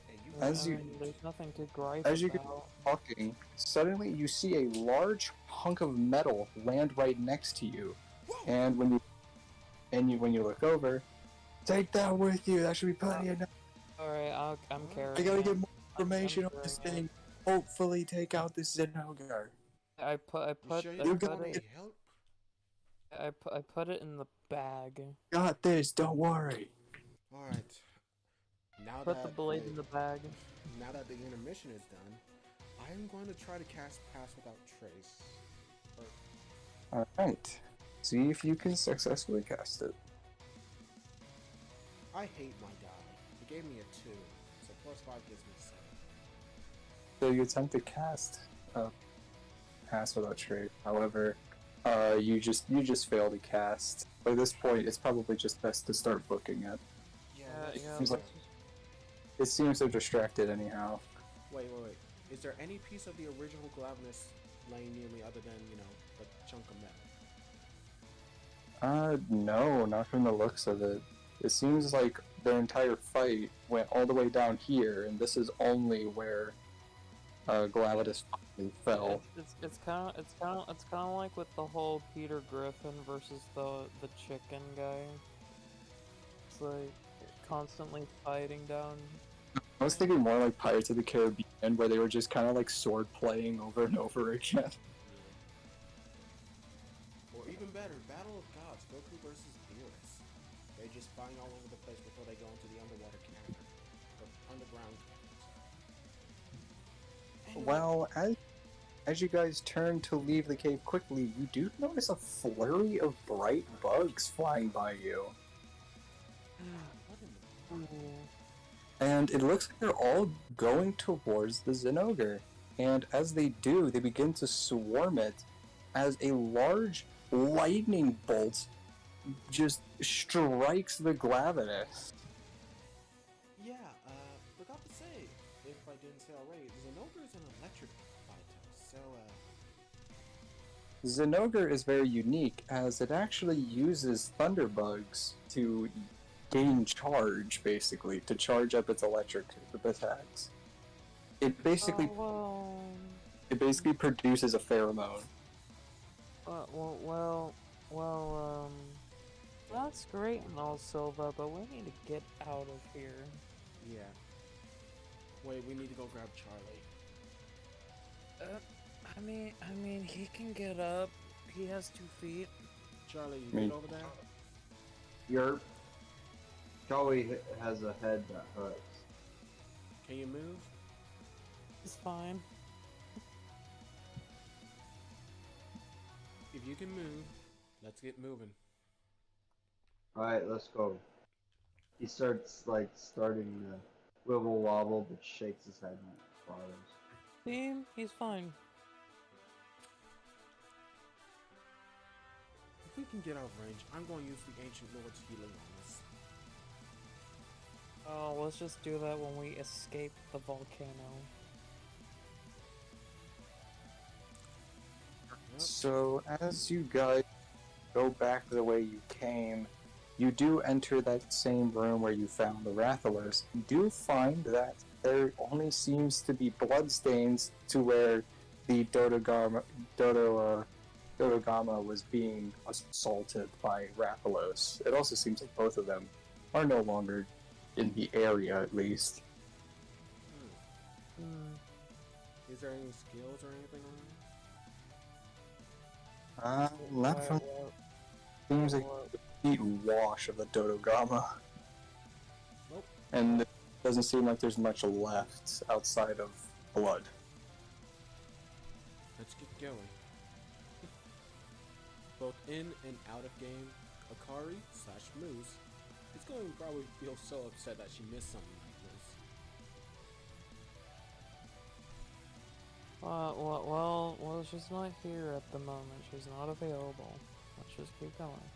Hey, you As you- There's nothing to gripe As you about. get talking, suddenly you see a large hunk of metal land right next to you. And when you look over, take that with you. That should be plenty enough. Alright, I'm carrying I gotta it. get more information on I'm this carrying thing. Hopefully, take out this Zenogre. I put it in the bag. Got this. Don't worry. All right. Now Put the blade in the bag. Now that the intermission is done, I am going to try to cast Pass Without Trace. All right. See if you can successfully cast it. I hate my guy It gave me a 2, so plus 5 gives me 7. So you attempt to cast pass without trade. However, you just fail to cast. By this point, it's probably just best to start booking it. Yeah. Seems like it seems so distracted anyhow. Wait. Is there any piece of the original Glavenus laying near me other than, a chunk of metal? No, not from the looks of it. It seems like their entire fight went all the way down here, and this is only where Glavenus fell. It's kind of like with the whole Peter Griffin versus the chicken guy. It's like constantly fighting down. I was thinking more like Pirates of the Caribbean, where they were just kind of like sword playing over and over again. Or even better, Battle of Gods, Goku versus Beerus. They just fight all over the place before they go into the underwater cavern. Or underground cavern. Well, as you guys turn to leave the cave quickly, you do notice a flurry of bright bugs flying by you. And it looks like they're all going towards the Zinogre. And as they do, they begin to swarm it as a large lightning bolt just strikes the Glavenus. Yeah, forgot to say, if I didn't say already, Zinogre is an electric Vital, so, Zinogre is very unique as it actually uses thunderbugs to gain charge, basically, to charge up its electric attacks. It basically produces a pheromone. That's great and all, Silva, but we need to get out of here. yeah. Wait, we need to go grab Charlie. I mean, he can get up. He has 2 feet. Charlie, you get over there? Yerp. Charlie has a head that hurts. Can you move? It's fine. If you can move, let's get moving. Alright, let's go. He starts, starting to wibble wobble, but shakes his head and follows. See? He's fine. If we can get out of range, I'm going to use the Ancient Lord's healing on us. Oh, let's just do that when we escape the volcano. So, as you guys go back the way you came, you do enter that same room where you found the Rathalos. You do find that there only seems to be bloodstains to where the Dodogama was being assaulted by Rathalos. It also seems like both of them are no longer in the area, at least. Is there any skills or anything on Not from... Seems like a complete wash of the Dodogama. Nope. And it doesn't seem like there's much left outside of blood. Let's get going. Both in and out of game, Akari/Moose is going to probably feel so upset that she missed something like this. Well, she's not here at the moment. She's not available. Let's just keep going.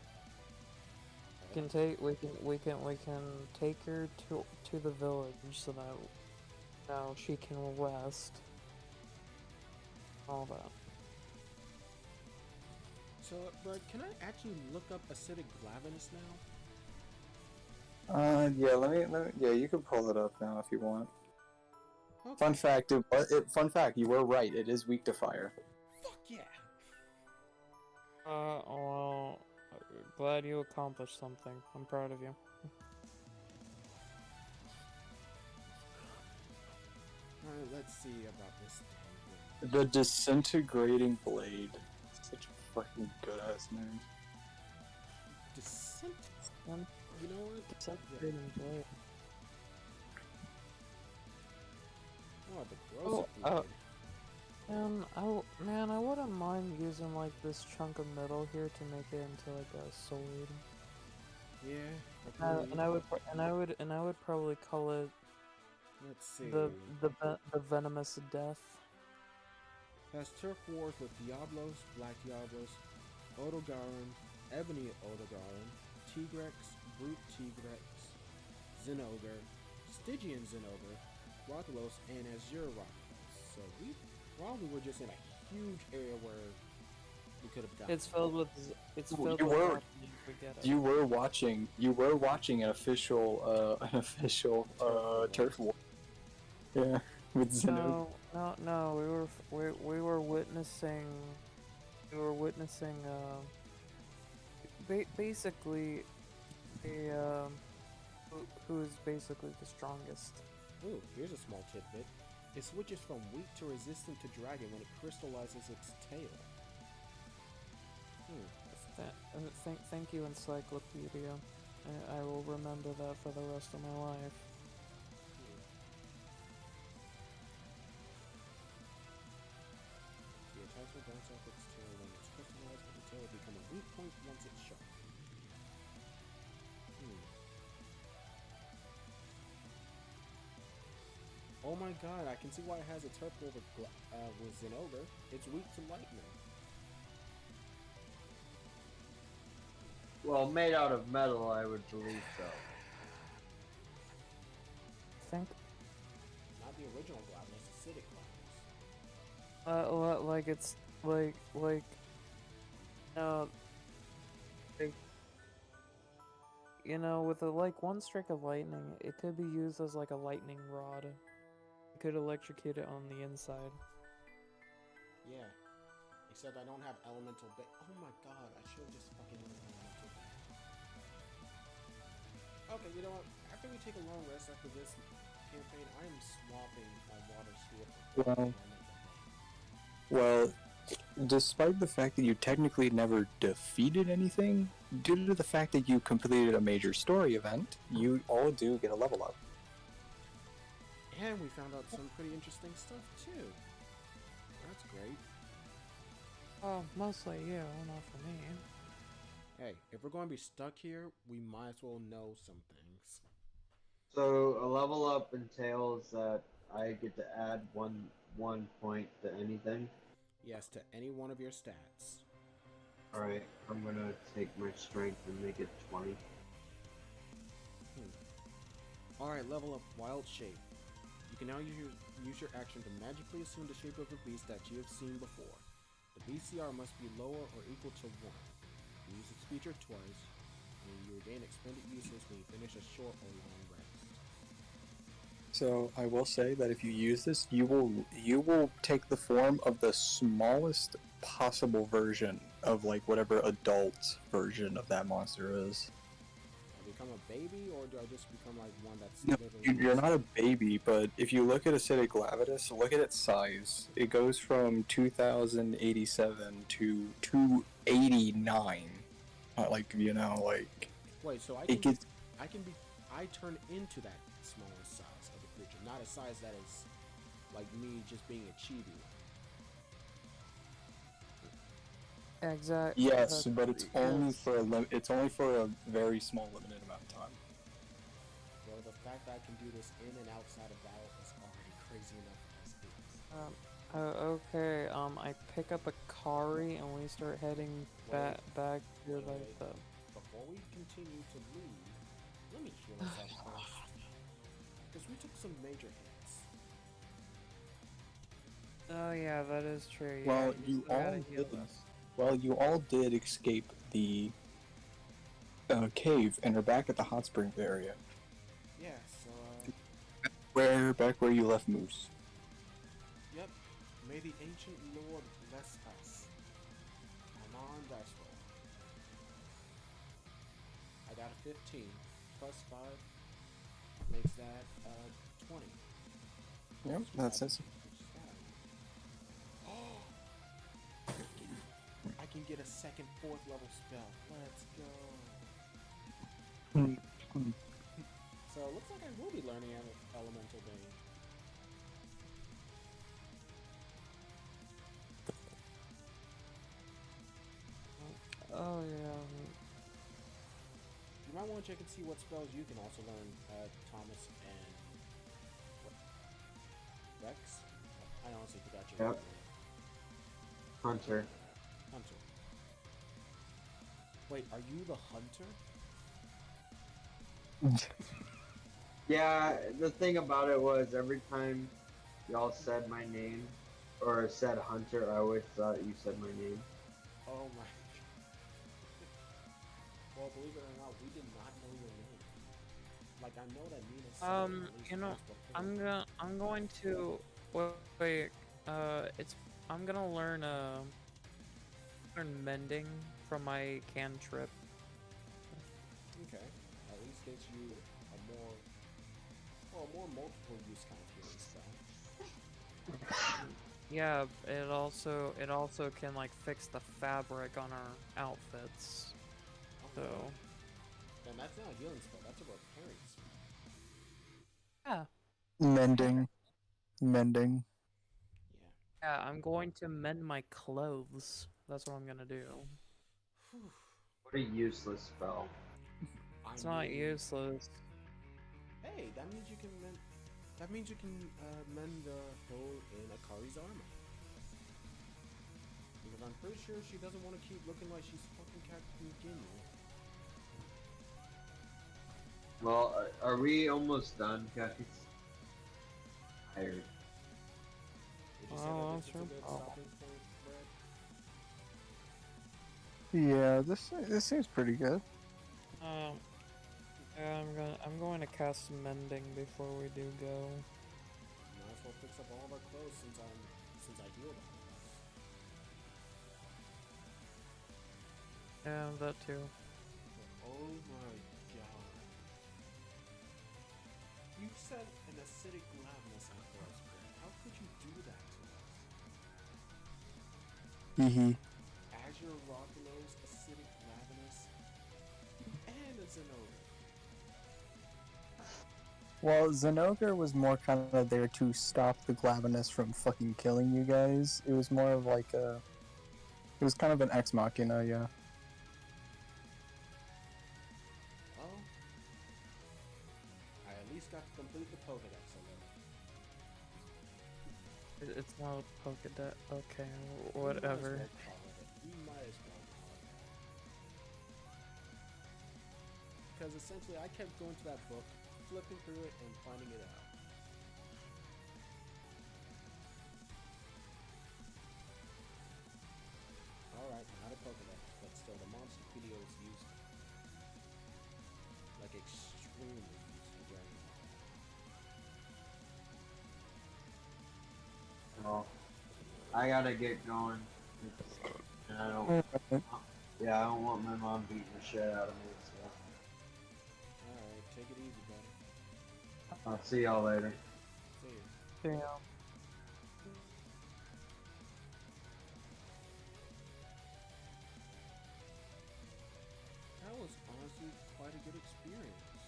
We can take her to the village so that now she can rest. All that. So, but can I actually look up acidic Glavenus now? Yeah, let me, yeah, you can pull it up now if you want. Okay. Fun fact, you were right, it is weak to fire. Fuck yeah! Well, glad you accomplished something. I'm proud of you. Alright, let's see about this thing. The Disintegrating Blade. Such a fucking good ass name. You know what? Disintegrating blade. Oh, the gross Man, I wouldn't mind using like this chunk of metal here to make it into like a sword. Yeah. And I would probably call it Let's see. the venomous death. Has turf wars with Diablos, Black Diablos, Odogaron, Ebony Odogaron, Tigrex, Brute Tigrex, Zinogre, Stygian Zinogre, Rathalos, and Azure Rathalos. So we probably were just in a huge area where we could have gotten. It's filled with we get it. You were watching an official turf war. Yeah, with Zinogre. No. We were witnessing. Basically, who is basically the strongest. Ooh, here's a small tidbit. It switches from weak to resistant to dragon when it crystallizes its tail. Thank you, Encyclopedia. I will remember that for the rest of my life. The attack will bounce off its tail when it's crystallized, but the tail will become a weak point once it's sharp. Oh my god, I can see why it has a turf war with Zinogre. It's weak to lightning. Well, made out of metal, I would believe so. Think. Not the original Glavnus, acidic Glavnus. Like it's with one strike of lightning, it could be used as like a lightning rod. It could electrocute it on the inside. Yeah. Except I don't have elemental bait. Oh my god, I should have just fucking used elemental bait. Okay, you know what? After we take a long rest after this campaign, I am swapping my water sphere for elemental bait. Well, despite the fact that you technically never defeated anything, due to the fact that you completed a major story event, you all do get a level up. And we found out some pretty interesting stuff too. That's great. Oh, mostly you, not for me. Hey, if we're going to be stuck here, we might as well know some things. So a level up entails that I get to add one point to anything. Yes, to any one of your stats. Alright, I'm gonna take my strength and make it 20. Alright, level up Wild Shape. You can now use your action to magically assume the shape of a beast that you have seen before. The BCR must be lower or equal to 1. You use its feature twice, and you regain expended uses when you finish a short or long rest. So I will say that if you use this, you will take the form of the smallest possible version of like whatever adult version of that monster is. I become a baby, or do I just become like one that's No, literally... you're not a baby, but if you look at Acidic Glavidus, look at its size. It goes from 2087 to 289. Wait, so I turn into that smaller size of the creature, not a size that is like me just being a chibi. Exactly. Yes, but it's only for a very small limited amount of time. Well, the fact that I can do this in and outside of battle is already crazy enough as it is. Okay, I pick up a Kari and we start heading back to like the... Before we continue to move, let me heal myself first. Because we took some major hits. Oh yeah, that is true. Well, Yeah, you all did escape the cave and are back at the hot springs area. Yeah, so Back where you left Moose. yep. May the ancient lord bless us. I'm on dice roll. I got a 15 plus 5 makes that 20. Yep, that's it. I can get a second 4th level spell. Let's go. So it looks like I will be learning Elemental Bane. Oh yeah. You might want to check and see what spells you can also learn, Thomas and Rex. I honestly forgot your name. Hunter. Hunter. Wait, are you the hunter? Yeah, the thing about it was every time y'all said my name or said Hunter, I always thought you said my name. Oh my. Well, believe it or not, we did not know your name. Like, I know that Nina said it at least You know, once before. I'm going to wait. I'm gonna learn mending from my cantrip. Okay. At least gets you a more multiple use kind of healing spell. Yeah, it also can like fix the fabric on our outfits. So. And that's not a healing spell. That's a repairing spell. Yeah. Mending. Yeah, I'm going to mend my clothes. That's what I'm gonna do. What a useless spell. It's not useless. Hey, that means you can mend. That means you can mend the hole in Akari's armor. Because I'm pretty sure she doesn't want to keep looking like she's fucking Captain Ginyu. Well, are we almost done, guys? Tired. Would you say that this is a good stopping point, Brad? Yeah, this seems pretty good. Yeah, I'm going to cast some mending before we do go. Might as well fix up all of our clothes since I healed all of us. Yeah, that too. Oh my god. You said an acidic gladness after us, Brad. How could you do that to us? Hee. Azure Rocknose, acidic gladness, and a Zenogre. Well, Zenogre was more kind of there to stop the Glavenus from fucking killing you guys. It was more of like a... It was kind of an ex machina, yeah. Well, I at least got to complete the Pokedex alone. It's not a Pokedex. Okay, We whatever. might as well call it. Because essentially I kept going to that book, flipping through it, and finding it out. Alright, not a Pokedex, but still the monster video is useful. Like extremely useful during Well, I gotta get going. And I don't want my mom beating the shit out of me, so. Alright, take it easy, buddy. I'll see y'all later. See ya. Damn. That was honestly quite a good experience.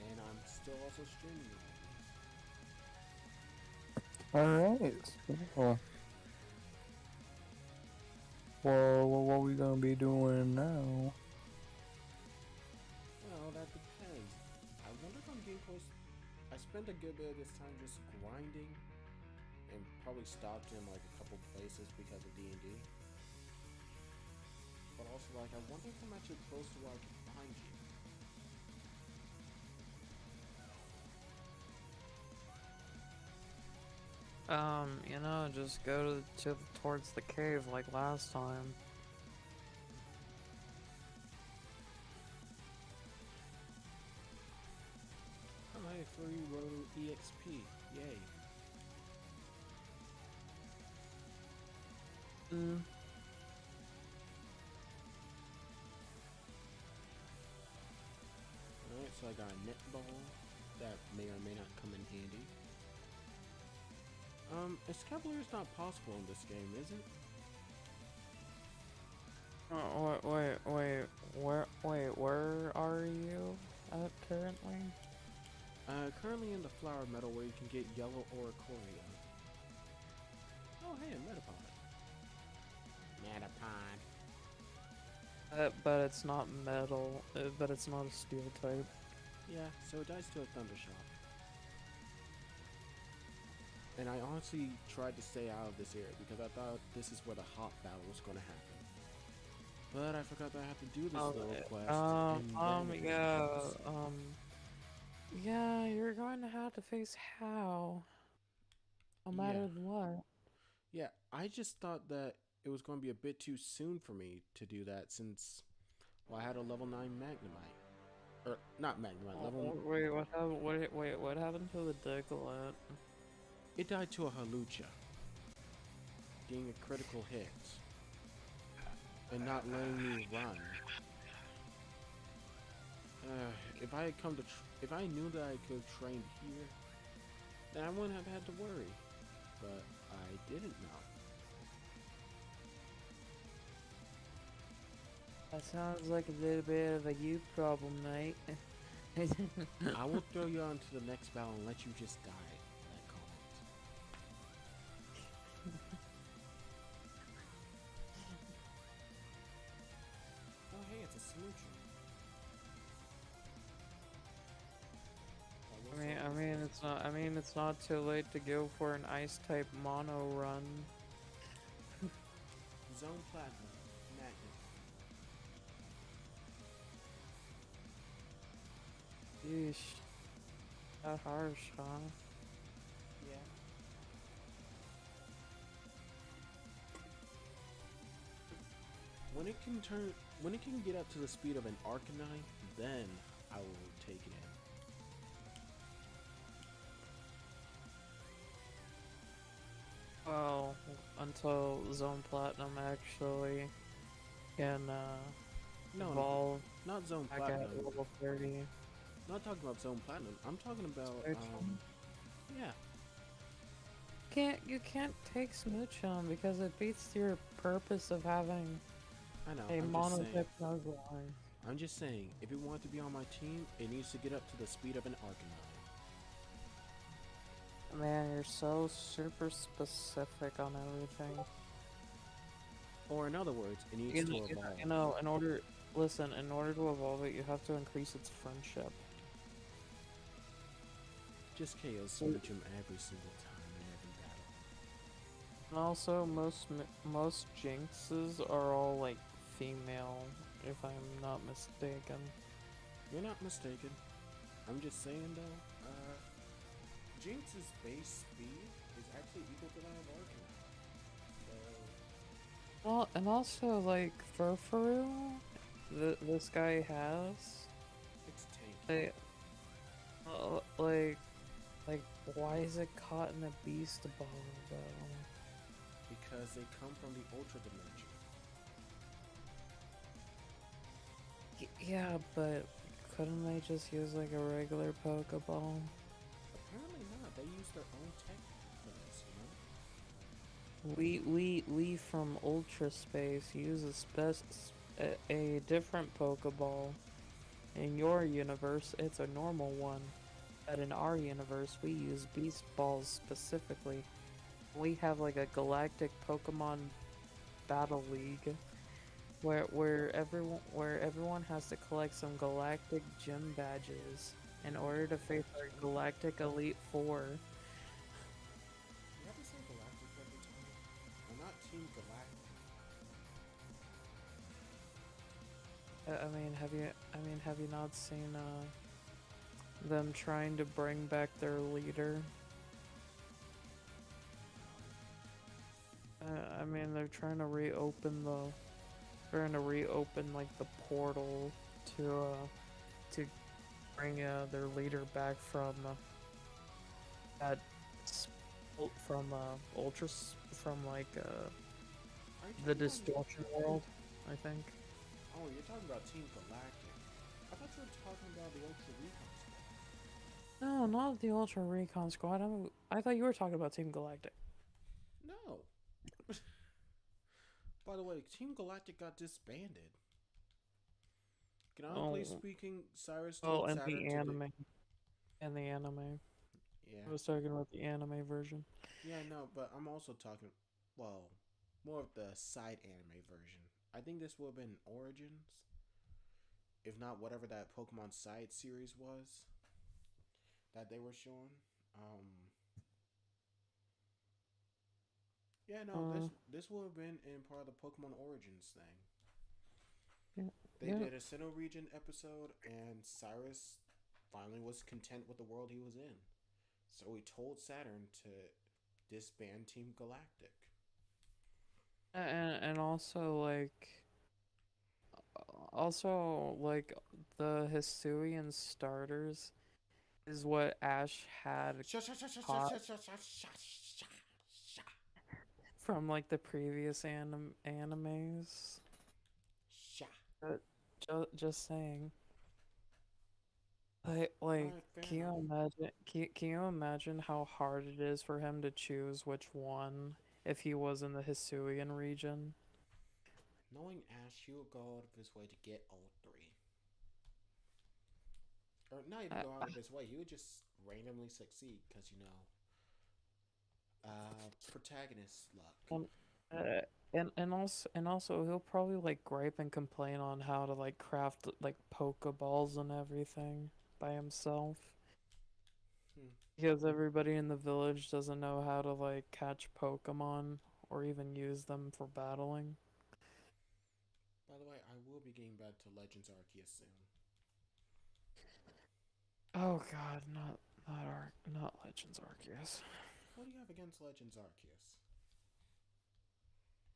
And I'm still also streaming all this. Alright. Cool. Well, what are we gonna be doing now? Well, that depends. I wonder if I'm getting close. I spent a good bit of this time just grinding and probably stopped in like a couple places because of DnD. But also, like, I wonder if I'm actually close to where I can find you. You know, just go towards the cave like last time. Hi, free road EXP. Yay. Alright, so I got a netball that may or may not come in handy. Escavalier is not possible in this game, is it? Oh, wait, where are you at currently? Currently in the flower meadow where you can get yellow Oricorio. Oh, hey, a Metapod. Metapod. But it's not metal. But it's not a steel type. Yeah, so it dies to a Thundershock. And I honestly tried to stay out of this area because I thought this is where the hot battle was going to happen. But I forgot that I have to do this little quest. Yeah, you're going to have to face How. No matter what. Yeah, I just thought that it was going to be a bit too soon for me to do that since, well, I had a level 9 Magnemite. Or, not Magnemite, level... Wait, what happened? Wait, what happened to the Diglett? It died to a Halucha. Getting a critical hit. And not letting me run. If I had come to... if I knew that I could have trained here, then I wouldn't have had to worry. But I didn't know. That sounds like a little bit of a you problem, mate. I will throw you on to the next battle and let you just die for that comment. Oh, hey, it's a solution. It's not too late to go for an ice type mono run. Zone Platinum, Magnet. Yeesh. That harsh, huh? Yeah. When it can get up to the speed of an Arcanine, then I will take it in. Well, until Zone Platinum actually can evolve not Zone back Platinum. at level 30. Not talking about Zone Platinum. I'm talking about yeah. You can't take Smoochum because it beats your purpose of having I know. a monotype Nuzlocke. I'm just saying, if it wanted to be on my team, it needs to get up to the speed of an Arcanine. Man, you're so super specific on everything. Or in other words, it needs to evolve. In order to evolve it, you have to increase its friendship. Just KO Smoochum every single time in every battle. And also, most Jinxes are all like female, if I'm not mistaken. You're not mistaken. I'm just saying though, Jinx's base speed is actually equal to that of Arcanine. So... Well, and also like Furfuru, this guy has. It's tanky. Like, why is it caught in a beast ball though? Because they come from the Ultra Dimension. Yeah, but couldn't they just use like a regular Pokeball? Apparently not. They use their own technique for this, you know? We from Ultra Space use a different Pokeball. In your universe, it's a normal one. But in our universe, we use Beast Balls specifically. We have like a galactic Pokemon battle league where everyone has to collect some galactic gym badges in order to face our galactic Elite Four. You have to say Galactic every time. I'm not Team Galactic. Have you not seen them trying to bring back their leader? They're trying to reopen like the portal to bring their leader back from the distortion world, I think. Oh, you're talking about Team Galactic. I thought you were talking about the Ultra Recon Squad. No, not the Ultra Recon Squad. I thought you were talking about Team Galactic. No. By the way, Team Galactic got disbanded. Canonically speaking, Cyrus told and Saturn the anime. And the anime. Yeah. I was talking about the anime version. Yeah, no, but I'm also talking... well, more of the side anime version. I think this would have been Origins, if not whatever that Pokemon side series was that they were showing. Um, yeah, no, this would have been in part of the Pokemon Origins thing. They did a Sinnoh region episode, and Cyrus finally was content with the world he was in. So he told Saturn to disband Team Galactic. And also like the Hisuian starters is what Ash had taught from like the previous animes. Just saying. Like, can you imagine? Can you imagine how hard it is for him to choose which one if he was in the Hisuian region? Knowing Ash, he would go out of his way to get all three. Or not even go out of his way, he would just randomly succeed because, you know, protagonist luck. And also he'll probably like gripe and complain on how to like craft like Pokeballs and everything by himself. Because everybody in the village doesn't know how to like catch Pokemon or even use them for battling. By the way, I will be getting back to Legends Arceus soon. Oh god, not Legends Arceus. What do you have against Legends Arceus?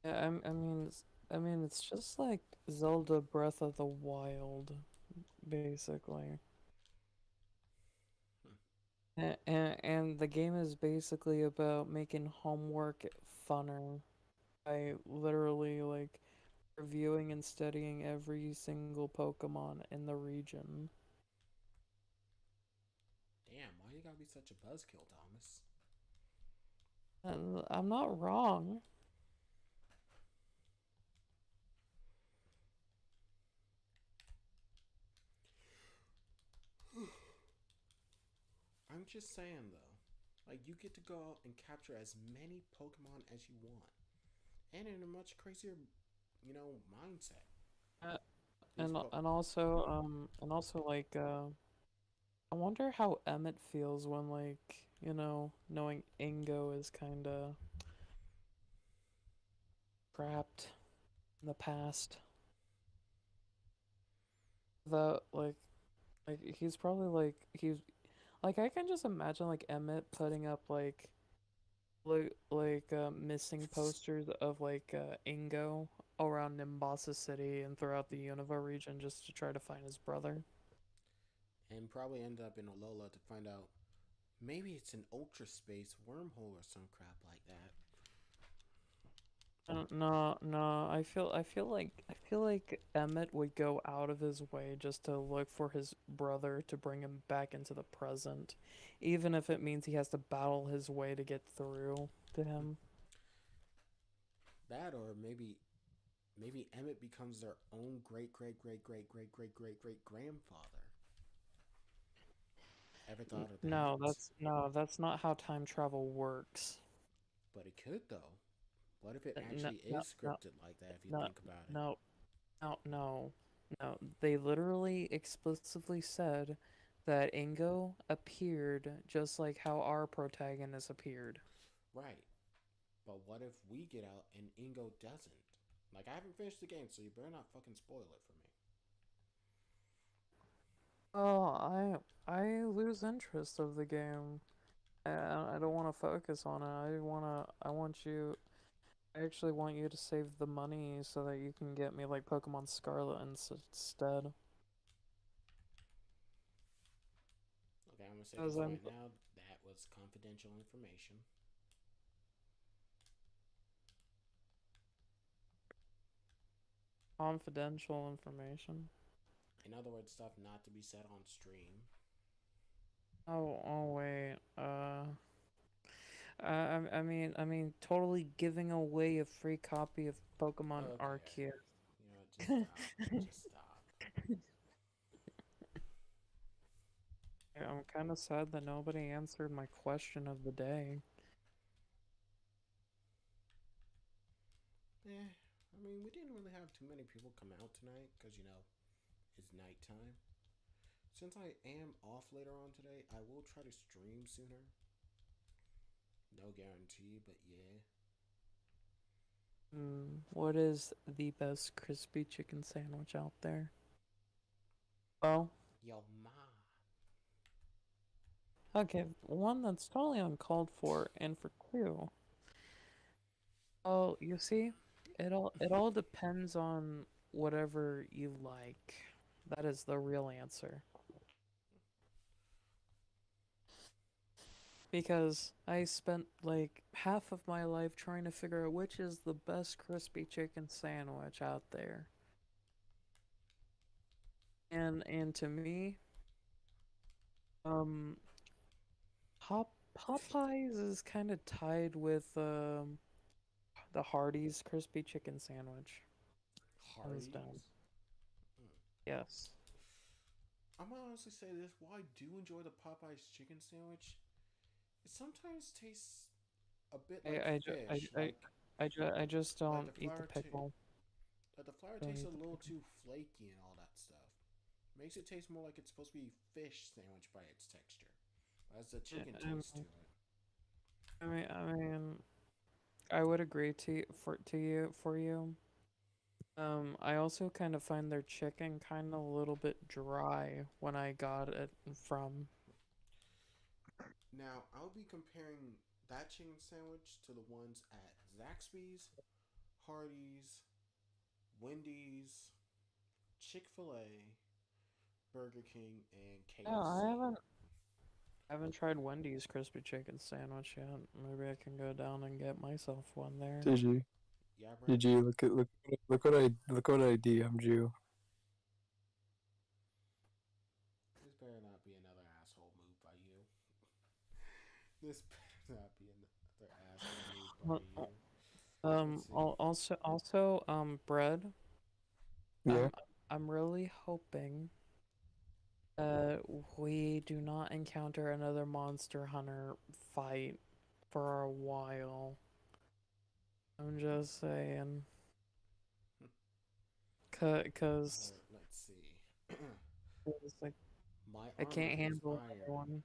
Yeah, I mean, it's just like Zelda Breath of the Wild, basically. And the game is basically about making homework funner by literally like reviewing and studying every single Pokemon in the region. Damn, why you gotta be such a buzzkill, Thomas? And I'm not wrong. I'm just saying though, like you get to go out and capture as many Pokemon as you want, and in a much crazier, you know, mindset. And also like I wonder how Emmett feels when like, you know, knowing Ingo is kinda trapped in the past. That like he's probably like I can just imagine like Emmett putting up missing posters of like Ingo around Nimbasa City and throughout the Unova region just to try to find his brother. And probably end up in Alola to find out maybe it's an ultra space wormhole or some crap like that. No. I feel like Emmett would go out of his way just to look for his brother to bring him back into the present, even if it means he has to battle his way to get through to him. That or maybe Emmett becomes their own great grandfather. Ever thought of that? That's not how time travel works. But it could though. What if it actually is scripted like that if you think about it? No. They literally explicitly said that Ingo appeared just like how our protagonist appeared. Right. But what if we get out and Ingo doesn't? Like, I haven't finished the game, so you better not fucking spoil it for me. Oh, I lose interest of the game. I don't want to focus on it. I actually want you to save the money so that you can get me like Pokemon Scarlet instead. Okay, I'm gonna say this right now. That was confidential information. Confidential information. In other words, stuff not to be said on stream. Oh wait. I mean, totally giving away a free copy of Pokemon Arceus. You know, just stop. I'm kind of sad that nobody answered my question of the day. I mean, we didn't really have too many people come out tonight because, it's nighttime. Since I am off later on today, I will try to stream sooner. No guarantee, but yeah. What is the best crispy chicken sandwich out there? Well, Yo, ma. okay, one that's totally uncalled for, and for two. Oh, you see, it all depends on whatever you like. That is the real answer. Because I spent like half of my life trying to figure out which is the best crispy chicken sandwich out there. And to me, um, Popeyes is kind of tied with the Hardee's crispy chicken sandwich. Hands down. Hardee's? Yes. I'm gonna honestly say this. While I do enjoy the Popeyes chicken sandwich, it sometimes tastes a bit like fish. I just Like don't eat the pickle. the flour Don't tastes a eat the little pickle. too flaky and all that stuff. Makes it taste more like it's supposed to be fish sandwich by its texture, as the chicken taste to it. I mean, I would agree for you. I also kind of find their chicken kind of a little bit dry when I got it from. Now, I'll be comparing that chicken sandwich to the ones at Zaxby's, Hardee's, Wendy's, Chick-fil-A, Burger King, and Yeah, I KFC. haven't tried Wendy's crispy chicken sandwich yet. Maybe I can go down and get myself one there. Did you? Yeah, Brandon? Did you look what I DM'd you? This better not be another asshole move by you. This better not be another asshole move by you. Let's see. Also, bread. Yeah. I'm really hoping we do not encounter another Monster Hunter fight for a while. I'm just saying. Cause Let's see. it's like My I armor can't is handle another iron. one.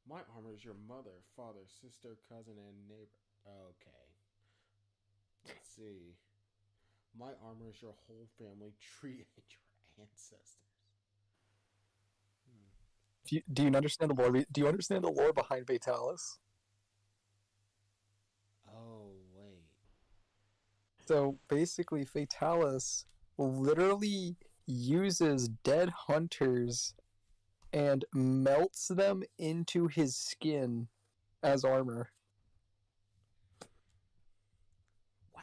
My armor is your mother, father, sister, cousin, and neighbor. Okay. Let's see. My armor is your whole family tree and your ancestors. Do you understand the lore? Do you understand the lore behind Vitalis? Oh, wait. So basically, Fatalis literally uses dead hunters and melts them into his skin as armor. Wow.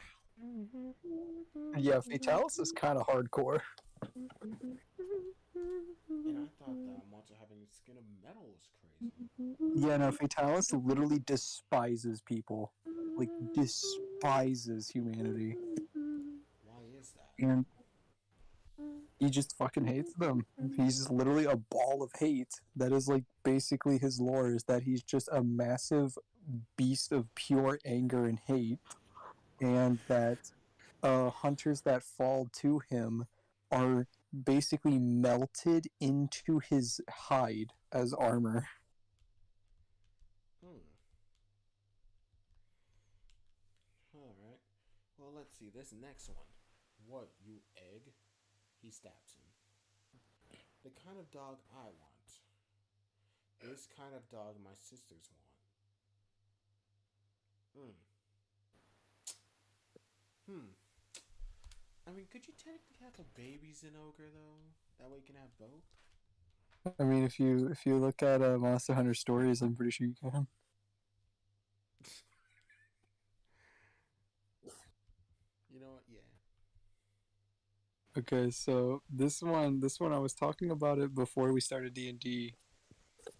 Yeah, Fatalis is kind of hardcore. And I thought that monster having the skin of metal was crazy. Yeah, no, Fatalis literally despises people. Like, despises humanity. Why is that? And he just fucking hates them. He's just literally a ball of hate. That is, like, basically his lore, is that he's just a massive beast of pure anger and hate. And that hunters that fall to him are basically melted into his hide as armor. Alright. Well, let's see. This next one. What, you egg? He stabs him. The kind of dog I want. This kind of dog my sisters want. I mean, could you technically have a babies in Ogre, though? That way you can have both? I mean, if you look at Monster Hunter Stories, I'm pretty sure you can. You know what? Yeah. Okay, so this one I was talking about it before we started D&D.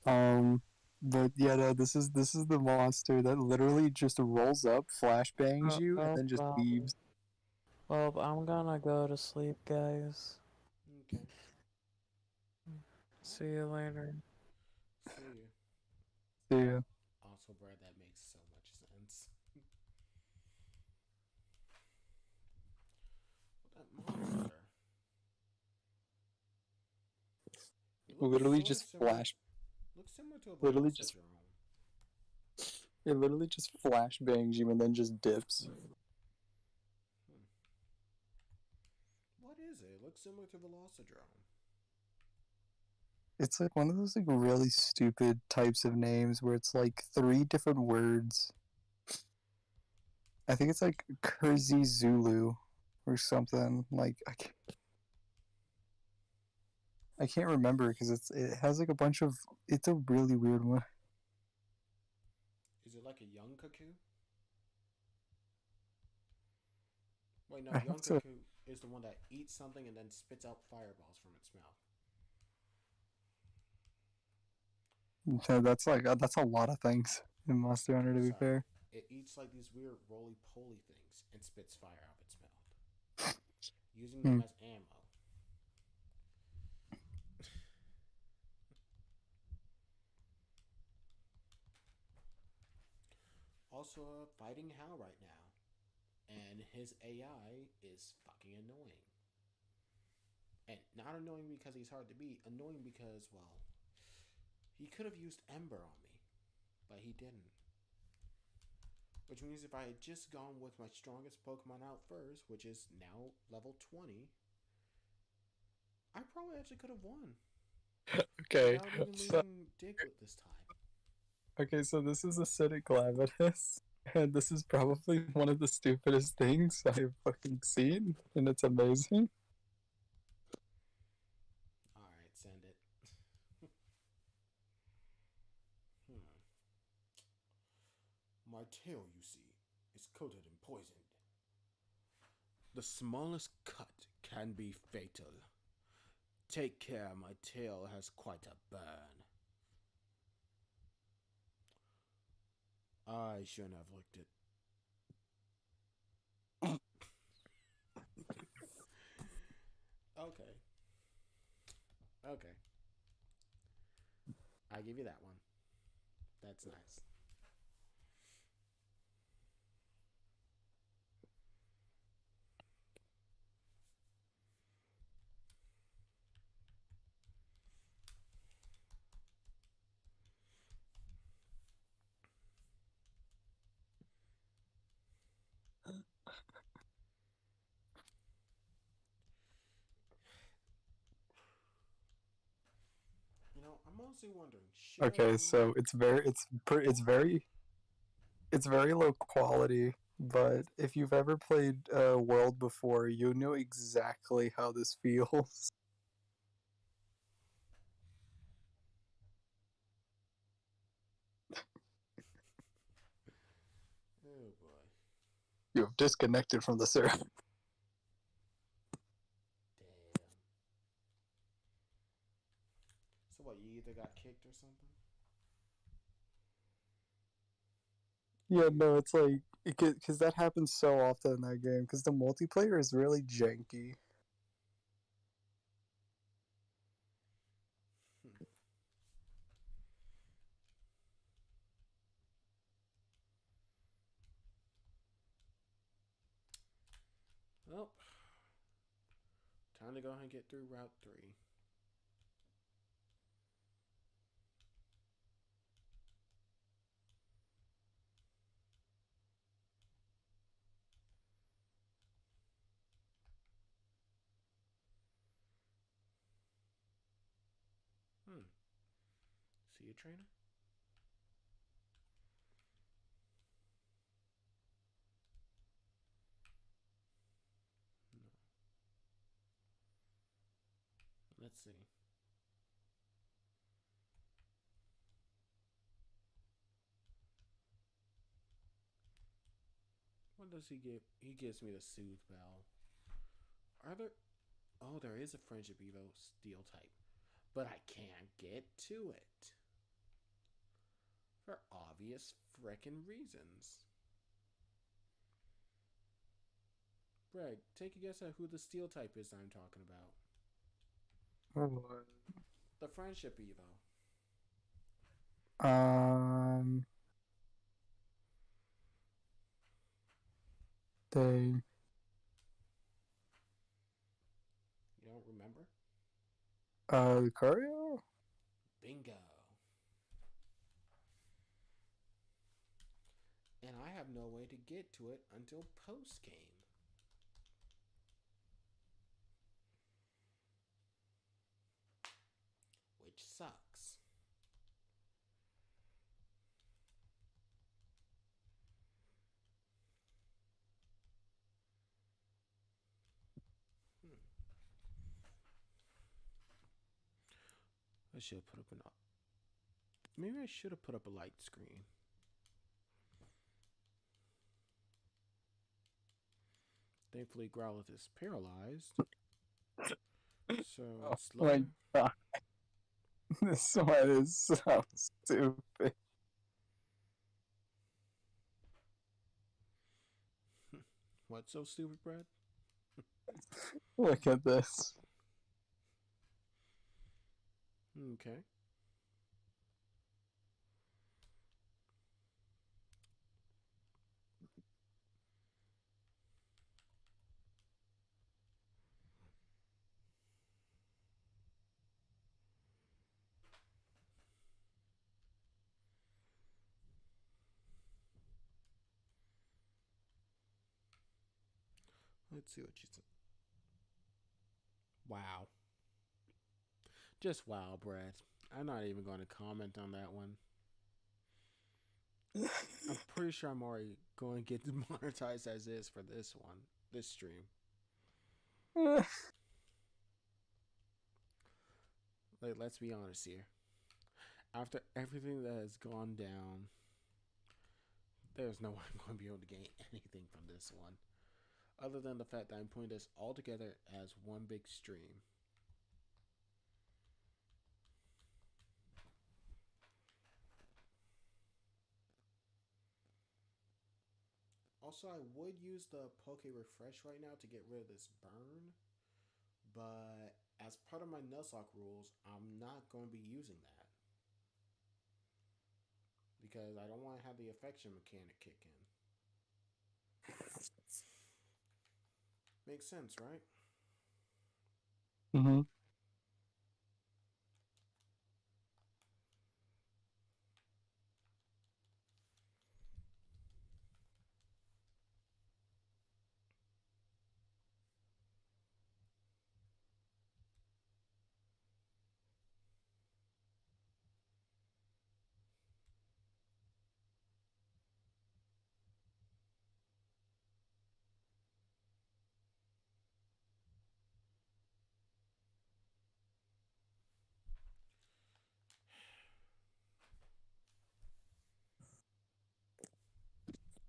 But yeah, no, this is the monster that literally just rolls up, flashbangs you, and then just leaves. Well, I'm gonna go to sleep, guys. Okay. See you later. See you. See ya. Also, Brad, that makes so much sense. monster. It looks Literally sort of just similar. flash. Looks similar to a Literally just. Velociraptor. It literally just flashbangs you and then just dips. What is it? It looks similar to Velocidrome. It's like one of those like really stupid types of names where it's like 3 different words. I think it's like Kurzi Zulu or something. Like I can't remember because it has like a bunch of. It's a really weird one. Is it like a young cuckoo? Wait, no, I young have to. cuckoo is the one that eats something and then spits out fireballs from its mouth. That's a lot of things in Monster Hunter, to be Sorry. fair. It eats like these weird roly-poly things and spits fire out its mouth, using them as ammo. Also, fighting Hal right now, and his AI is fucking annoying. And not annoying because he's hard to beat, annoying because, well, he could have used Ember on me, but he didn't. Which means if I had just gone with my strongest Pokemon out first, which is now level 20, I probably actually could have won. Okay. Without even losing Diglett this time. Okay, so this is Acidic Glavenus, and this is probably one of the stupidest things I've fucking seen, and it's amazing. Alright, send it. My tail, you see, is coated and poisoned. The smallest cut can be fatal. Take care, my tail has quite a burn. I shouldn't have licked it. Okay. Okay. I give you that one. That's nice. You know, I'm honestly wondering. Okay, so it's very low quality, but if you've ever played World before, you know exactly how this feels. Oh boy. You have disconnected from the server. Damn. So what? You either got kicked or something? Yeah, no, it's like because that happens so often in that game because the multiplayer is really janky. Well, time to go ahead and get through Route 3. See you, trainer? No. Let's see. What does he give? He gives me the Soothe Bell. Are there... Oh, there is a Friendship Evo Steel type. But I can't get to it. For obvious frickin' reasons. Greg, take a guess at who the Steel type is I'm talking about. The Friendship Evo. They Lucario? Bingo. And I have no way to get to it until post game. Which sucks. I should have put up maybe I should have put up a light screen. Thankfully, Growlithe is paralyzed. So, Oh slow. my god. This one is so stupid. What's so stupid, Brad? Look at this. Okay. Let's see what she said. Wow. Just wow, Brad. I'm not even going to comment on that one. I'm pretty sure I'm already going to get demonetized as is for this one, this stream. Like, let's be honest here. After everything that has gone down, there's no way I'm going to be able to gain anything from this one. Other than the fact that I'm putting this all together as one big stream. Also, I would use the Poke Refresh right now to get rid of this burn. But as part of my Nuzlocke rules, I'm not going to be using that. Because I don't want to have the affection mechanic kick in. Makes sense, right? Mm-hmm.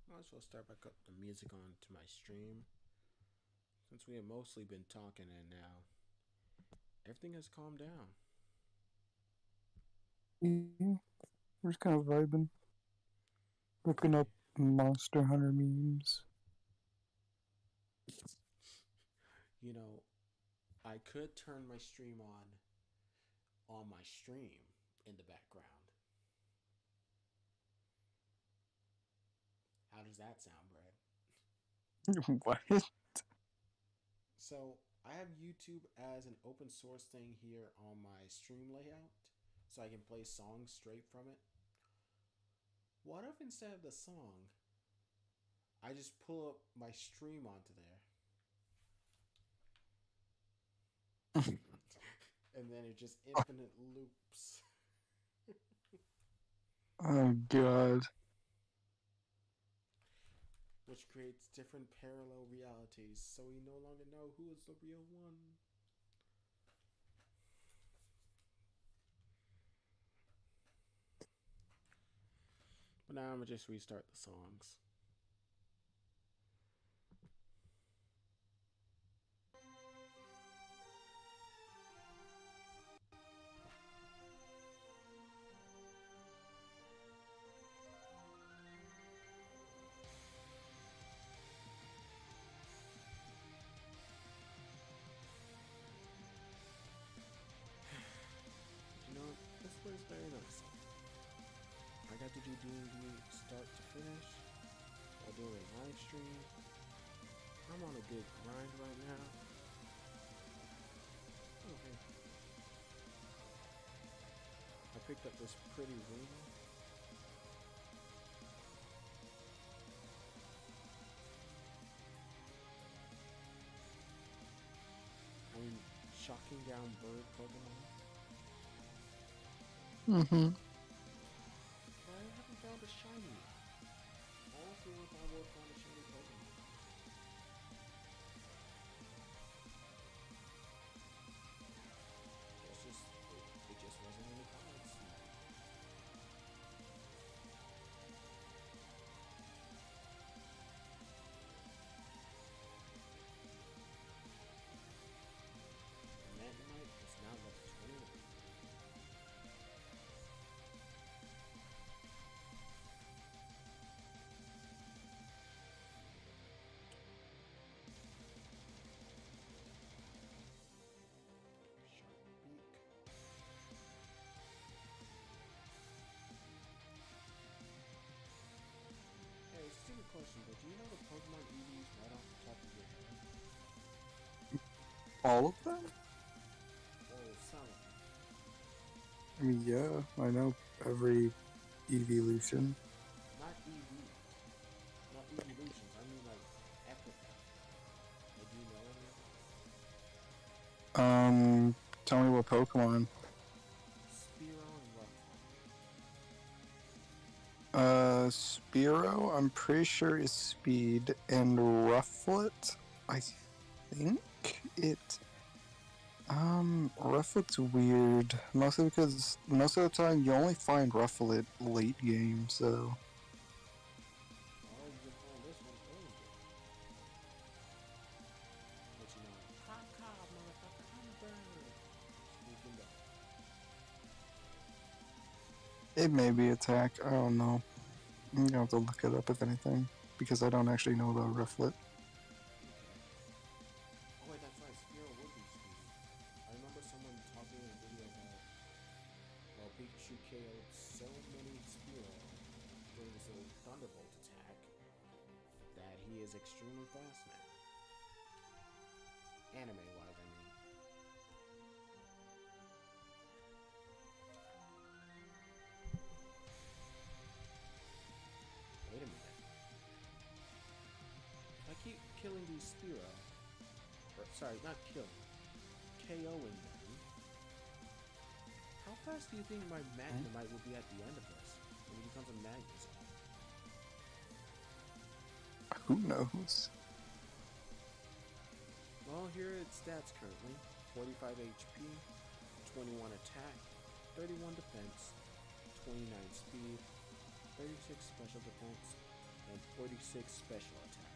Might as well start back up the music on to my stream. Since we have mostly been talking and now everything has calmed down. Yeah, we're just kind of vibing. Looking up Monster Hunter memes. You know, I could turn my stream on my stream in the background. How does that sound, Brad? What? So I have YouTube as an open source thing here on my stream layout, so I can play songs straight from it. What if instead of the song, I just pull up my stream onto there, and then it just infinite loops. Oh god. Which creates different parallel realities, so we no longer know who is the real one. But now I'm gonna just restart the songs. You know, this plays very nice. I got to do DnD start to finish while doing a live stream. I'm on a good grind right now. Okay. picked up this pretty ring. I'm shocking down bird Pokemon. Mm-hmm. But I haven't found a shiny yet. Also, if I would have found a shiny Pokemon. It just wasn't in the cards. Magnemite is now level 21. Sharp beak. Hey, stupid question, but do you know the Pokemon EVs right off the top of your head? All of them? Well, some of them. I mean, yeah, I know every evolution. Not EVs. Not evolutions. I mean like epithets. Like, do you know any of them? Tell me what Pokemon. Spearow and Rufflet. Spearow, I'm pretty sure is speed, and Rufflet, I think Rufflet's weird. Mostly because most of the time you only find Rufflet late game, so. Well, you can find this one early game. But you know, caw, motherfucker, I'm a bird. Sneaking back. It may be attack, I don't know. I'm gonna have to look it up if anything, because I don't actually know about Rufflet. Oh wait, that's right, Spearow would be speed. I remember someone talking in a video about, well, Pikachu KO'd so many Spearow during this little Thunderbolt attack that he is extremely fast now. Anime-wise, I mean. Wait a minute. If I keep killing these Spearow, or sorry, not killing, KOing them, how fast do you think my Magnemite will be at the end of this when he becomes a Magnezone? Who knows? Well, here are its stats currently. 45 HP, 21 attack, 31 defense, 29 speed, 36 special defense, and 46 special attack.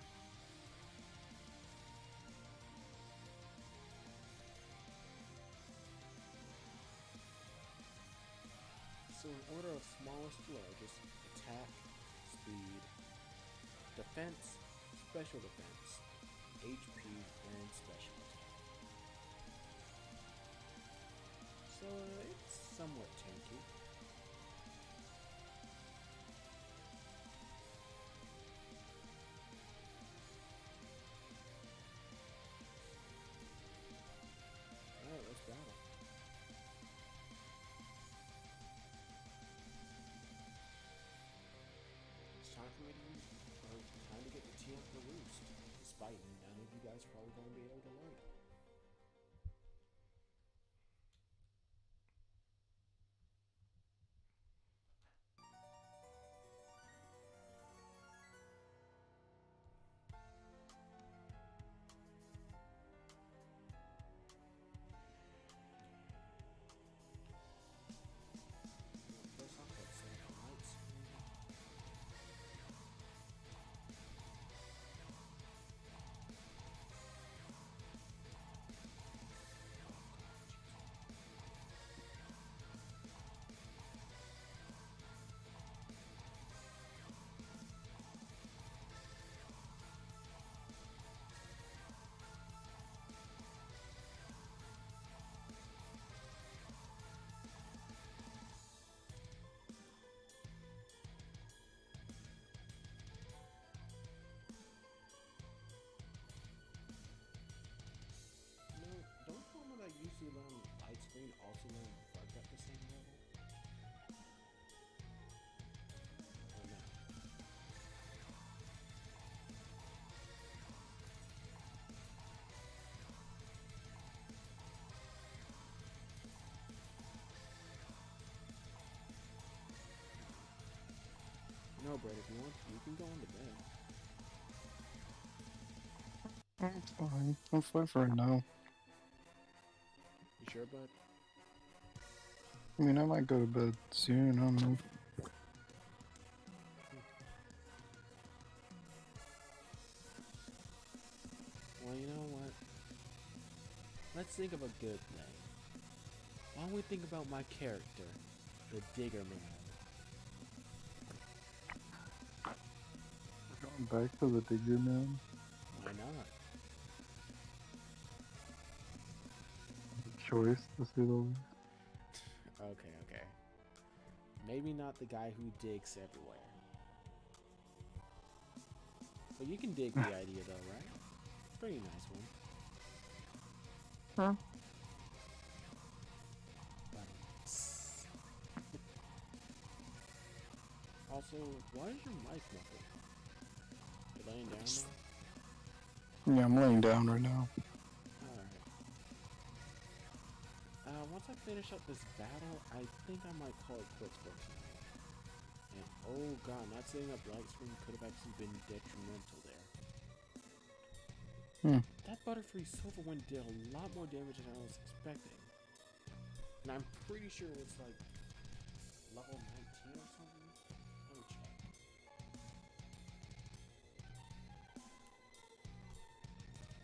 So in order of smallest to largest, attack, speed, defense, special defense, HP, and special attack. So it's somewhat tanky. Alright, let's battle. It's time for me to use, or time to get the tea up the roost, despite none of you guys probably going to be able to learn it. First off, let's say heights. No, Brett, if you want to, you can go on to bed. I'm fine. I'm fine for now. You sure, bud? I mean, I might go to bed soon. I don't know. Well, you know what? Let's think of a good thing. Why don't we think about my character, the Digger Man? We're going back to the Digger Man. Why not? Choice, to say the least. Okay. Maybe not the guy who digs everywhere. But you can dig the idea though, right? Pretty nice one. Huh? Also, why is your mic muffled? You're laying down now? Yeah, I'm laying down right now. Alright. Once I finish up this battle, I think I might call it quits for tonight. And oh god, not setting up light screen could have actually been detrimental there. That Butterfree Silver Wind did a lot more damage than I was expecting. And I'm pretty sure it's like level 19 or something. Let me check.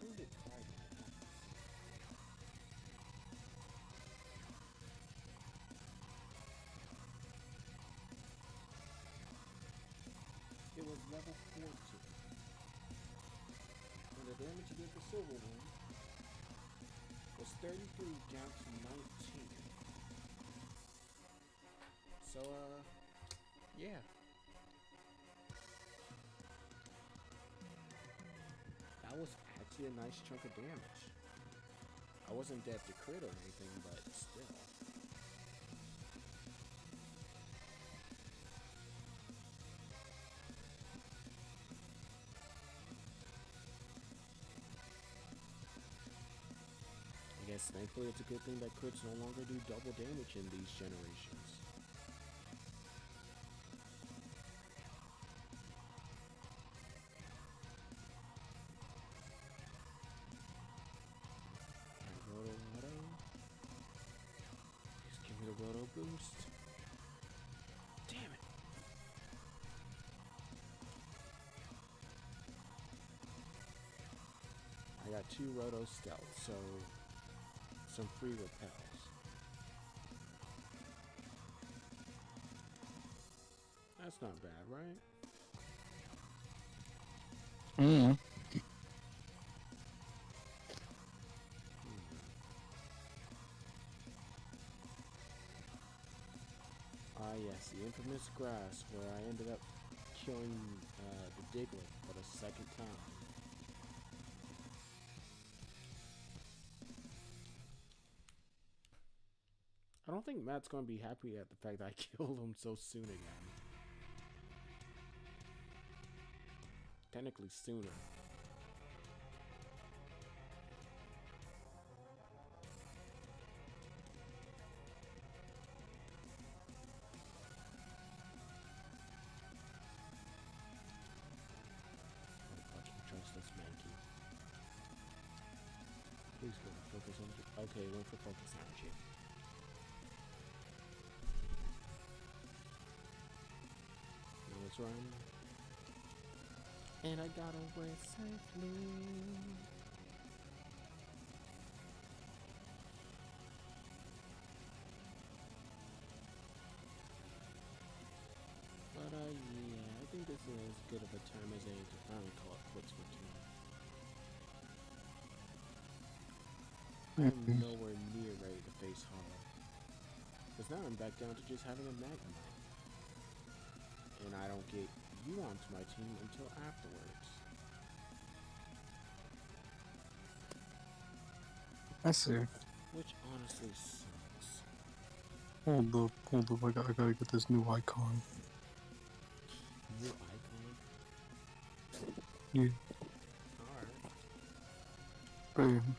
Who did Clyde have? It was level 14. And the damage you did for Silver Wind was 33 down to 19. So, yeah. That was actually a nice chunk of damage. I wasn't dead to crit or anything, but still. I guess thankfully it's a good thing that crits no longer do double damage in these generations. Roto. Just give me the Roto boost. Damn it. I got 2 Roto stealth, so some free repels. That's not bad, right? Ah yes, the infamous grass where I ended up killing the Diglett for the second time. I don't think Matt's going to be happy at the fact that I killed him so soon again. Technically sooner. Trustless Mankey. Please go focus on. Okay, went for focus energy. Let's run. And I got away safely. But yeah, I think this is as good of a time as any to finally call it quits for tonight. I'm nowhere near ready to face Hollow. Because now I'm back down to just having a Magnemite. And I don't get you onto my team until afterwards. I see. Which honestly sucks. Hold up, I gotta get this new icon. New icon? Yeah. Alright. Bam.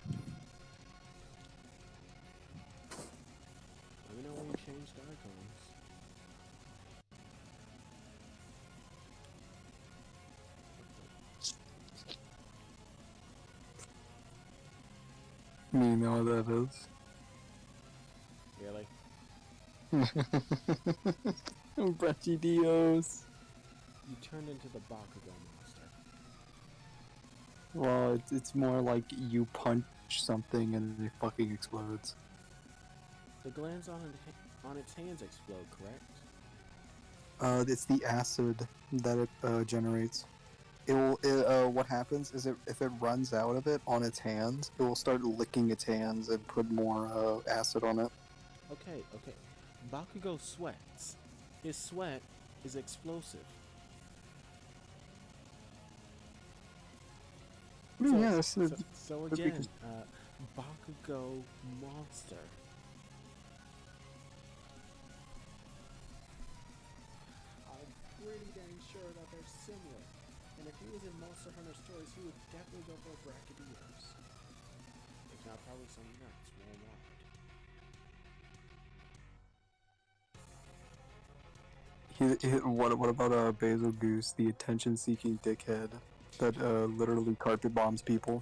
Let me know when you change the icons. You know what that Really? Brechy Dios. You turned into the Bakugo monster. Well, it's more like you punch something and it fucking explodes. The glands on its hands explode, correct? It's the acid that it generates. What happens is if it runs out of it on its hands, it will start licking its hands and put more acid on it. Okay. Bakugo sweats. His sweat is explosive. Yes. So again, Bakugo monster. I'm pretty dang sure that they're similar. And if he was in Monster Hunter stories, he would definitely go for Brachydios. If not, probably some nuts worldwide. What about Basil Goose, the attention-seeking dickhead that literally carpet bombs people?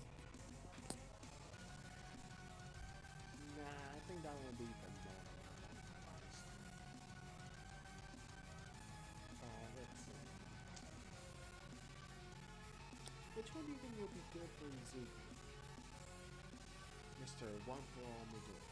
Nah, I think that would be for Mono, honestly. Let's see. Which one do you think would be good for Izuku? Mr. One for All Mizuki.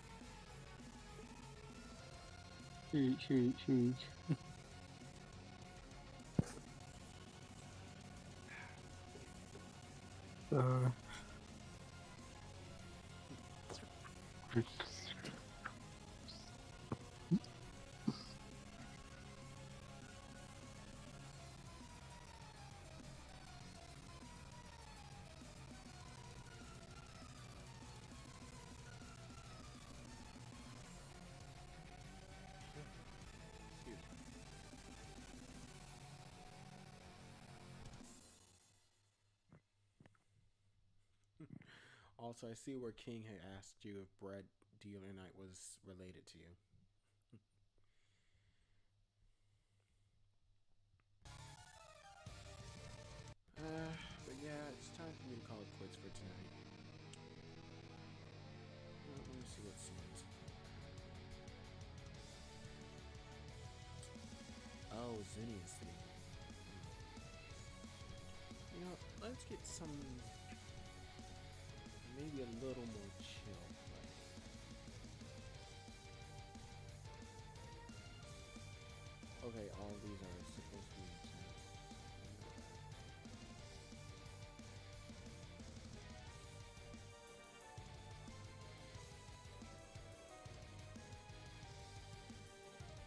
Also, I see where King had asked you if Bread Dealer Knight was related to you. But yeah, it's time for me to call it quits for tonight. Let me see what's next. Oh, Zinnia's thing. You know, let's get some... maybe a little more chill play. Okay, all these are supposed to be intense.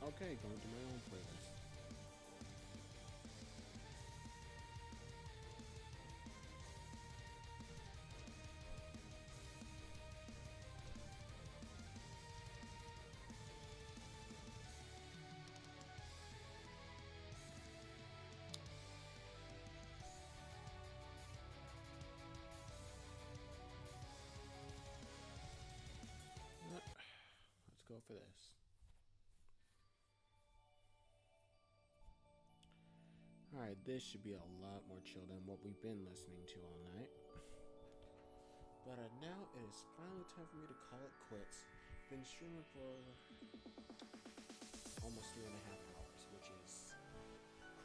Okay, going to my own playlist. Let's go for this. Alright, this should be a lot more chill than what we've been listening to all night. But now it is finally time for me to call it quits. Been streaming for almost 3.5 hours, which is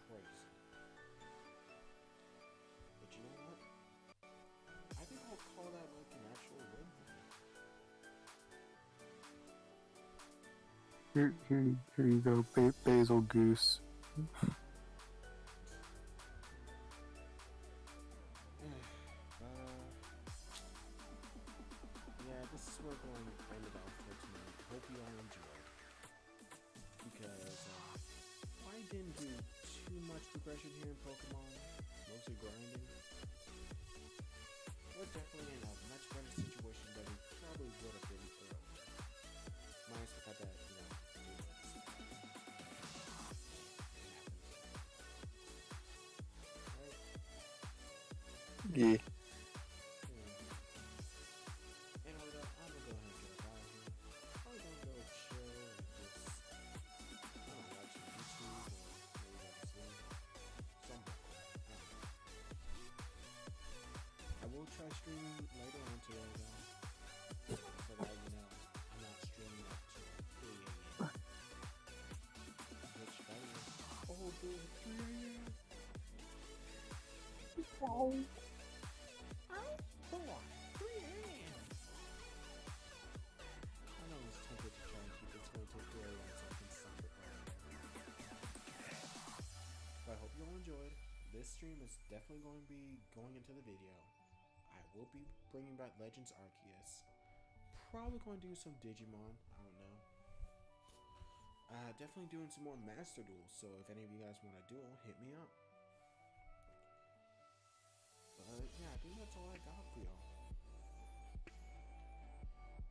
crazy. But you know what? I think I'll call that like an actual win for me. Here you go, Basil Goose. Yeah, this is where we're going to end it off for tonight. Hope you all enjoyed. Because I didn't do too much progression here in Pokemon, mostly grinding. We're definitely in a much better situation than we probably would have been earlier. Minus the fact that, you know, Yeah. Anyway, though, I'm gonna go ahead and get up out of here. I'm gonna go chill and just, I don't know, watch some YouTube or maybe go to sleep. Something. I will try streaming later on today, though. Oh. Boy, 3 a.m. I know it's tempted to try and keep it to daylight so I can stop it early. But I hope you all enjoyed. This stream is definitely going to be going into the video. I will be bringing back Legends Arceus. Probably going to do some Digimon. I don't know. Definitely doing some more Master Duels. So if any of you guys want a duel, hit me up. But yeah, I think that's all I got for y'all.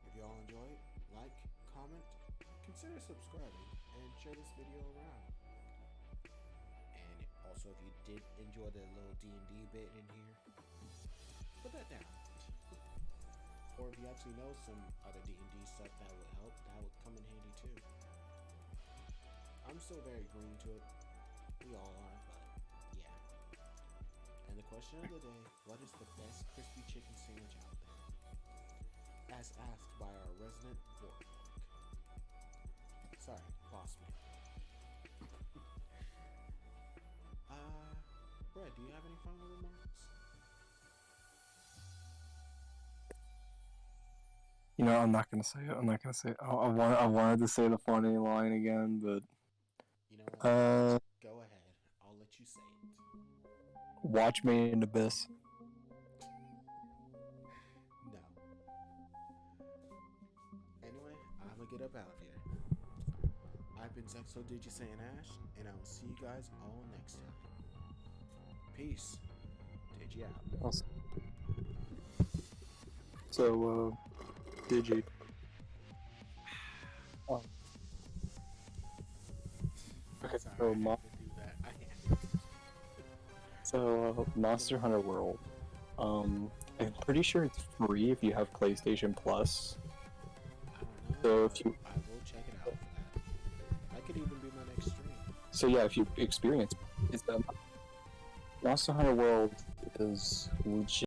If y'all enjoyed, like, comment, consider subscribing, and share this video around. And also, if you did enjoy the little D&D bit in here, put that down. Or if you actually know some other D&D stuff that would help, that would come in handy too. I'm still very green to it. We all are, but yeah. And the question of the day, what is the best crispy chicken sandwich out there? As asked by our resident Bork Bork. Sorry, Bossman. Brett, do you have any final remarks? You know, I'm not gonna say it. I'm not gonna say it. I wanted to say the funny line again, but You know what? Go ahead. I'll let you say it. watch Made in Abyss. No. Anyway, I'm gonna get up out of here. I've been Zexal Digisaiyan Ash, and I will see you guys all next time. Peace. Digi out. So, Digi. Oh. Okay, Sorry, so I had to do that. So, Monster Hunter World. I'm pretty sure it's free if you have PlayStation Plus. I don't know. So if you, I will check it out for that. That could even be my next stream. so yeah, if you experience, it's Monster Hunter World is legit.